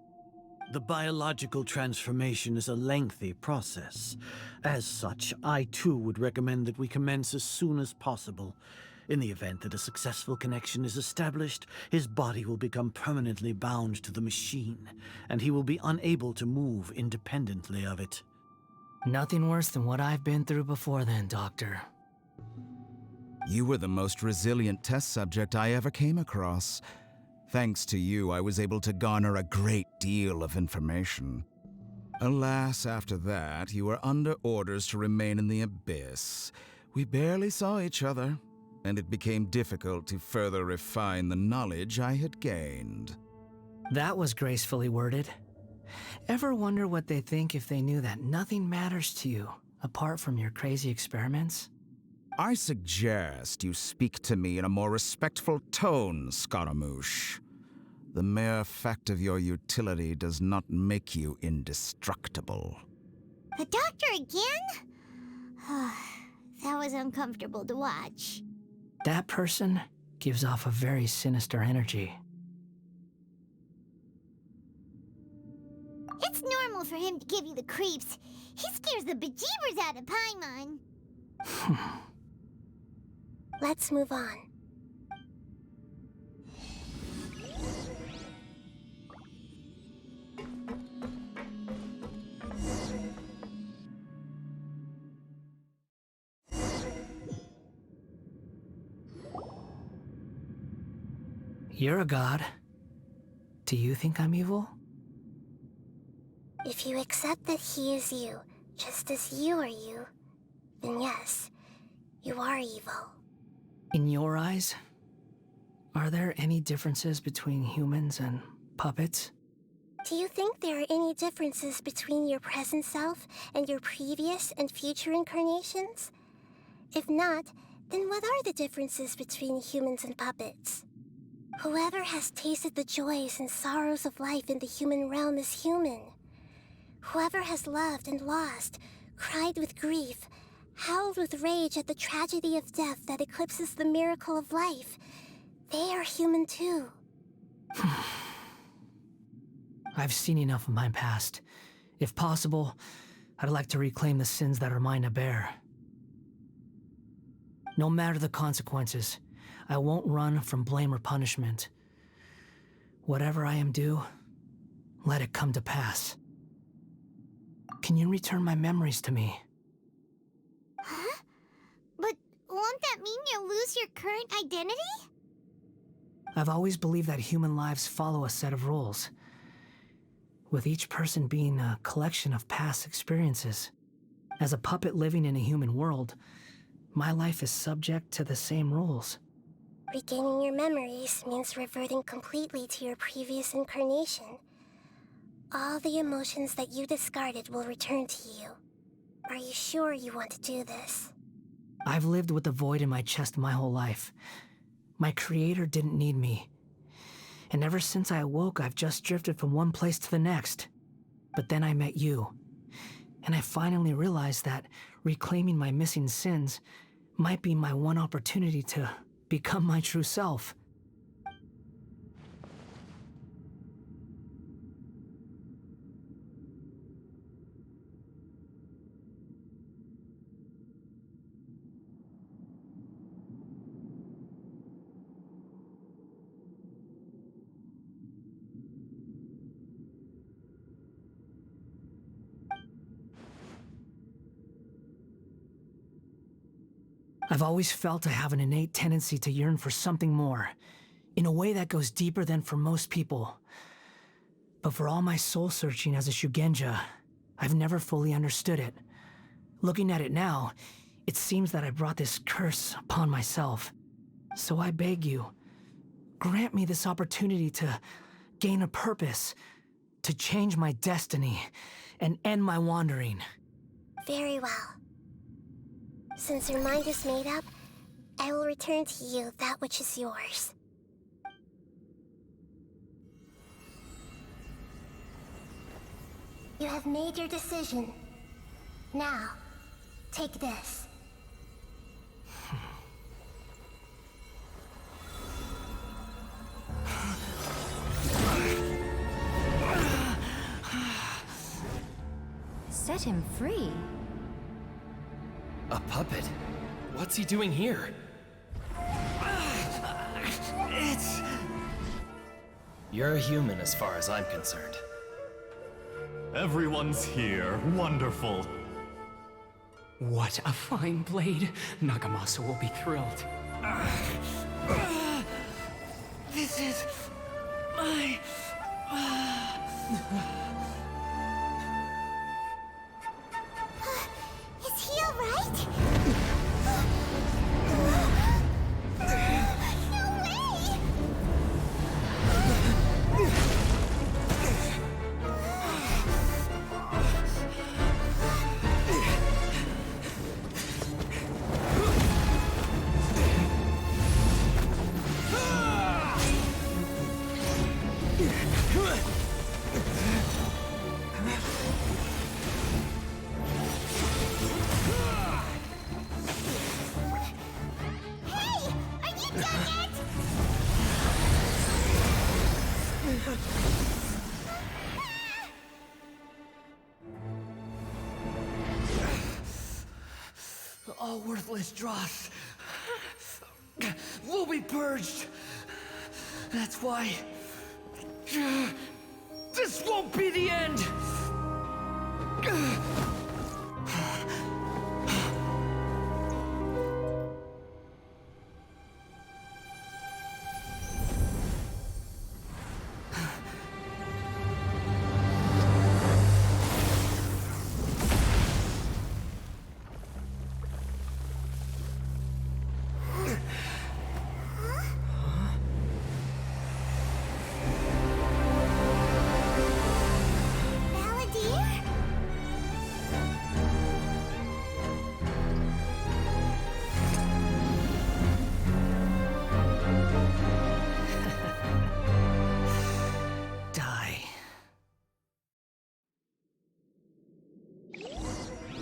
The biological transformation is a lengthy process. As such, I too would recommend that we commence as soon as possible. In the event that a successful connection is established, his body will become permanently bound to the machine, and he will be unable to move independently of it. Nothing worse than what I've been through before then, Doctor. You were the most resilient test subject I ever came across. Thanks to you, I was able to garner a great deal of information. Alas, after that, you were under orders to remain in the Abyss. We barely saw each other, and it became difficult to further refine the knowledge I had gained. That was gracefully worded. Ever wonder what they think if they knew that nothing matters to you, apart from your crazy experiments? I suggest you speak to me in a more respectful tone, Scaramouche. The mere fact of your utility does not make you indestructible. The doctor again? That was uncomfortable to watch. That person gives off a very sinister energy. It's normal for him to give you the creeps. He scares the bejeebers out of Paimon. Let's move on. You're a god. Do you think I'm evil? If you accept that he is you, just as you are you, then yes, you are evil. In your eyes, are there any differences between humans and puppets? Do you think there are any differences between your present self and your previous and future incarnations? If not, then what are the differences between humans and puppets? Whoever has tasted the joys and sorrows of life in the human realm is human. Whoever has loved and lost, cried with grief, howled with rage at the tragedy of death that eclipses the miracle of life, they are human too. I've seen enough of my past. If possible, I'd like to reclaim the sins that are mine to bear. No matter the consequences, I won't run from blame or punishment. Whatever I am due, let it come to pass. Can you return my memories to me? Huh? But won't that mean you'll lose your current identity? I've always believed that human lives follow a set of rules, with each person being a collection of past experiences. As a puppet living in a human world, my life is subject to the same rules. Regaining your memories means reverting completely to your previous incarnation. All the emotions that you discarded will return to you. Are you sure you want to do this? I've lived with the void in my chest my whole life. My creator didn't need me. And ever since I awoke, I've just drifted from one place to the next. But then I met you. And I finally realized that reclaiming my missing sins might be my one opportunity to become my true self. I've always felt I have an innate tendency to yearn for something more, in a way that goes deeper than for most people. But for all my soul-searching as a Shugenja, I've never fully understood it. Looking at it now, it seems that I brought this curse upon myself. So I beg you, grant me this opportunity to gain a purpose, to change my destiny, and end my wandering. Very well. Since your mind is made up, I will return to you that which is yours. You have made your decision. Now, take this. Set him free. A puppet? What's he doing here? You're a human as far as I'm concerned. Everyone's here. Wonderful. What a fine blade. Nagamasa will be thrilled. This is my... Is he alright? No way! All worthless dross will be purged. That's why this won't be the end.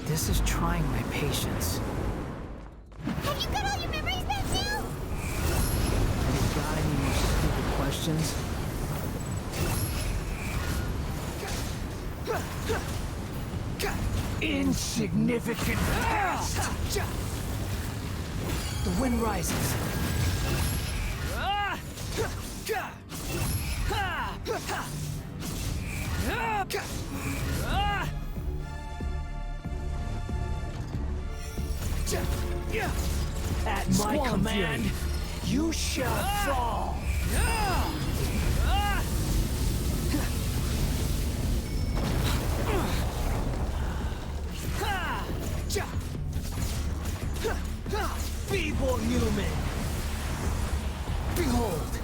This is trying my patience. Have you got all your memories back now? You got any more stupid questions? Insignificant past! The wind rises. At my command, you shall fall. Feeble human! Behold!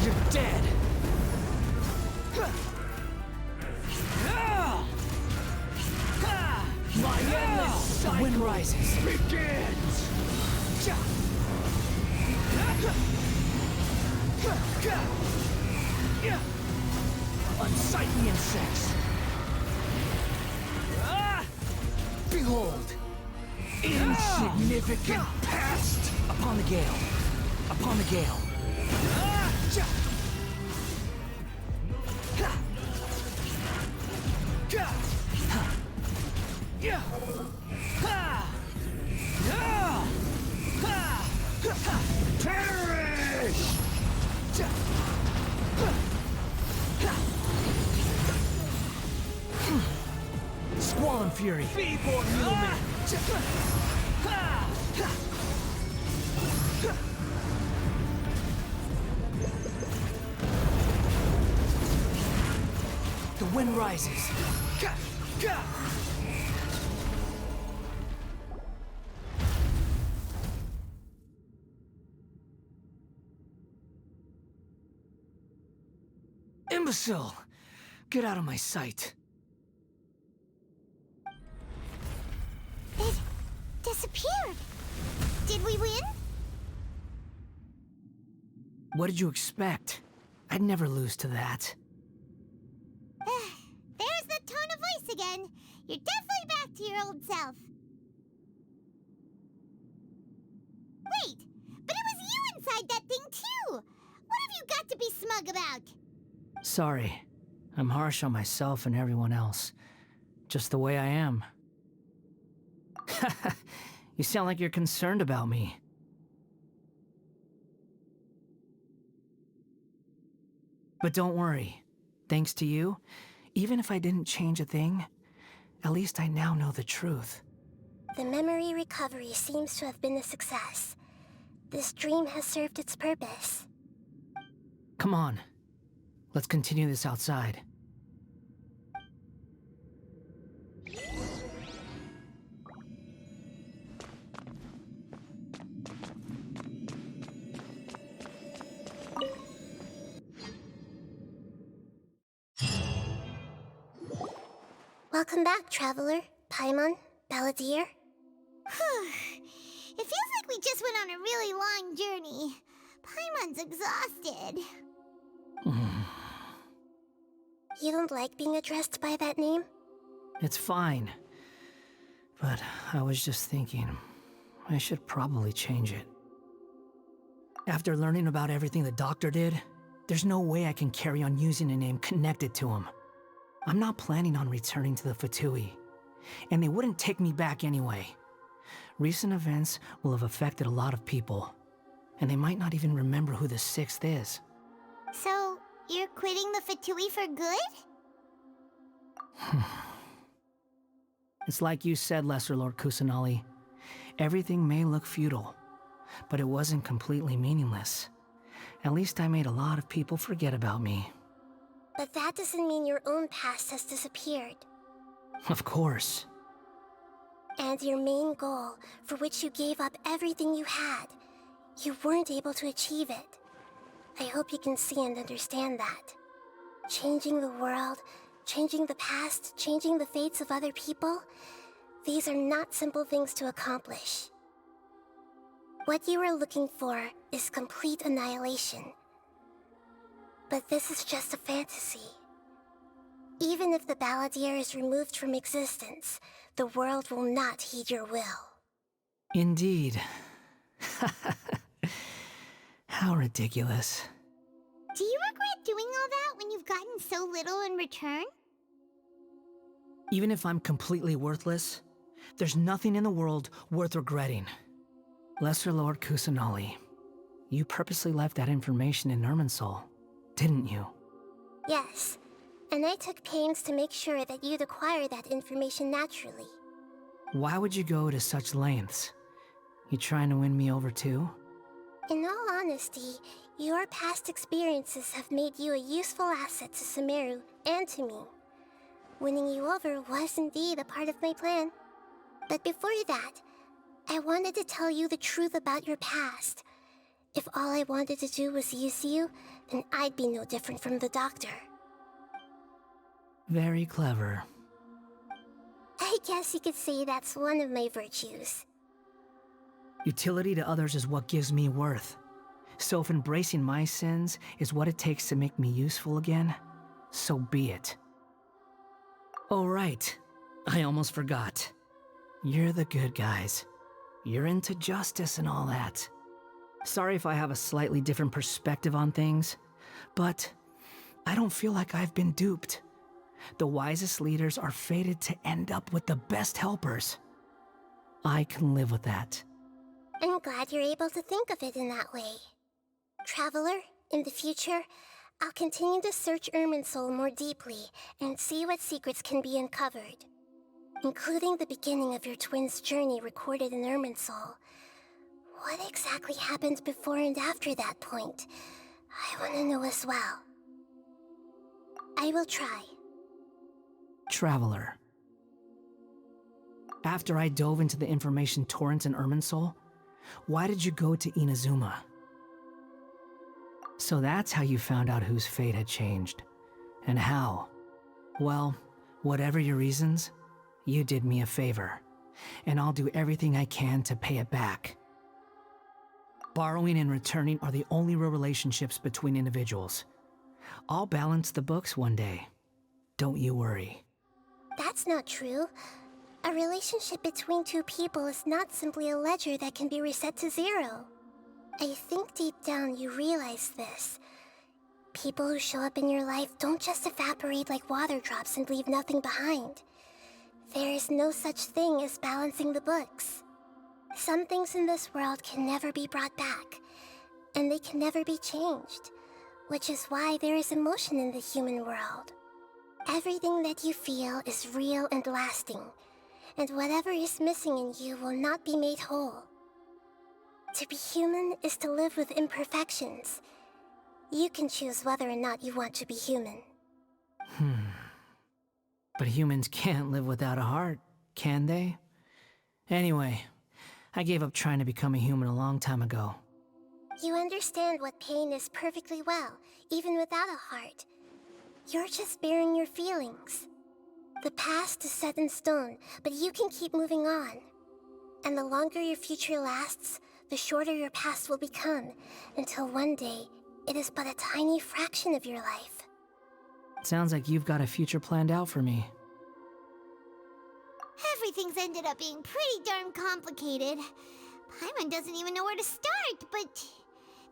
You're dead! My endless cycle wind rises! Begins! Unsightly insects! Behold! Insignificant pest! Upon the gale! Upon the gale! Perish! Squall and Fury! Feeble human! The wind rises! Imbecile! Get out of my sight! It disappeared. Did we win? What did you expect? I'd never lose to that. There's the tone of voice again. You're definitely back to your old self. Wait, but it was you inside that thing too! What have you got to be smug about? Sorry. I'm harsh on myself and everyone else. Just the way I am. You sound like you're concerned about me. But don't worry. Thanks to you, even if I didn't change a thing, at least I now know the truth. The memory recovery seems to have been a success. This dream has served its purpose. Come on. Let's continue this outside. Welcome back, Traveler, Paimon, Balladeer. It feels like we just went on a really long journey. Paimon's exhausted. You don't like being addressed by that name? It's fine. But I was just thinking, I should probably change it. After learning about everything the doctor did, there's no way I can carry on using a name connected to him. I'm not planning on returning to the Fatui, and they wouldn't take me back anyway. Recent events will have affected a lot of people, and they might not even remember who the Sixth is. So, you're quitting the Fatui for good? It's like you said, Lesser Lord Kusanali. Everything may look futile, but it wasn't completely meaningless. At least I made a lot of people forget about me. But that doesn't mean your own past has disappeared. Of course. And your main goal, for which you gave up everything you had, you weren't able to achieve it. I hope you can see and understand that. Changing the world, changing the past, changing the fates of other people, these are not simple things to accomplish. What you are looking for is complete annihilation. But this is just a fantasy. Even if the Balladeer is removed from existence, the world will not heed your will. Indeed. How ridiculous. Do you regret doing all that when you've gotten so little in return? Even if I'm completely worthless, there's nothing in the world worth regretting. Lesser Lord Kusanali, You purposely left that information in Irminsul, didn't you? Yes, and I took pains to make sure that you'd acquire that information naturally. Why would you go to such lengths? You trying to win me over too? In all honesty, your past experiences have made you a useful asset to Sumeru and to me. Winning you over was indeed a part of my plan. But before that, I wanted to tell you the truth about your past. If all I wanted to do was use you, then I'd be no different from the Doctor. Very clever. I guess you could say that's one of my virtues. Utility to others is what gives me worth. So if embracing my sins is what it takes to make me useful again, so be it. Oh right, I almost forgot. You're the good guys. You're into justice and all that. Sorry if I have a slightly different perspective on things, but I don't feel like I've been duped. The wisest leaders are fated to end up with the best helpers. I can live with that. I'm glad you're able to think of it in that way. Traveler, in the future, I'll continue to search Irminsul more deeply and see what secrets can be uncovered, including the beginning of your twins' journey recorded in Irminsul. What exactly happened before and after that point? I want to know as well. I will try. Traveler. After I dove into the information torrent in Irminsul, why did you go to Inazuma? So that's how you found out whose fate had changed. And how? Well, whatever your reasons, you did me a favor. And I'll do everything I can to pay it back. Borrowing and returning are the only real relationships between individuals. I'll balance the books one day. Don't you worry. That's not true. A relationship between two people is not simply a ledger that can be reset to zero. I think deep down you realize this. People who show up in your life don't just evaporate like water drops and leave nothing behind. There is no such thing as balancing the books. Some things in this world can never be brought back, and they can never be changed, which is why there is emotion in the human world. Everything that you feel is real and lasting, and whatever is missing in you will not be made whole. To be human is to live with imperfections. You can choose whether or not you want to be human. But humans can't live without a heart, can they? Anyway, I gave up trying to become a human a long time ago. You understand what pain is perfectly well, even without a heart. You're just bearing your feelings. The past is set in stone, but you can keep moving on. And the longer your future lasts, the shorter your past will become, until one day, it is but a tiny fraction of your life. Sounds like you've got a future planned out for me. Everything's ended up being pretty darn complicated. Paimon doesn't even know where to start, but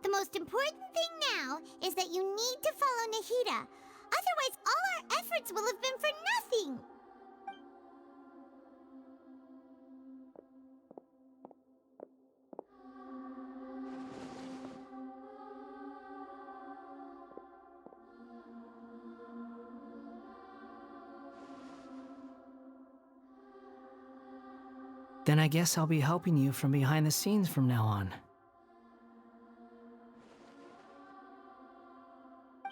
the most important thing now is that you need to follow Nahida. Otherwise, all our efforts will have been for nothing. Then I guess I'll be helping you from behind the scenes from now on.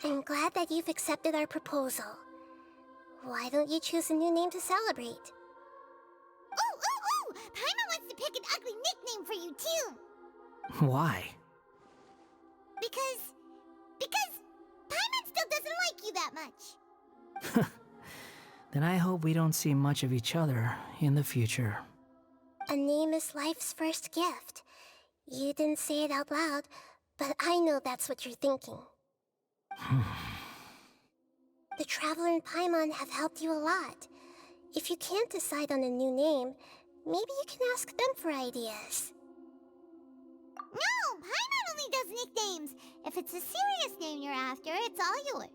I'm glad that you've accepted our proposal. Why don't you choose a new name to celebrate? Ooh! Paimon wants to pick an ugly nickname for you, too. Why? Because Paimon still doesn't like you that much. Then I hope we don't see much of each other in the future. A name is life's first gift. You didn't say it out loud, but I know that's what you're thinking. The Traveler and Paimon have helped you a lot. If you can't decide on a new name, maybe you can ask them for ideas. No! Paimon only does nicknames. If it's a serious name you're after, it's all yours.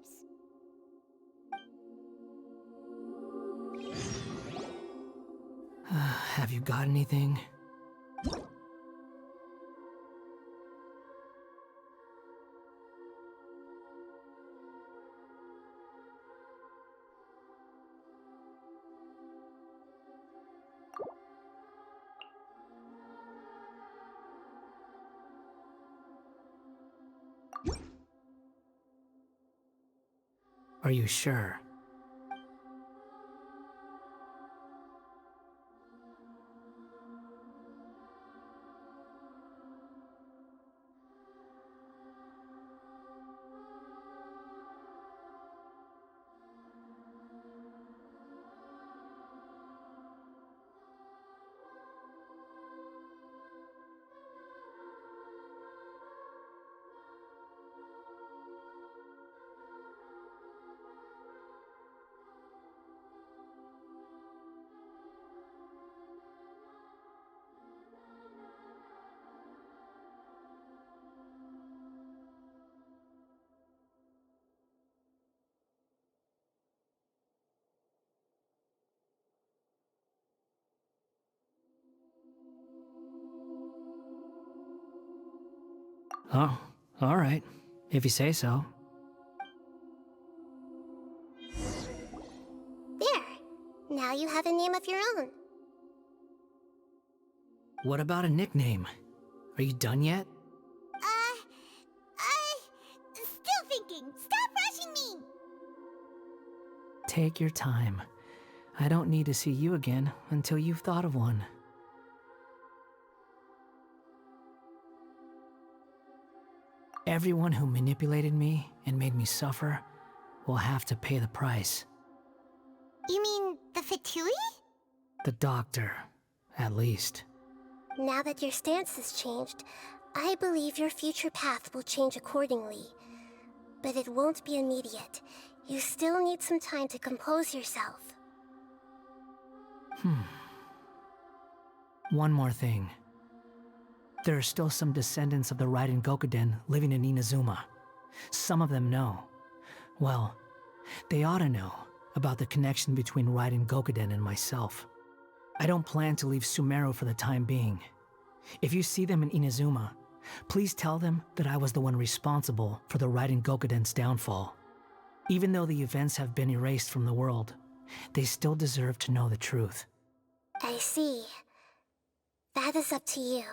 Have you got anything? Are you sure? Oh, all right. If you say so. There. Now you have a name of your own. What about a nickname? Are you done yet? Still thinking. Stop rushing me! Take your time. I don't need to see you again until you've thought of one. Everyone who manipulated me and made me suffer will have to pay the price. You mean the Fatui? The doctor, at least. Now that your stance has changed, I believe your future path will change accordingly. But it won't be immediate. You still need some time to compose yourself. One more thing. There are still some descendants of the Raiden Gokuden living in Inazuma. Some of them know. Well, they ought to know about the connection between Raiden Gokuden and myself. I don't plan to leave Sumeru for the time being. If you see them in Inazuma, please tell them that I was the one responsible for the Raiden Gokuden's downfall. Even though the events have been erased from the world, they still deserve to know the truth. I see. That is up to you.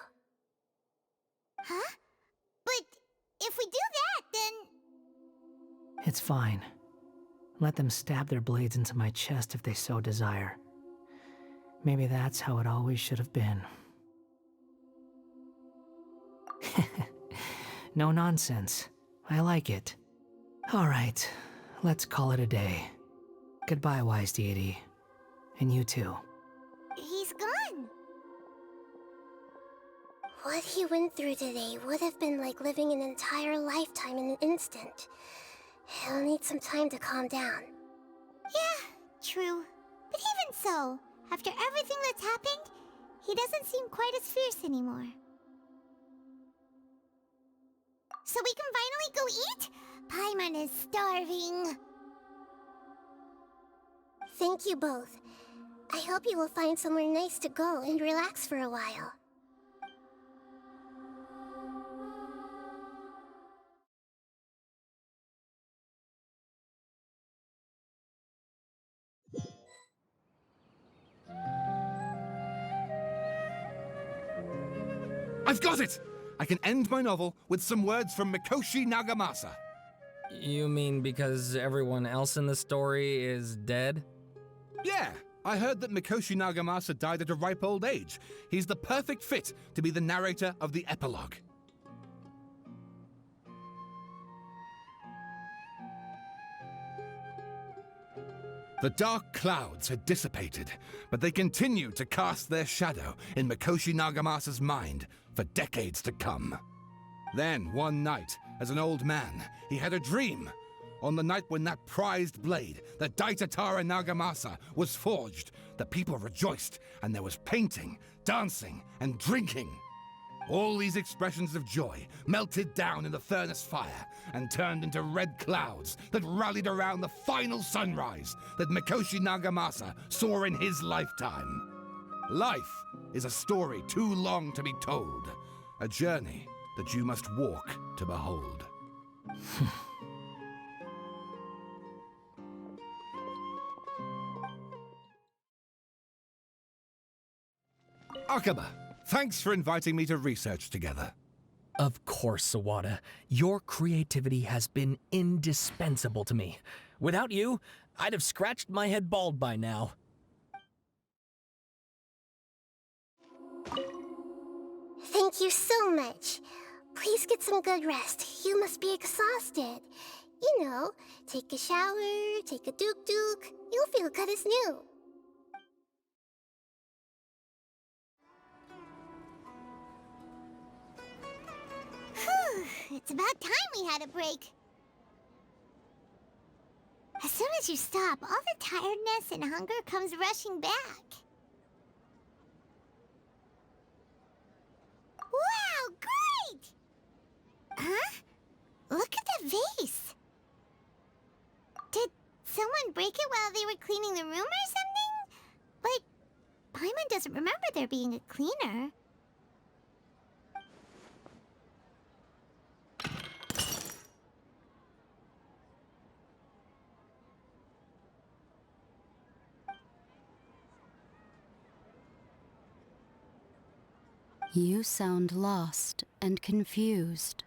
Huh? But if we do that, then... It's fine. Let them stab their blades into my chest if they so desire. Maybe that's how it always should have been. No nonsense. I like it. All right, let's call it a day. Goodbye, wise deity. And you too. He's gone. What he went through today would have been like living an entire lifetime in an instant. He'll need some time to calm down. Yeah, true. But even so, after everything that's happened, he doesn't seem quite as fierce anymore. So we can finally go eat? Paimon is starving. Thank you both. I hope you will find somewhere nice to go and relax for a while. I've got it! I can end my novel with some words from Mikoshi Nagamasa. You mean because everyone else in the story is dead? Yeah, I heard that Mikoshi Nagamasa died at a ripe old age. He's the perfect fit to be the narrator of the epilogue. The dark clouds had dissipated, but they continued to cast their shadow in Mikoshi Nagamasa's mind for decades to come. Then, one night, as an old man, he had a dream. On the night when that prized blade, the Daitatara Nagamasa, was forged, the people rejoiced, and there was painting, dancing, and drinking. All these expressions of joy melted down in the furnace fire and turned into red clouds that rallied around the final sunrise that Mikoshi Nagamasa saw in his lifetime. Life is a story too long to be told, a journey that you must walk to behold. Akaba, thanks for inviting me to research together. Of course, Sawada. Your creativity has been indispensable to me. Without you, I'd have scratched my head bald by now. Thank you so much. Please get some good rest. You must be exhausted. You know, take a shower, take a duk-duk. You'll feel good as new. Whew, it's about time we had a break. As soon as you stop, all the tiredness and hunger comes rushing back. Wow, great! Huh? Look at the vase. Did someone break it while they were cleaning the room or something? But Paimon doesn't remember there being a cleaner. You sound lost and confused.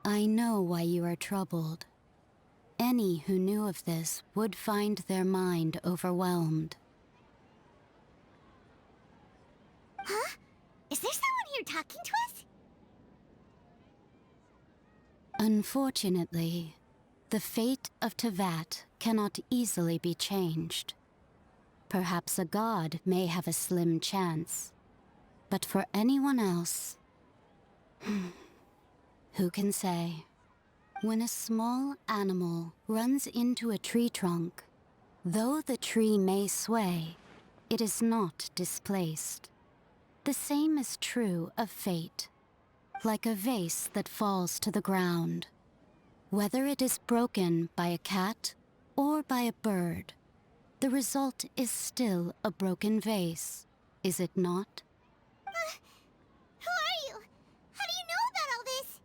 I know why you are troubled. Any who knew of this would find their mind overwhelmed. Huh? Is there someone here talking to us? Unfortunately, the fate of Teyvat cannot easily be changed. Perhaps a god may have a slim chance, but for anyone else, who can say? When a small animal runs into a tree trunk, though the tree may sway, it is not displaced. The same is true of fate, like a vase that falls to the ground. Whether it is broken by a cat or by a bird, the result is still a broken vase, is it not? Who are you? How do you know about all this?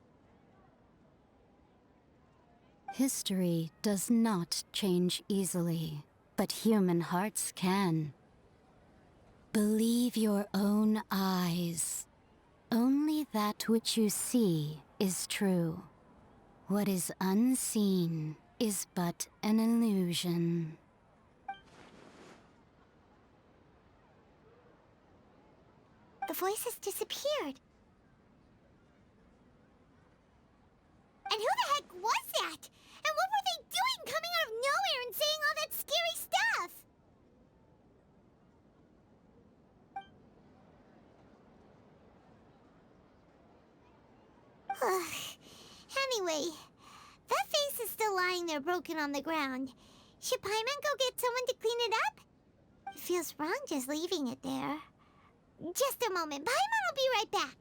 History does not change easily, but human hearts can. Believe your own eyes. Only that which you see is true. What is unseen is but an illusion. The voice has disappeared. And who the heck was that? And what were they doing coming out of nowhere and saying all that scary stuff? Anyway, that vase is still lying there broken on the ground. Should Paimon go get someone to clean it up? It feels wrong just leaving it there. Just a moment. Paimon will be right back.